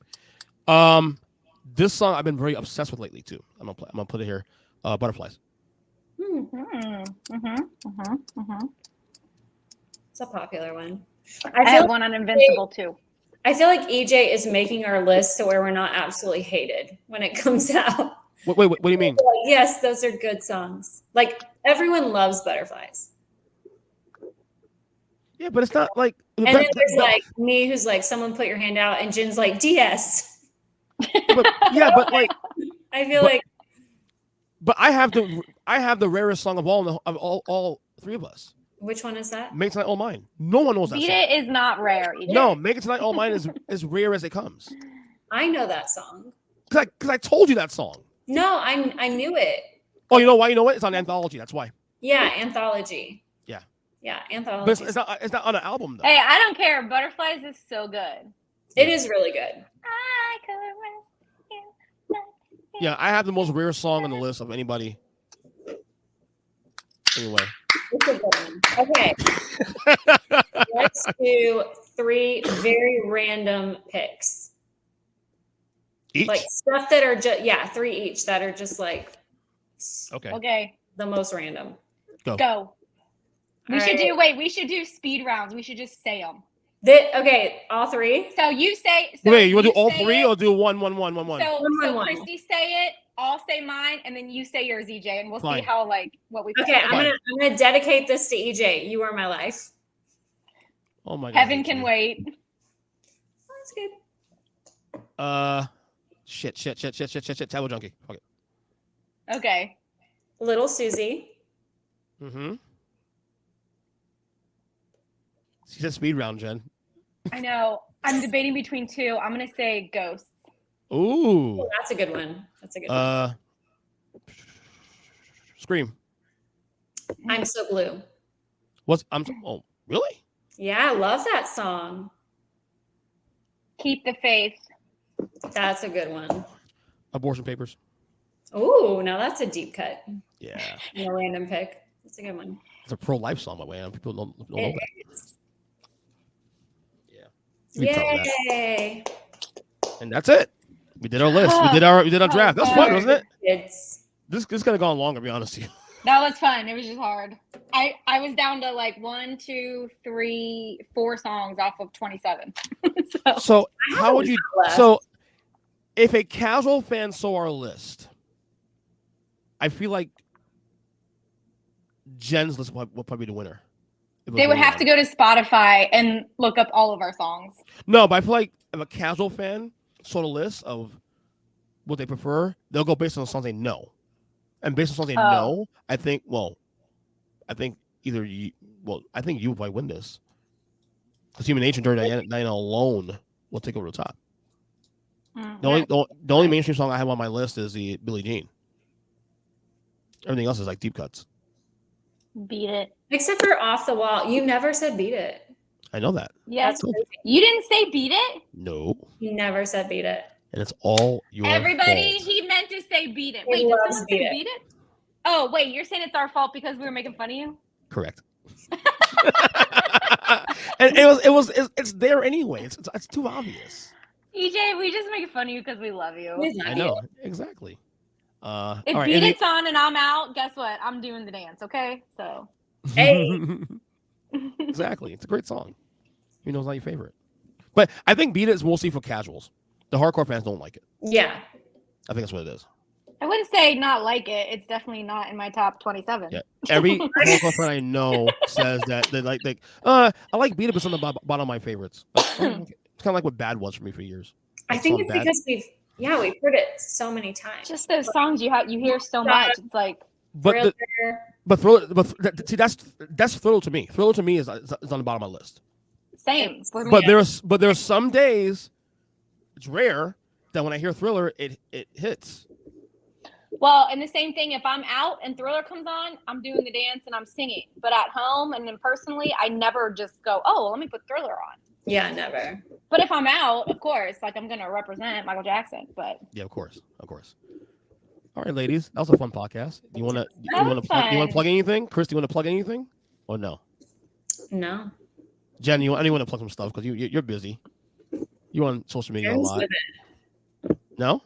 [SPEAKER 3] This song I've been very obsessed with lately too. I'm gonna put it here. Butterflies.
[SPEAKER 5] It's a popular one.
[SPEAKER 4] I have one on Invincible too.
[SPEAKER 5] I feel like EJ is making our list to where we're not absolutely hated when it comes out.
[SPEAKER 3] Wait, what do you mean?
[SPEAKER 5] Like, yes, those are good songs. Like everyone loves Butterflies.
[SPEAKER 3] Yeah, but it's not like.
[SPEAKER 5] And then there's like me, who's like, someone put your hand out, and Jin's like, DS.
[SPEAKER 3] But like.
[SPEAKER 5] I feel like.
[SPEAKER 3] But I have the rarest song of all three of us.
[SPEAKER 5] Which one is that?
[SPEAKER 3] Make Tonight All Mine. No one knows that
[SPEAKER 4] Beat
[SPEAKER 3] song.
[SPEAKER 4] It is not rare. EJ.
[SPEAKER 3] No, Make It Tonight All Mine is as rare as it comes.
[SPEAKER 5] I know that song.
[SPEAKER 3] Cause I told you that song.
[SPEAKER 5] No, I knew it.
[SPEAKER 3] Oh, you know why? You know what? It's on Anthology. That's why.
[SPEAKER 5] Yeah, Anthology.
[SPEAKER 3] Yeah.
[SPEAKER 5] Yeah,
[SPEAKER 3] But
[SPEAKER 5] Anthology.
[SPEAKER 3] it's not on an album though.
[SPEAKER 4] Hey, I don't care. Butterflies is so good.
[SPEAKER 5] It is really good.
[SPEAKER 4] I could rest you.
[SPEAKER 3] Yeah, I have the most rare song on the list of anybody. Anyway.
[SPEAKER 5] It's a good one. Okay. Let's do 3 very random picks.
[SPEAKER 3] Each?
[SPEAKER 5] Like stuff that are just 3 each that are just like
[SPEAKER 3] Okay.
[SPEAKER 4] Okay,
[SPEAKER 5] the most random.
[SPEAKER 4] go. We should do speed rounds. We should just say them.
[SPEAKER 5] Okay, all 3.
[SPEAKER 4] So you say.
[SPEAKER 3] Wait, you want to do all
[SPEAKER 4] say
[SPEAKER 3] 3
[SPEAKER 4] it.
[SPEAKER 3] or do one?
[SPEAKER 4] So
[SPEAKER 5] One.
[SPEAKER 4] Kristie say it. I'll say mine, and then you say yours, EJ, and we'll
[SPEAKER 3] Fine.
[SPEAKER 4] see how what we.
[SPEAKER 5] Okay, I'm gonna dedicate this to EJ. You are my life.
[SPEAKER 3] Oh my god.
[SPEAKER 4] Heaven can wait.
[SPEAKER 5] That's good.
[SPEAKER 3] Shit. Table Junkie. Okay.
[SPEAKER 4] Okay.
[SPEAKER 5] Little Susie.
[SPEAKER 3] Mm-hmm. She said speed round, Jen.
[SPEAKER 4] I know. I'm debating between 2. I'm gonna say Ghosts.
[SPEAKER 3] Ooh.
[SPEAKER 5] Oh, that's a good one.
[SPEAKER 3] Scream.
[SPEAKER 5] I'm So Blue.
[SPEAKER 3] Oh, really?
[SPEAKER 5] Yeah, I love that song.
[SPEAKER 4] Keep the Faith.
[SPEAKER 5] That's a good one.
[SPEAKER 3] Abortion Papers.
[SPEAKER 5] Ooh, now that's a deep cut.
[SPEAKER 3] Yeah.
[SPEAKER 5] A random pick. That's a good one.
[SPEAKER 3] It's a pro-life song, by the way. People don't know
[SPEAKER 5] It
[SPEAKER 3] that.
[SPEAKER 5] is.
[SPEAKER 3] Yeah. We covered that.
[SPEAKER 5] Yay.
[SPEAKER 3] And that's it. We did our list. We did our draft. That's fun, wasn't it?
[SPEAKER 5] It's
[SPEAKER 3] This could have gone longer, to be honest with you.
[SPEAKER 4] That was fun. It was just hard. I was down to 1, 2, 3, 4 songs off of 27.
[SPEAKER 3] So how would you?
[SPEAKER 5] left.
[SPEAKER 3] So if a casual fan saw our list, I feel like Jen's list would probably be the winner.
[SPEAKER 4] They would have to go to Spotify and look up all of our songs.
[SPEAKER 3] No, but I feel like if a casual fan saw the list of what they prefer, they'll go based on the songs they know. And based on songs they know, I think either you would probably win this. Because Human Nature and Dirty Diana alone will take over the top. The only mainstream song I have on my list is the Billie Jean. Everything else is like deep cuts.
[SPEAKER 4] Beat It.
[SPEAKER 5] except for Off the Wall. You never said Beat It.
[SPEAKER 3] I know that.
[SPEAKER 4] Yes. You didn't say Beat It?
[SPEAKER 3] No.
[SPEAKER 5] You never said Beat It.
[SPEAKER 3] And it's all your
[SPEAKER 4] Everybody,
[SPEAKER 3] fault.
[SPEAKER 4] he meant to say Beat It.
[SPEAKER 5] He
[SPEAKER 4] Wait, did
[SPEAKER 5] loves
[SPEAKER 4] someone
[SPEAKER 5] Beat
[SPEAKER 4] say
[SPEAKER 5] It.
[SPEAKER 4] Beat It? Oh, wait, you're saying it's our fault because we were making fun of you?
[SPEAKER 3] Correct. And it's there anyway. It's too obvious.
[SPEAKER 4] EJ, we just make fun of you because we love you.
[SPEAKER 3] I know. Exactly.
[SPEAKER 4] If
[SPEAKER 3] all
[SPEAKER 4] Beat
[SPEAKER 3] right,
[SPEAKER 4] It's on and I'm out, guess what? I'm doing the dance, okay? So
[SPEAKER 5] Hey.
[SPEAKER 3] Exactly. It's a great song. You know, it's not your favorite. But I think Beat It is mostly for casuals. The hardcore fans don't like it.
[SPEAKER 5] Yeah.
[SPEAKER 3] I think that's what it is.
[SPEAKER 4] I wouldn't say not like it. It's definitely not in my top 27.
[SPEAKER 3] Yeah. Every hardcore fan I know says that they like I like Beat It, but it's on the bottom of my favorites. It's kind of like what Bad was for me for years.
[SPEAKER 5] I think it's because we've heard it so many times.
[SPEAKER 4] Just those songs you hear so much. It's like
[SPEAKER 3] Thriller, see that's Thriller to me. Thriller to me is on the bottom of my list.
[SPEAKER 4] Same. For me.
[SPEAKER 3] But there's some days, it's rare that when I hear Thriller, it hits.
[SPEAKER 4] Well, and the same thing, if I'm out and Thriller comes on, I'm doing the dance and I'm singing. But at home and then personally, I never just go, oh, let me put Thriller on.
[SPEAKER 5] Yeah, never.
[SPEAKER 4] But if I'm out, of course, like I'm going to represent Michael Jackson. But
[SPEAKER 3] yeah, of course. All right, ladies, that was a fun podcast. You want to plug anything? Kristie, you want to plug anything or no?
[SPEAKER 5] No.
[SPEAKER 3] Jen, I want to plug some stuff because you're busy. You're on social media a lot. No?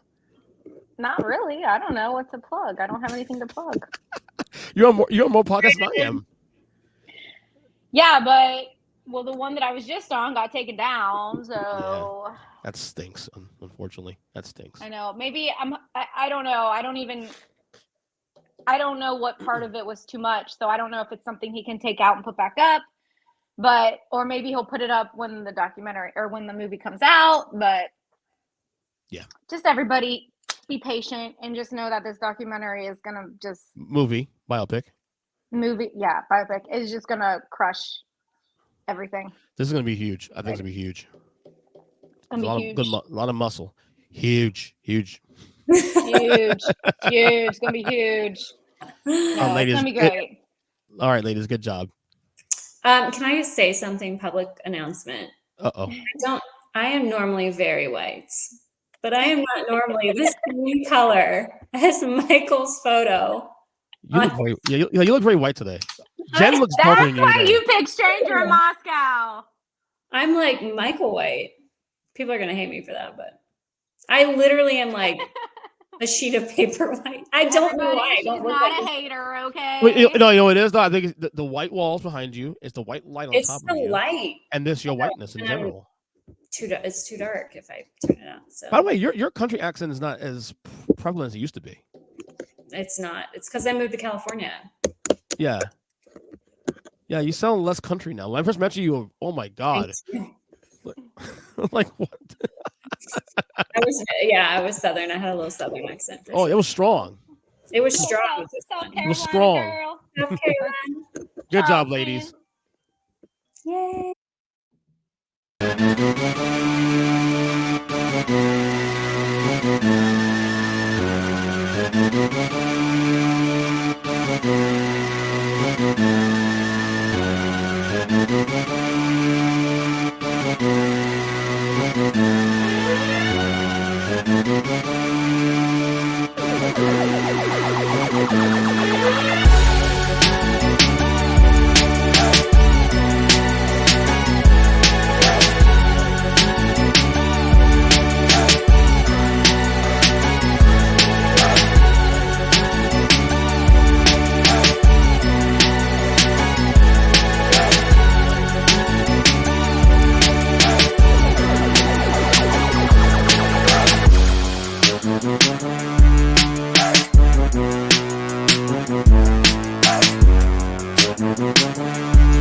[SPEAKER 4] Not really. I don't know what to plug. I don't have anything to plug.
[SPEAKER 3] You're on more podcasts than I am.
[SPEAKER 4] Yeah, but the one that I was just on got taken down, so
[SPEAKER 3] yeah, that stinks. Unfortunately, that stinks.
[SPEAKER 4] I know. Maybe I don't know. I don't know what part of it was too much, so I don't know if it's something he can take out and put back up. Or maybe he'll put it up when the documentary or when the movie comes out. But
[SPEAKER 3] yeah,
[SPEAKER 4] just everybody be patient and just know that this documentary is gonna
[SPEAKER 3] biopic
[SPEAKER 4] is just gonna crush everything.
[SPEAKER 3] This is gonna be huge. I think it's gonna be huge.
[SPEAKER 4] A
[SPEAKER 3] lot of muscle. Huge.
[SPEAKER 4] Huge. It's gonna be huge. No,
[SPEAKER 3] ladies,
[SPEAKER 4] it's gonna be great.
[SPEAKER 3] All right, ladies, good job.
[SPEAKER 5] Can I just say something? Public announcement. I am normally very white, but I am not normally this green color as Michael's photo.
[SPEAKER 3] You look very white today. Jen looks darker than you.
[SPEAKER 4] That's why you picked Stranger in Moscow.
[SPEAKER 5] I'm like Michael White. People are gonna hate me for that, but I literally am like a sheet of paper white. I don't know why.
[SPEAKER 4] She's not a hater, okay?
[SPEAKER 3] Wait, you know it is though. I think it's the white walls behind you. It's the white light on top of you.
[SPEAKER 5] It's the light,
[SPEAKER 3] and this your whiteness in general.
[SPEAKER 5] It's too dark if I turn it on. So.
[SPEAKER 3] By the way, your country accent is not as prevalent as it used to be.
[SPEAKER 5] It's not. It's because I moved to California.
[SPEAKER 3] Yeah, you sound less country now. When I first met you, oh my god, like what?
[SPEAKER 5] I was Southern. I had a little Southern accent.
[SPEAKER 3] Oh, it was strong.
[SPEAKER 5] It was strong.
[SPEAKER 3] It was strong.
[SPEAKER 4] Girl.
[SPEAKER 5] South Carolina.
[SPEAKER 3] Good job, ladies.
[SPEAKER 5] Yay.
[SPEAKER 2] Thank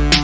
[SPEAKER 2] you.